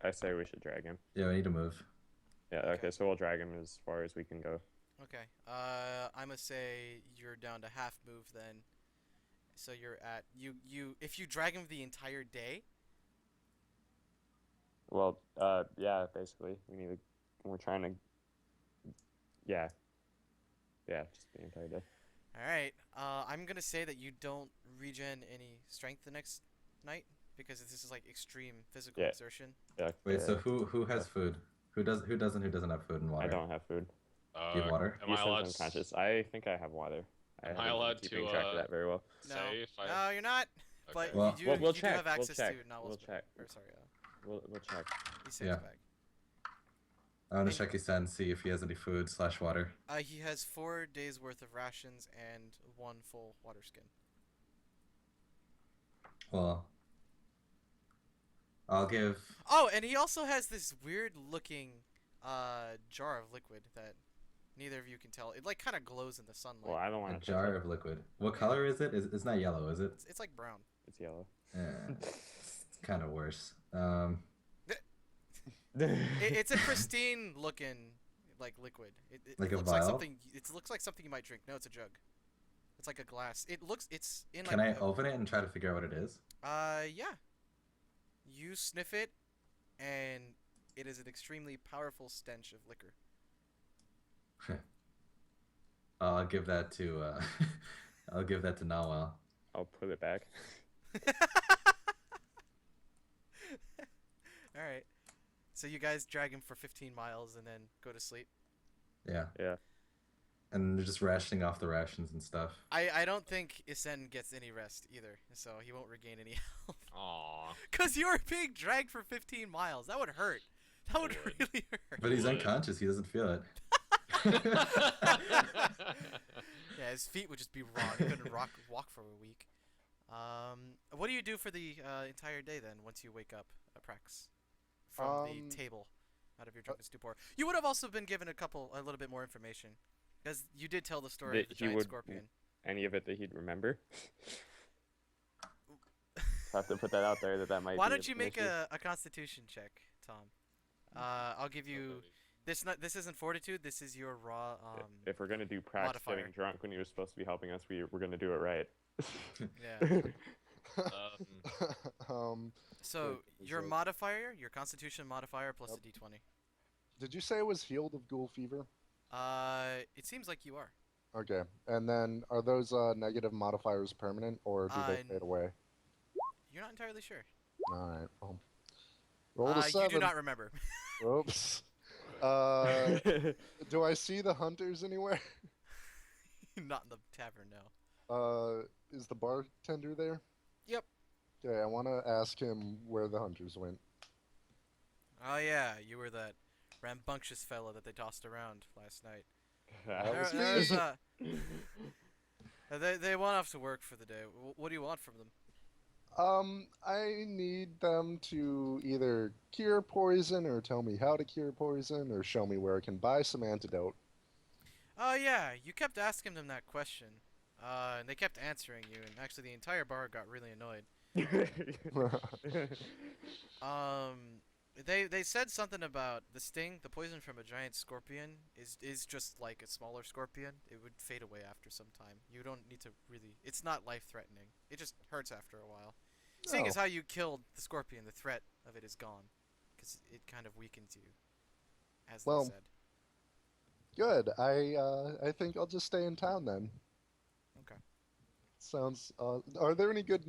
I say we should drag him. Yeah, we need to move. Yeah. Okay. So we'll drag him as far as we can go. Okay. I'ma say you're down to half move then. So you're at you if you drag him the entire day. Well, yeah. Basically, we're trying to. Yeah. Yeah. Just the entire day. All right. I'm gonna say that you don't regen any strength the next night because this is like extreme physical Yeah. exertion. Yeah. Wait, yeah. so who has food? Who doesn't have food and water? I don't have food. Do you have water? Am I Easton's allowed? unconscious. I think I have water. Am I haven't been allowed keeping to, track of that very well. No. Say if I. No, you're not. But Okay. Well, you do, we'll you check. do have We'll access check. to Nawal's We'll bag. check. Or sorry, We'll check. Easton's Yeah. bag. I want to check his and see if he has any food / water. He has 4 days worth of rations and 1 full water skin. Well, I'll give. Oh, and he also has this weird looking jar of liquid that neither of you can tell. It like kind of glows in the sunlight. Well, I don't A want to. jar of liquid. What color is it? It's not yellow, is it? It's like brown. It's yellow. It's kind of worse. It's a pristine looking like liquid. It Like a looks like vial? something. It looks like something you might drink. No, it's a jug. It's like a glass. It's in Can like. I open it and try to figure out what it is? Yeah. You sniff it, and it is an extremely powerful stench of liquor. I'll give that to I'll give that to Nawal. I'll put it back. All right. So you guys drag him for 15 miles and then go to sleep. Yeah. Yeah. And they're just rationing off the rations and stuff. I don't think Isen gets any rest either, so he won't regain any health. Aw. Cause you're being dragged for 15 miles. That would hurt. That would Would. really hurt. But he's Would. unconscious. He doesn't feel it. Yeah, his feet would just be raw. He couldn't walk for a week. What do you do for the entire day then? Once you wake up, Prax, from the table, out of your drunken stupor. You would have also been given a little bit more information, because you did tell the story of the giant scorpion. Any of it that he'd remember. Have to put that out there that might. Why be don't you make information. a Constitution check, Tom? I'll give you this. This isn't fortitude. This is your raw. If we're gonna do Prax modifier. getting drunk when he was supposed to be helping us, we're gonna do it right. Yeah. So Wait, your is it- modifier, your Constitution modifier plus a D20. Did you say it was healed of ghoul fever? It seems like you are. Okay. And then are those negative modifiers permanent or do they fade away? You're not entirely sure. All right. Well, roll a 7. You do not remember. Oops. Do I see the hunters anywhere? Not in the tavern, no. Is the bartender there? Yep. Okay, I want to ask him where the hunters went. Oh yeah, you were that rambunctious fella that they tossed around last night. That was They went off to work for the day. What do you want from them? I need them to either cure poison or tell me how to cure poison or show me where I can buy some antidote. Oh yeah, you kept asking them that question. And they kept answering you, and actually the entire bar got really annoyed. They said something about the sting, the poison from a giant scorpion is just like a smaller scorpion. It would fade away after some time. You don't need to really. It's not life-threatening. It just hurts after a while. Seeing as how you killed the scorpion, the threat of it is gone, because it kind of weakens you, as they said. Good. I think I'll just stay in town then. Okay. Sounds. Are there any good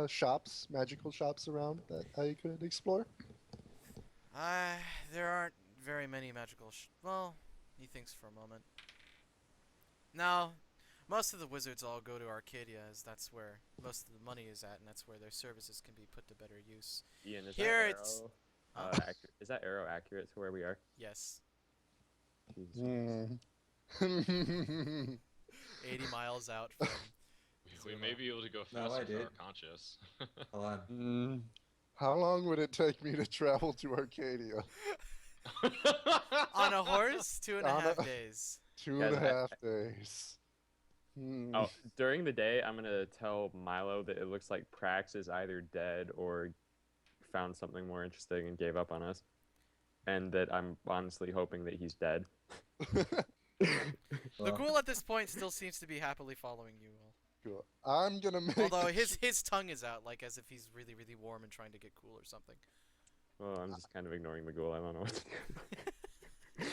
shops, magical shops around that I could explore? There aren't very many magical well, he thinks for a moment. No, most of the wizards all go to Arcadia, as that's where most of the money is at, and that's where their services can be put to better use. Ian, is Here that it's- arrow, is that arrow accurate to where we are? Yes. Jesus. 80 miles out from... We may be able to go No, faster I for did. our conscious. Hold on. How long would it take me to travel to Arcadia? On a horse? 2.5 On a- days. 2.5 days. Oh, during the day, I'm gonna tell Milo that it looks like Prax is either dead or found something more interesting and gave up on us, and that I'm honestly hoping that he's dead. The ghoul at this point still seems to be happily following you all. Cool. I'm gonna make. Although his tongue is out, like as if he's really, really warm and trying to get cool or something. Well, I'm just kind of ignoring the ghoul. I don't know what to do.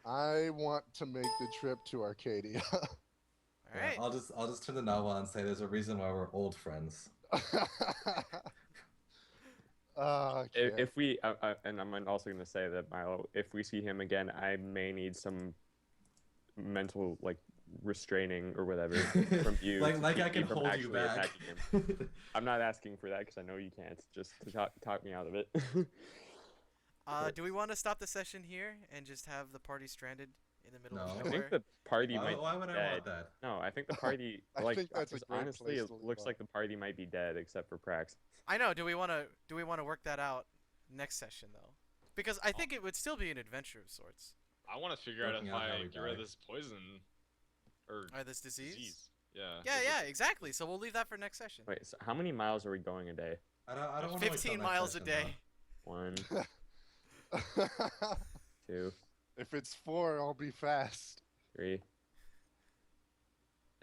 I want to make the trip to Arcadia. Alright. I'll just turn the novel on and say there's a reason why we're old friends. If we, and I'm also gonna say that Milo, if we see him again, I may need some mental restraining or whatever from you. like I to keep can me from hold you actually back. attacking him. I'm not asking for that because I know you can't. Just to talk me out of it. Do we want to stop the session here and just have the party stranded in the middle No. of I nowhere? think the party might. Why would be I dead. want that? No, I think the party. I think that's a great honestly, place it to leave looks off. like the party might be dead except for Prax. I know. Do we want to work that out next session though? Because I think it would still be an adventure of sorts. I want to figure out Working if out how I we get rid of die. this poison or This disease? Yeah. Yeah, exactly. So we'll leave that for next session. Wait, so how many miles are we going a day? I don't want to 15 miles a day. 1, 2, If it's 4, I'll be fast. 3.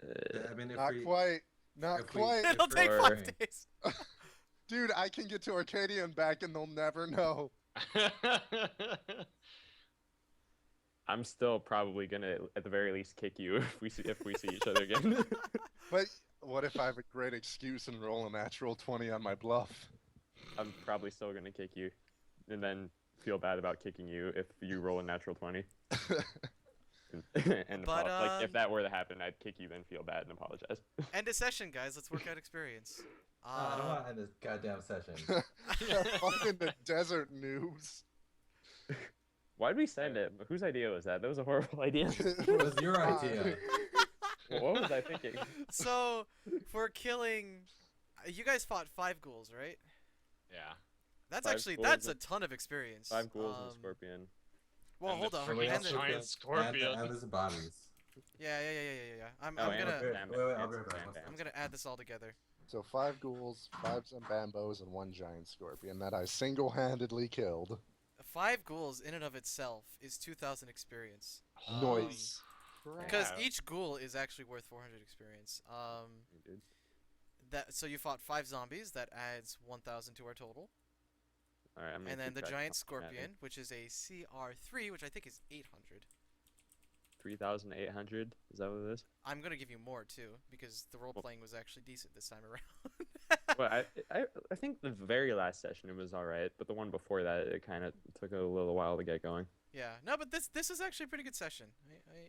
I mean, if Not we, quite. Not if we- quite. if It'll we're- take 5 Right. days. Dude, I can get to Arcadia and back and they'll never know. I'm still probably gonna, at the very least, kick you if we see each other again. But what if I have a great excuse and roll a natural 20 on my bluff? I'm probably still gonna kick you, and then feel bad about kicking you if you roll a natural 20. And But, like if that were to happen, I'd kick you, then feel bad and apologize. End of session, guys. Let's work out experience. I don't want to end this goddamn session. Fucking the desert noobs. Why'd we send it? Whose idea was that? That was a horrible idea. It was your idea. What was I thinking? So, for killing... You guys fought 5 ghouls, right? Yeah. That's 5 actually, ghouls that's a and- ton of experience. 5 ghouls and a scorpion. Well, And hold the on. freaking And then, giant scorpion. And there's the bodies. yeah. I'm Oh, and gonna... it's Bam wait, I'll Bam. be right back. Bam Bam. I'm gonna add this all together. So 5 ghouls, 5 Zambambos, and 1 giant scorpion that I single-handedly killed. 5 ghouls in and of itself is 2,000 experience. Noise. Because Yeah. each ghoul is actually worth 400 experience. Dude. So you fought 5 zombies. That adds 1,000 to our total. All right, I'm gonna And then keep the track giant of that. scorpion, which is a CR3, which I think is 800. 3,800. Is that what it is? I'm gonna give you more too, because the role playing was actually decent this time around. Well, I think the very last session it was all right, but the one before that it kind of took a little while to get going. Yeah, no, but this is actually a pretty good session.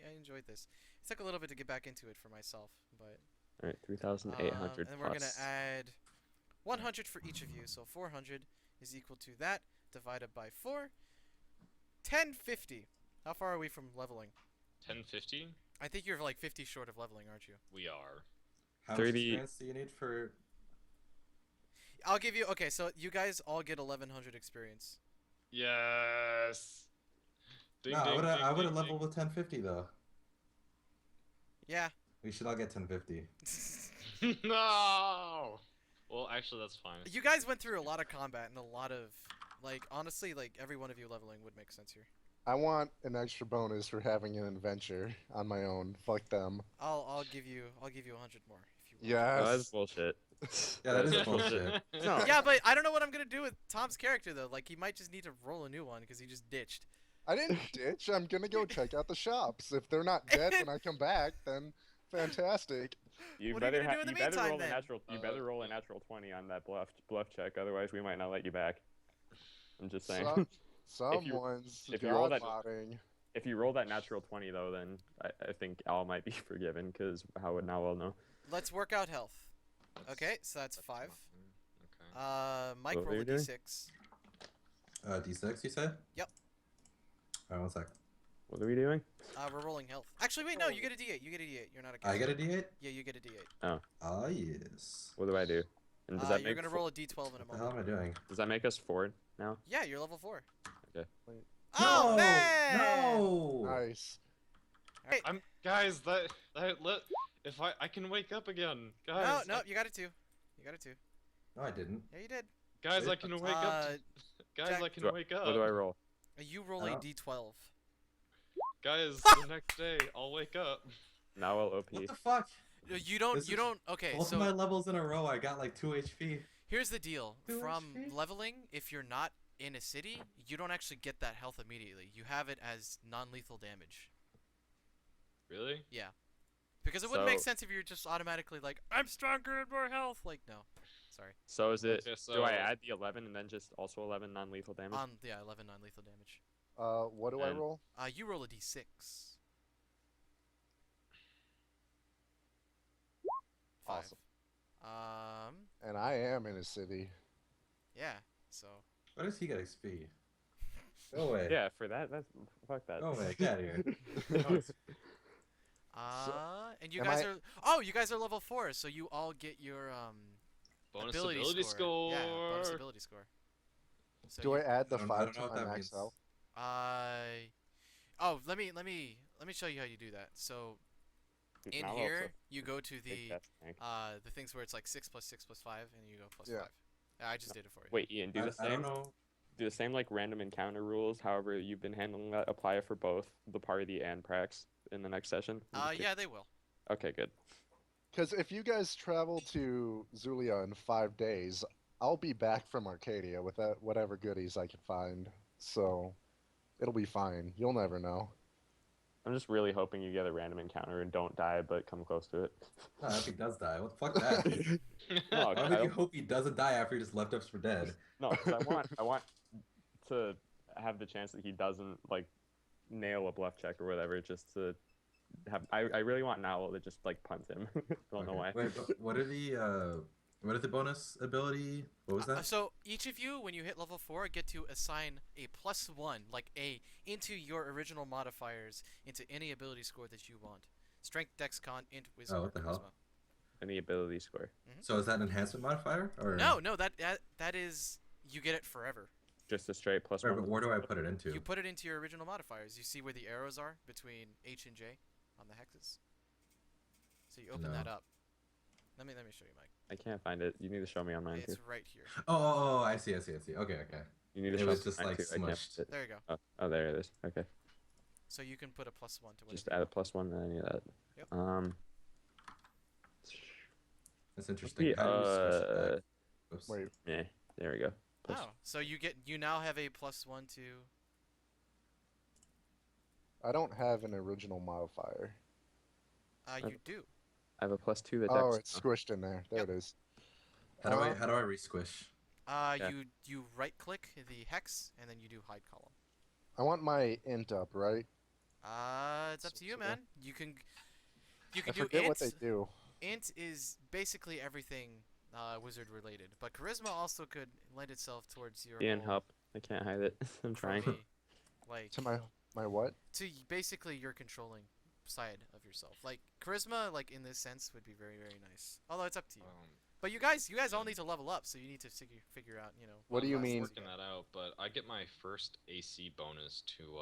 I enjoyed this. It took a little bit to get back into it for myself, but. All right, 3,800 And we're gonna plus. add 100 for each of you, so 400 is equal to that divided by 4. 1050. How far are we from leveling? 1050? I think you're like 50 short of leveling, aren't you? We are. How 30 much experience do you need for? I'll give you. Okay, so you guys all get 1,100 experience. Yes. Ding, No, I ding, would ding, have ding, leveled with 1050 though. Yeah. We should all get 1050. ding. No. Well, actually, that's fine. You guys went through a lot of combat and a lot of, like, honestly, like every one of you leveling would make sense here. I want an extra bonus for having an adventure on my own. Fuck them. I'll give you 100 more if you want. Yes. Oh, that's bullshit. Yeah, that is bullshit. No. Yeah, but I don't know what I'm gonna do with Tom's character though. Like he might just need to roll a new one because he just ditched. I didn't ditch. I'm gonna go check out the shops. If they're not dead when I come back, then fantastic. You What are you better gonna do in the meantime, roll then? a natural. You better roll a natural 20 on that bluff check. Otherwise, we might not let you back. I'm just saying. Someone's if you roll that- godmodding. If you roll that natural 20 though, then I think Al might be forgiven because how would now I'll know. Let's work out health. Okay, so that's 5. Okay. Mike What were roll a you doing? d6. D6, you said? Yep. Alright, 1 sec. What are we doing? We're rolling health. Actually, wait, no, you get a d8. You get a d8. You're not a I get a D8? Yeah, you get a d8. Ah, yes. What do I do? And does that You're make gonna roll a d12 in a What the hell moment. am I doing? does that make us 4 now? Yeah, you're level 4. Okay. Oh No! man! No! Nice. Alright. Guys, if I can wake up again, No, guys. no, you got it too. You got it too. No, I didn't. Yeah, you did. Guys, I can wake up. Guys, Jack- I can Do- wake up. What do I roll? You roll a Oh. d12. Guys, the next day I'll wake up. Now I'll OP. What the fuck? You don't. This You is- don't. Okay, Both so of my levels in a row, I got like 2 HP. here's the deal. Too much From hate. leveling, if you're not in a city, you don't actually get that health immediately. You have it as non-lethal damage. Really? Because it wouldn't make So- sense if you're just automatically like, I'm stronger and more health. Like, no. Sorry. So is it? Okay, Do I so- add the 11 and then just also 11 non-lethal damage? Yeah, 11 non-lethal damage. What do I And- roll? You roll a d6. 5. Awesome. And I am in a city. Yeah. So. Why does he get XP? Go away. Yeah, for that, that's fuck that. Go away. Get out of here. And you am guys I- are. Oh, you guys are level 4, so you all get your Bonus ability, ability score. score. Yeah, bonus ability score. So Do you, I add the I don't 5 know to what my that max means. health? Oh, let me show you how you do that. So, In Mallow here, also you go to big the death tank. the things where it's like 6 + 6 + 5, and you go +5. Yeah. Yeah, I just did it for you. Wait, Ian, do I the don't same. know. Do the same like random encounter rules. However, you've been handling that. Apply it for both the party and Prax in the next session. I'm just Yeah, they will. Okay, good. Because if you guys travel to Zulia in 5 days, I'll be back from Arcadia with whatever goodies I can find. So it'll be fine. You'll never know. I'm just really hoping you get a random encounter and don't die, but come close to it. No, if he does die, what the fuck that? No, Why would you hope he doesn't die after he just left us for dead? No, because I want to have the chance that he doesn't like nail a bluff check or whatever, just to have. I really want Nowell to just like punt him. I don't know why. Wait, but what are the bonus ability? What was that? So each of you, when you hit level 4, get to assign a +1, like A, into your original modifiers into any ability score that you want. Strength, Dex, Con, Int, Wisdom, Oh, or what the hell? Charisma. Any ability score. So is that an enhancement modifier or No, that is you get it forever. Just a straight +1. Right, but where do I put it into? You put it into your original modifiers. You see where the arrows are between H and J on the hexes. So you open that up. Let me show you, Mike. I can't find it. You need to show me on mine too. It's right here. Oh, I see. Okay. You need to It show was me just mine like too. I can't smushed. fit- There you go. Oh, there it is. Okay. So you can put a +1 to whatever. Just add a +1 to any of that. Yep. That's interesting. How do you switch it back? Oops. Wait, Yeah, there we go. Oh, so you now have a +1 to. I don't have an original modifier. You do. I have a +2 to Dex. Oh, it's squished in there. There Yep. it is. How do I re-squish? Yeah. You right click the hex and then you do hide column. I want my int up, right? It's up to you, man. You can I do forget int. what they do. Int is basically everything wizard related, but charisma also could lend itself towards your Ian, whole help. I can't hide it. I'm trying. crummy, like To my what? to basically your controlling side of yourself. Like charisma, like in this sense, would be very very nice. Although it's up to you. But you guys all need to level up, so you need to figure out, you know. What do you I'm mean? working that out, but I get my first AC bonus to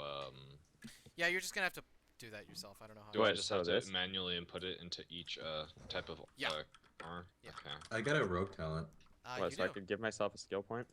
Yeah, you're just gonna have to do that yourself. I don't know how. Do I Wait, just so have to this? manually input it into each type of Yeah. armor? Yeah. Okay. I got a rogue talent. You What, so I do. could give myself a skill point?